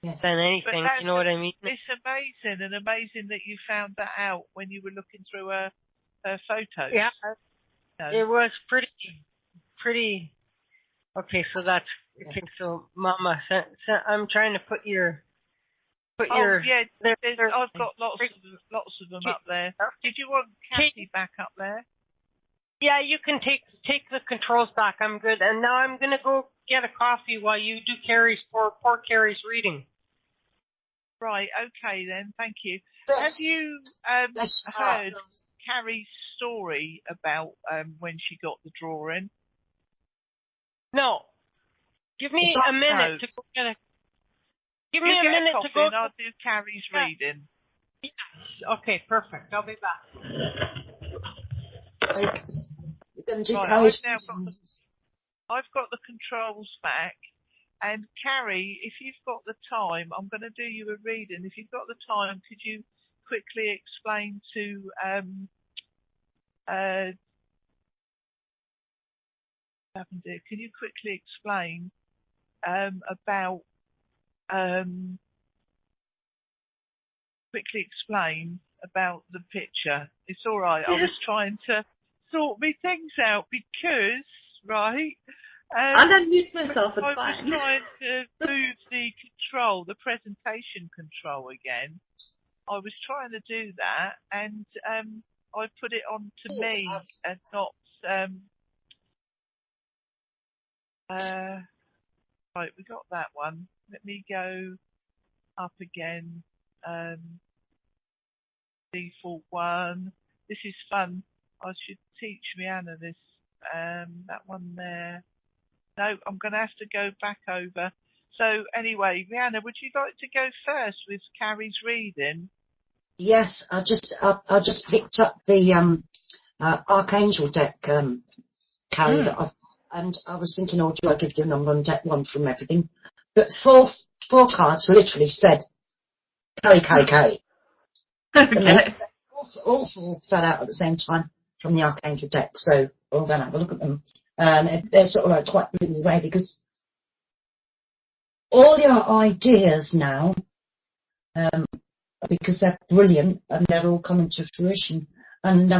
anything. You know what I mean? It's amazing that you found that out when you were looking through her photos. Yeah. It was pretty. Okay, so that's okay. So, Mama, I'm trying to put your. Yeah, I've got lots of them up there. Did you want Kathy back up there? Yeah, you can take the controls back. I'm good. And now I'm gonna go get a coffee while you do poor Carrie's reading. Right. Okay then. Thank you. Have you heard Carrie's story about when she got the drawing? No. Give me a minute to go get a. Give me a minute to go. And I'll do Carrie's reading. Yes. Okay. Perfect. I'll be back. We're going to do I've got the controls back. And Carrie, if you've got the time, I'm going to do you a reading. If you've got the time, could you quickly explain to can you quickly explain about the picture? It's all right. I was trying to sort me things out because, right? I'll unmute myself, it's fine. I was trying to move the presentation control again. I was trying to do that, and I put it on to me and not. Right, we got that one. Let me go up again. Default one. This is fun. I should teach Riana this. That one there. No, I'm going to have to go back over. So anyway, Riana, would you like to go first with Carrie's reading? Yes, I just picked up the Archangel deck, Carrie, that and I was thinking, oh, do I give you a number on deck one from everything? But four cards literally said, Carrie. Okay. All four fell out at the same time from the Archangel deck, so we're going to have a look at them. And they're sort of like quite blew me away because all your ideas now, because they're brilliant and they're all coming to fruition. And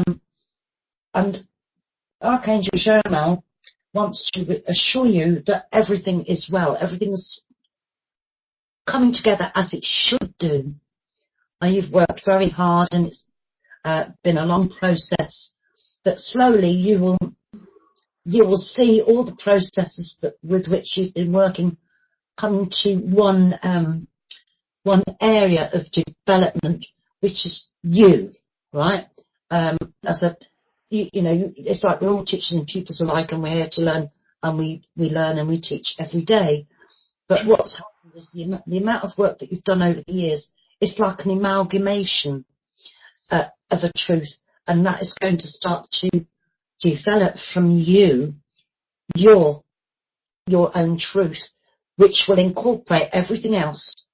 Archangel Shermel wants to assure you that everything is well, everything's coming together as it should do. You've worked very hard and it's been a long process, but slowly you will see all the processes with which you've been working come to one area of development, which is you, right? It's like we're all teachers and pupils alike, and we're here to learn, and we learn and we teach every day. But what's happened is the amount of work that you've done over the years, it's like an amalgamation of a truth, and that is going to start to develop from you your own truth, which will incorporate everything else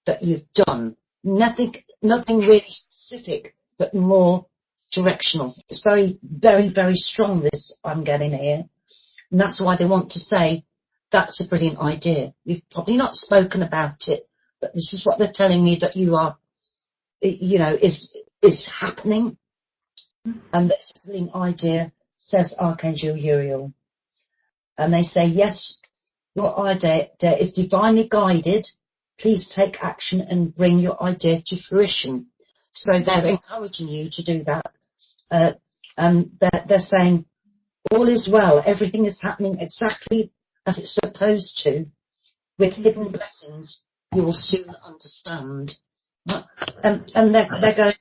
that you've done. Nothing really specific, but more directional. It's very, very, very strong, this I'm getting here. And that's why they want to say, that's a brilliant idea. You've probably not spoken about it, but this is what they're telling me that you are, is happening. And this brilliant idea, says Archangel Uriel. And they say, yes, your idea is divinely guided. Please take action and bring your idea to fruition. So they're encouraging you to do that. And they're saying, all is well. Everything is happening exactly as it's supposed to. With hidden blessings, you will soon understand. And they're going,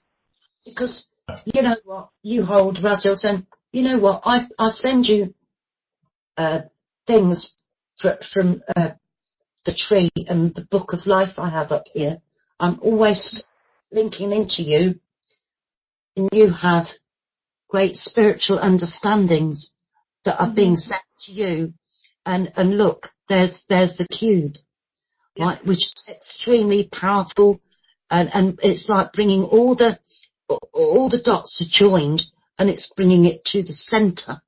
because you know what, you hold Raziel saying, you know what, I send you things from the tree and the book of life I have up here, I'm always linking into you, and you have great spiritual understandings that are being sent to you. And look, there's the cube, right, which is extremely powerful, and it's like bringing all the dots are joined, and it's bringing it to the center,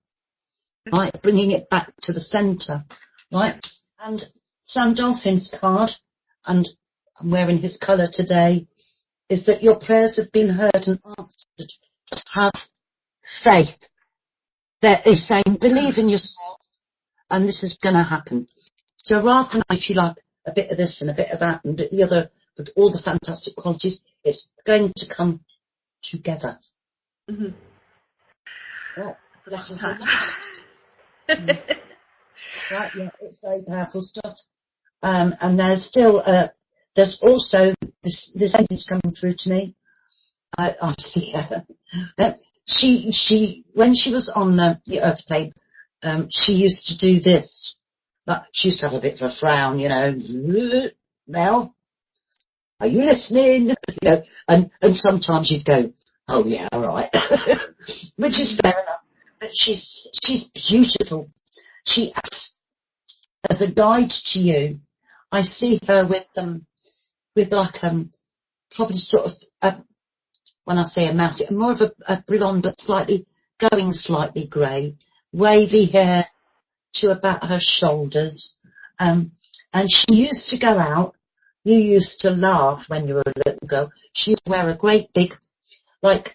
right, bringing it back to the center, right. And Sam Dolphin's card, and I'm wearing his colour today, is that your prayers have been heard and answered. Have faith. That is saying, believe in yourself, and this is going to happen. So rather than if you like a bit of this and a bit of that and the other, with all the fantastic qualities, it's going to come together. Right, blessings on that. Right, yeah, it's very powerful stuff. And there's still, there's also this lady's coming through to me. I see her. She when she was on the Earth plane, she used to do this. But she used to have a bit of a frown, you know. Now, are you listening? You know, and sometimes you'd go, oh yeah, all right, which is fair enough. But she's beautiful. She acts as a guide to you. I see her with like probably sort of when I say a mouse, more of a blonde, but going slightly grey, wavy hair to about her shoulders. And she used to go out. You used to laugh when you were a little girl. She used to wear a great big, like,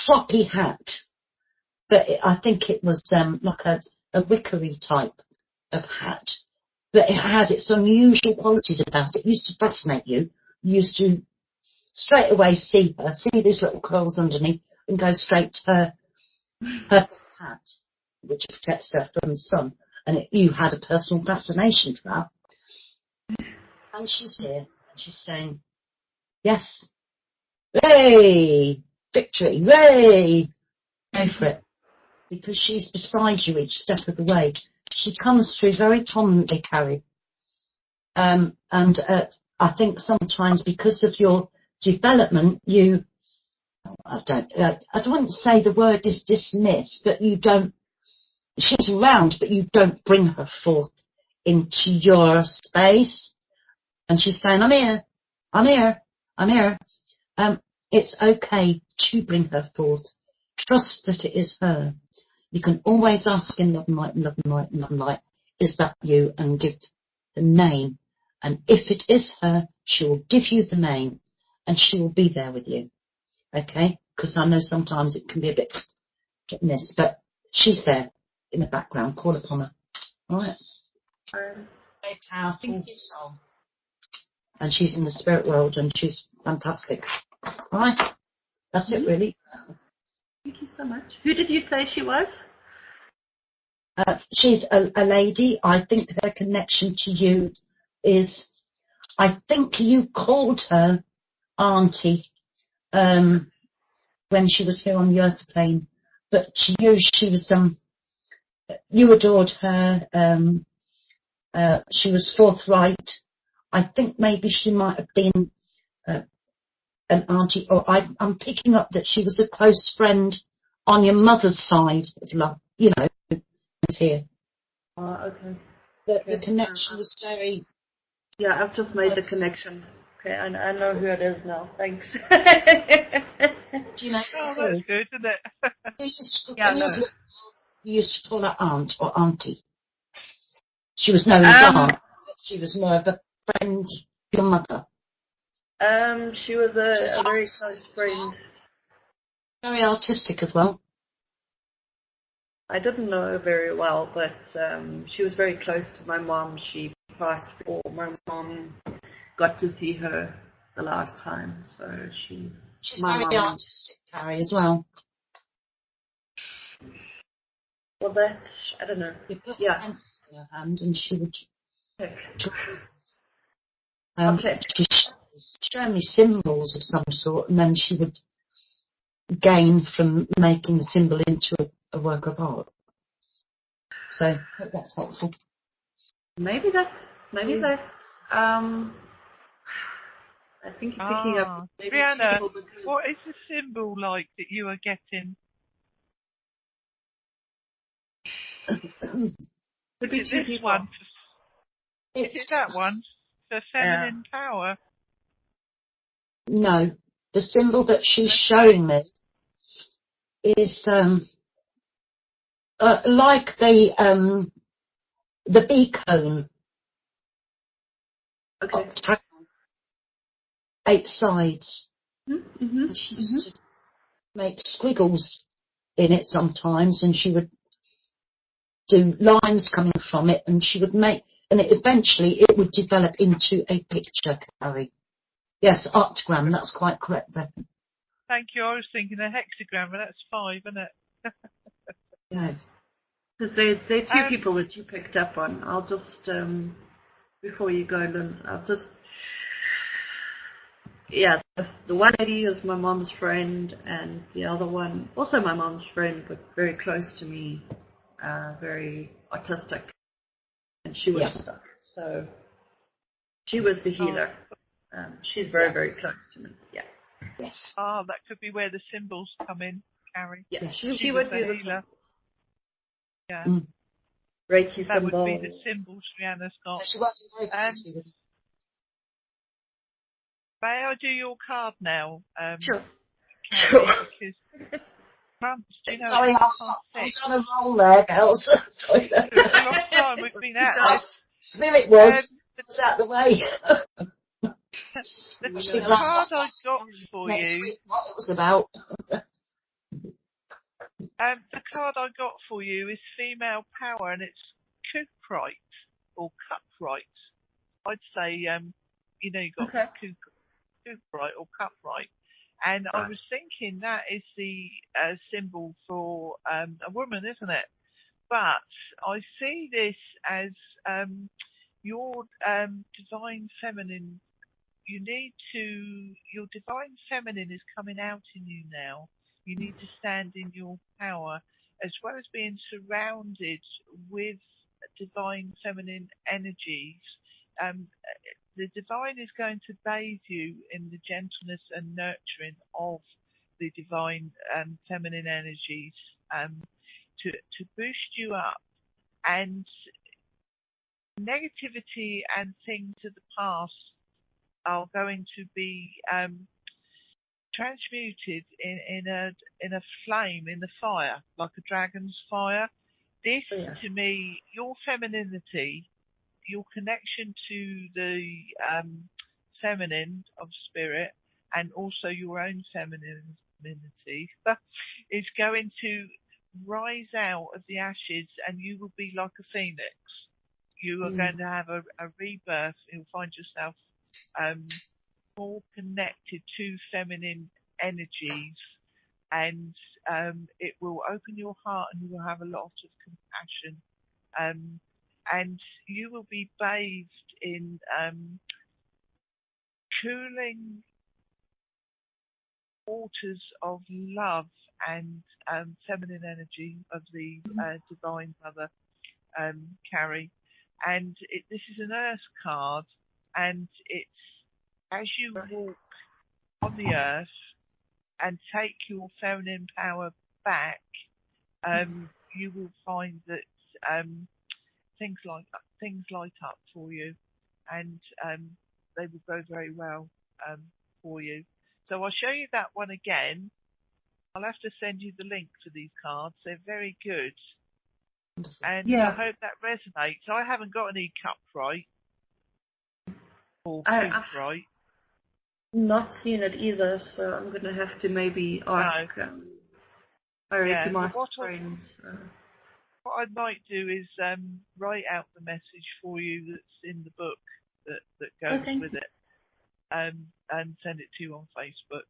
floppy hat. But I think it was like a wickery type of hat. But it had its unusual qualities about it. It used to fascinate you. You used to straight away see these little curls underneath, and go straight to her hat, which protects her from the sun. And you had a personal fascination for that. And she's here, and she's saying, yes, hooray, victory, hooray, go for it. Because she's beside you each step of the way. She comes through very prominently, Carrie. And I think sometimes because of your development, I wouldn't say the word is dismiss, but she's around, but you don't bring her forth into your space. And she's saying, I'm here, I'm here, I'm here. It's okay to bring her forth. Trust that it is her. You can always ask in love and light, love and light, love and light, is that you? And give the name. And if it is her, she will give you the name, and she will be there with you. Okay? Because I know sometimes it can be a bit hit and miss, but she's there in the background. Call upon her. All right? Very powerful soul. And she's in the spirit world, and she's fantastic. All right? That's it, really. Thank you so much. Who did you say she was? She's a lady. I think her connection to you is, I think you called her Auntie when she was here on the Earth plane. But to you, she was you adored her. She was forthright. I think maybe she might have been an auntie, or I'm picking up that she was a close friend on your mother's side of love, you know, here. Okay. The connection was very... Yeah, I've just made the connection. Okay, I know who it is now. Thanks. Do you know? Oh, that's good, isn't it? You used to call her aunt or auntie. She was no aunt, but she was more of a friend, your mother. She was a very close friend. Very artistic as well. I didn't know her very well, but she was very close to my mom. She passed before my mom got to see her the last time, so she's very artistic, Carrie, as well. Well, that, I don't know. You put a pencil in her hand and she would... Okay. She's showing me symbols of some sort, and then she would gain from making the symbol into a work of art. So, I hope that's helpful. Maybe that's I think you're picking up maybe Riana, two because what is the symbol like that you are getting? could be is two this people. One is it that one for feminine power? No, the symbol that she's showing me is like the bee cone. Okay. Octagonal, 8 sides. Mm-hmm. She used to make squiggles in it sometimes, and she would do lines coming from it, and she would make, and eventually it would develop into a picture, Carrie. Yes, octagram, that's quite correct, Bevan. Thank you. I was thinking a hexagram, but that's 5, isn't it? Yeah. Because they're two people that you picked up on. I'll just, before you go, Lynn, I'll just, the one lady is my mom's friend, and the other one, also my mom's friend, but very close to me, very autistic, and she was stuck. So she was the healer. She's very close to me. Yeah. Yes. That could be where the symbols come in, Carrie. Yeah, yes. she would be the healer. Yeah. Reiki that symbol. would be the symbols Riana's got. She works very closely with them. May I do your card now? Sure. Carrie, because months, do you know, sorry, I was on a roll there, girls. Sorry. It's a long time we've been at this. Spirit was out the way. The card I got for next you. Week, what it was about. The card I got for you is female power, and it's cuprite or cuprite. I'd say, you've got cuprite or cuprite. And I was thinking that is the symbol for a woman, isn't it? But I see this as your divine feminine. Your divine feminine is coming out in you now. You need to stand in your power, as well as being surrounded with divine feminine energies. The divine is going to bathe you in the gentleness and nurturing of the divine feminine energies to boost you up. And negativity and things of the past are going to be transmuted in a flame, in the fire, like a dragon's fire. This, to me, your femininity, your connection to the feminine of spirit, and also your own femininity, is going to rise out of the ashes, and you will be like a phoenix. You are going to have a rebirth. You'll find yourself more connected to feminine energies, and it will open your heart, and you will have a lot of compassion, and you will be bathed in cooling waters of love and feminine energy of the Divine Mother, Carrie. And this is an earth card, and it's as you walk on the earth and take your feminine power back, you will find that things light up for you, and they will go very well for you. So I'll show you that one again. I'll have to send you the link for these cards. They're very good. And I hope that resonates. I haven't got any cuprite or cuprite. Not seen it either, so I'm going to have to maybe ask my friends. What I might do is write out the message for you that's in the book that goes with it, and send it to you on Facebook.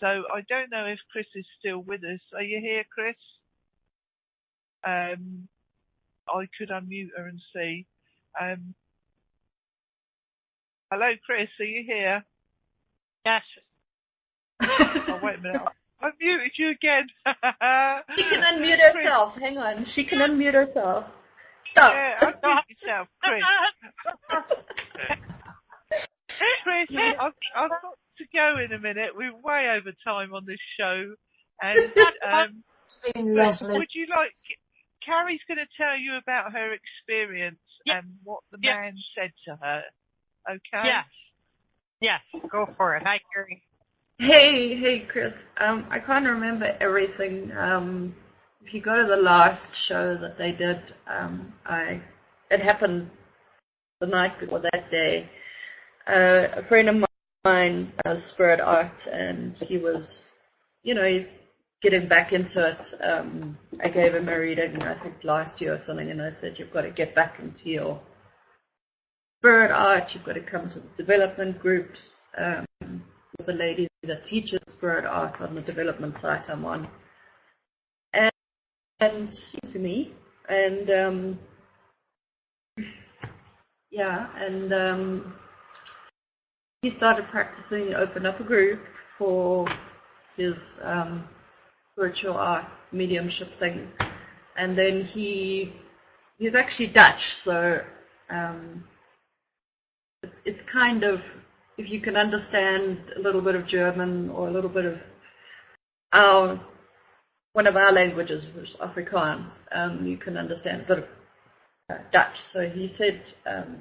So I don't know if Chris is still with us. Are you here, Chris? I could unmute her and see. Hello, Chris. Are you here? Yes. Oh, wait a minute. I muted you again. She can unmute herself. Hang on. She can unmute herself. Stop. Yeah, unmute yourself, Chris. Chris, I've got to go in a minute. We're way over time on this show. And It's been lovely. would you like... Carrie's going to tell you about her experience and what the man said to her. Okay? Yes, go for it. Hi, Carrie. Hey, Chris. I can't remember everything. If you go to the last show that they did, it happened the night before that day. A friend of mine does spirit art, and he was, he's getting back into it. I gave him a reading, I think last year or something, and I said, you've got to get back into your spirit art, you've got to come to the development groups, with the lady that teaches spirit art on the development site I'm on. And to me, and he started practicing, opened up a group for his spiritual art mediumship thing, and then he's actually Dutch, so it's kind of, if you can understand a little bit of German or a little bit of one of our languages, which is Afrikaans, you can understand a bit of Dutch. So he said the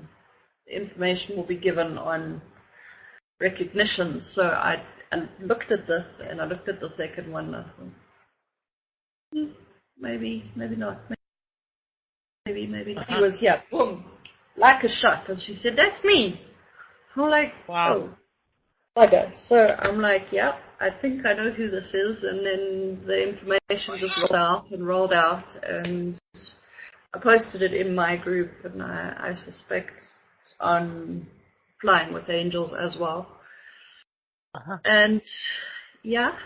information will be given on recognition. So I looked at this, and I looked at the second one, and I thought, maybe not. Maybe not. He was here, boom, like a shot. And she said, that's me. I'm like, wow. Oh, okay. So I'm like, yeah, I think I know who this is. And then the information just rolled out, and I posted it in my group, and I suspect it's on Flying with Angels as well. And yeah,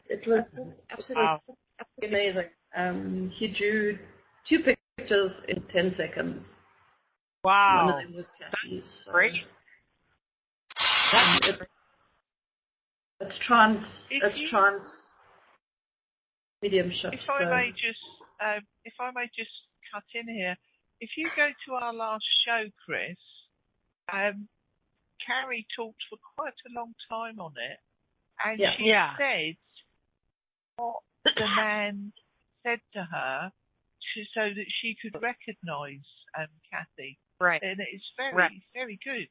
it was absolutely amazing. He drew 2 pictures in 10 seconds. Wow. One of them was cathies. So great. It's trance mediumship. If I may just cut in here, if you go to our last show, Chris, Carrie talked for quite a long time on it, and she said what the man said to her so that she could recognise Cathy. Right. And it's very, very good,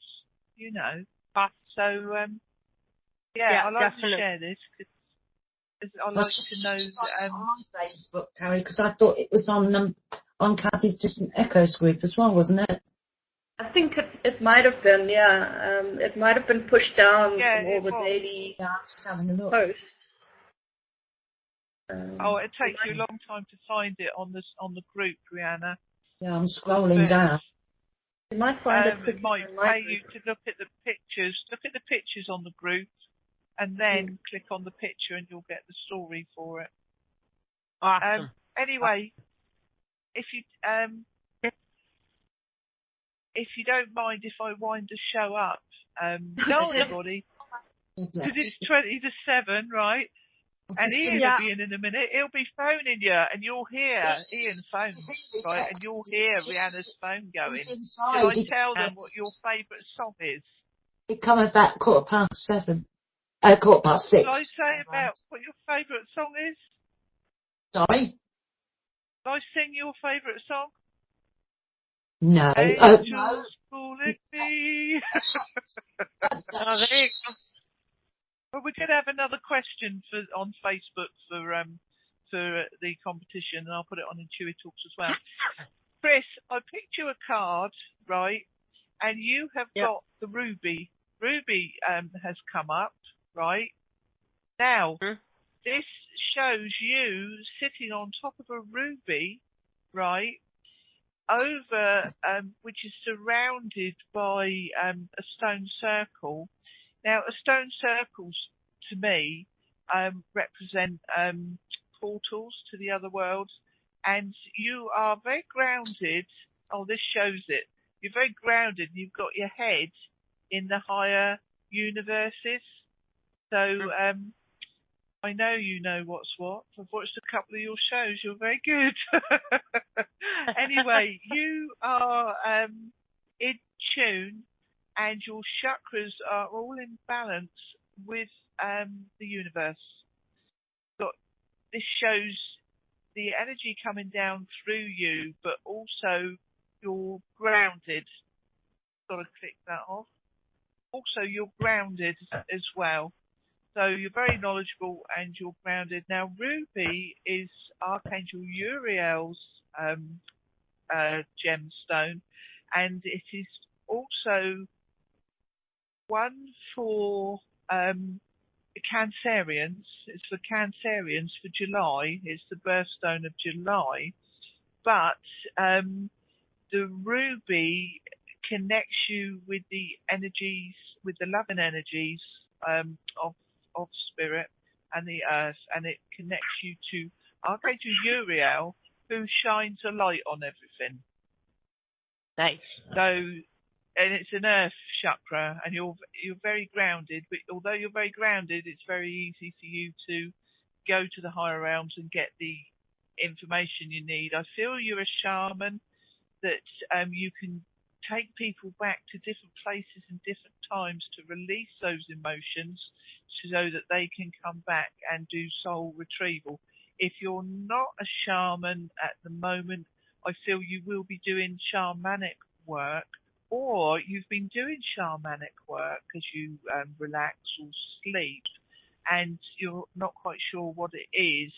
So, I like definitely. to share this because I like to know. On my Facebook, Carrie, because I thought it was on Cathies-distantechos group as well, wasn't it? I think it might have been, it might have been pushed down from all the daily posts. It takes you a long time to find it on the group, Riana. Yeah, I'm scrolling down. You might find it might pay you to look at the pictures. Look at the pictures on the group, and then click on the picture, and you'll get the story for it. Awesome. Anyway, if you don't mind if I wind the show up, everybody, because it's 20 to 7, right? And Ian will be in a minute. He'll be phoning you, and you'll hear Ian phone, right? And you'll hear Rihanna's phone going. Shall I tell them what your favourite song is? It come about 7:15. 6:15. Shall I say about what your favourite song is? Sorry? Shall I sing your favourite song? No. Angels calling me. There you go. Well, we're going to have another question on Facebook for the competition, and I'll put it on Intuitalks as well. Chris, I picked you a card, right? And you have got the ruby. Ruby has come up, right? Now, this shows you sitting on top of a ruby, right? Over, which is surrounded by a stone circle. Now, a stone circles, to me, represent portals to the other world, and you are very grounded. Oh, this shows it. You're very grounded, and you've got your head in the higher universes. So, I I know you know what's what. I've watched a couple of your shows. You're very good. Anyway, you are in tune, and your chakras are all in balance with the universe. This shows the energy coming down through you, but also you're grounded. Got to click that off. Also, you're grounded as well. So you're very knowledgeable and you're grounded. Now, Ruby is Archangel Uriel's gemstone, and it is also one for Cancerians. It's for Cancerians for July. It's the birthstone of July. But the Ruby connects you with the energies, with the loving energies of spirit and the earth, and it connects you to Archangel Uriel, who shines a light on everything. Nice. So, and it's an earth chakra, and you're very grounded. But although you're very grounded, it's very easy for you to go to the higher realms and get the information you need. I feel you're a shaman, that you can take people back to different places and different times to release those emotions so that they can come back and do soul retrieval. If you're not a shaman at the moment, I feel you will be doing shamanic work, or you've been doing shamanic work because you relax or sleep and you're not quite sure what it is,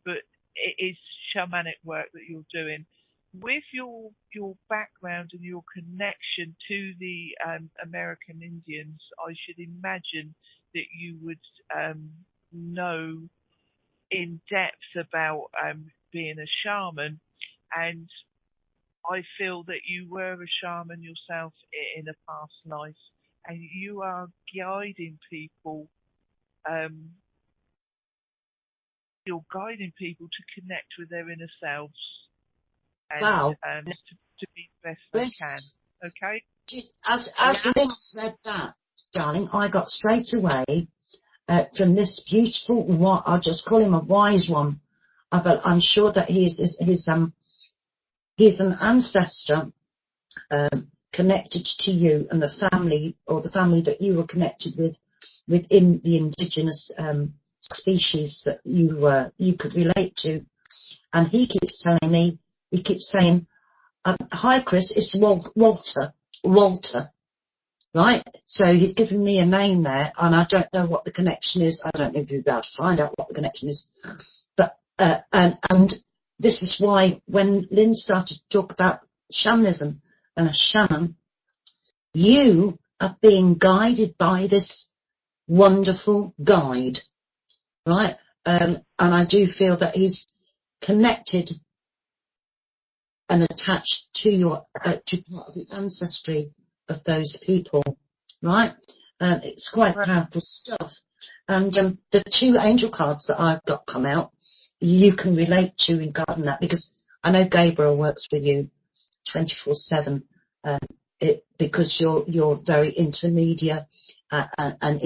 but it is shamanic work that you're doing. With your background and your connection to the American Indians, I should imagine that you would know in depth about being a shaman, and I feel that you were a shaman yourself in a past life, and you are guiding people. You're guiding people to connect with their inner selves. And to be the best they can. Okay? As Lynn said that, darling, I got straight away from this beautiful, I'll just call him a wise one, but I'm sure that he's an ancestor connected to you and the family, or the family that you were connected with within the indigenous species that you could relate to. And he keeps telling me, he keeps saying, hi Chris, it's Walter, right? So he's given me a name there, and I don't know what the connection is. I don't know if you'll be able to find out what the connection is. But and this is why when Lynn started to talk about shamanism and a shaman, you are being guided by this wonderful guide, right? And I do feel that he's connected and attached to your to part of the ancestry of those people, right? It's quite powerful stuff. And the two angel cards that I've got come out, you can relate to regarding that, because I know Gabriel works with you 24/7, because you're very intermediate and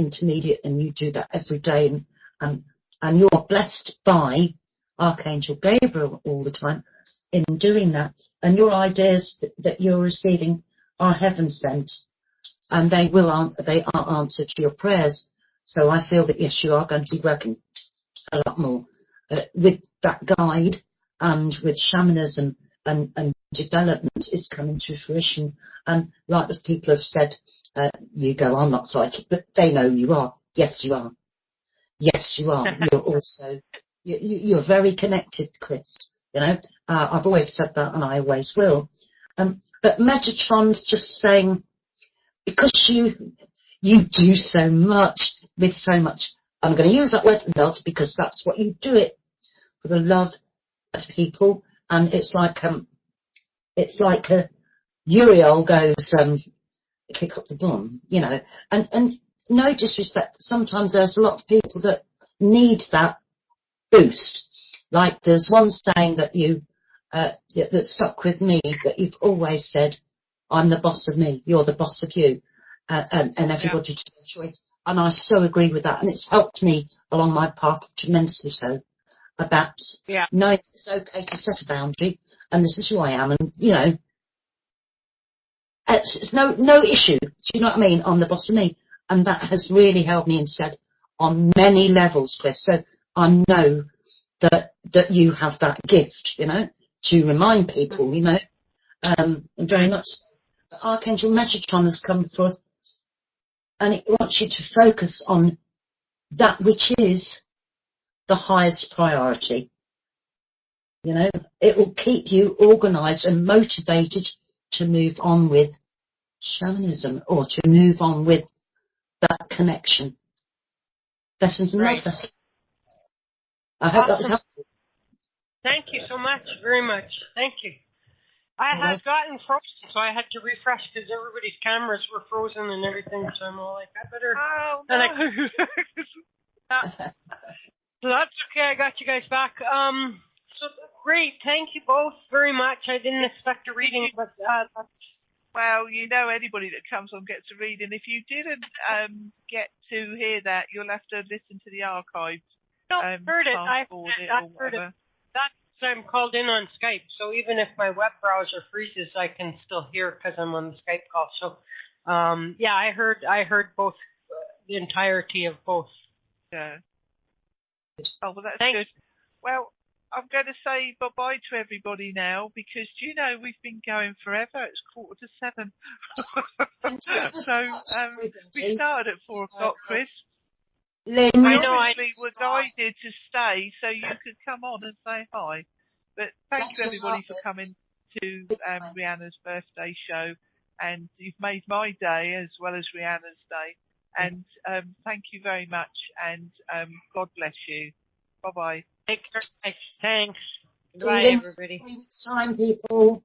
you do that every day, and you're blessed by Archangel Gabriel all the time in doing that, and your ideas that you're receiving are heaven sent, and they are answered to your prayers. So I feel that yes, you are going to be working a lot more with that guide, and with shamanism and development is coming to fruition. And like the people have said, you go, I'm not psychic, but they know you are. Yes, you are. Yes, you are. You're also you're very connected, Chris. You know, I've always said that, and I always will. But Metatron's just saying, because you do so much with so much. I'm going to use that word love, because that's what you do it for, the love of people. And it's like Uriel goes, kick up the bum, you know. And no disrespect, sometimes there's a lot of people that need that boost. Like there's one saying that that stuck with me, that you've always said, I'm the boss of me, you're the boss of you, and everybody to their choice. And I so agree with that, and it's helped me along my path, tremendously so, about Yeah. knowing it's okay to set a boundary, and this is who I am, and, you know, it's no issue, do you know what I mean, on the boss of me. And that has really held me instead on many levels, Chris. So I know that you have that gift, you know, to remind people, you know, very much. The Archangel Metatron has come forth, and it wants you to focus on that which is the highest priority. You know, it will keep you organised and motivated to move on with shamanism, or to move on with that connection. Lessons and love lessons. I hope that was helpful. Thank you so much, very much. Thank you. I had gotten frozen, so I had to refresh because everybody's cameras were frozen and everything. So I'm all like, I better. Oh no. So that's okay. I got you guys back. So great. Thank you both very much. I didn't expect a reading, but well, you know, anybody that comes on gets a reading. If you didn't get to hear that, you'll have to listen to the archives. No, heard it. I heard it. That's I'm called in on Skype, so even if my web browser freezes, I can still hear because I'm on the Skype call. So, yeah, I heard both, the entirety of both. Yeah. Oh, well, that's good. Well, I'm going to say bye-bye to everybody now because, you know, we've been going forever. It's 7:45. So, we started at 4 o'clock, Chris. Lynn, obviously were guided to stay so you could come on and say hi. But thank you everybody for coming to Riana's birthday show, and you've made my day as well as Riana's day. And thank you very much, and God bless you. Bye bye. Take care. Thanks. Bye, everybody. Time, people.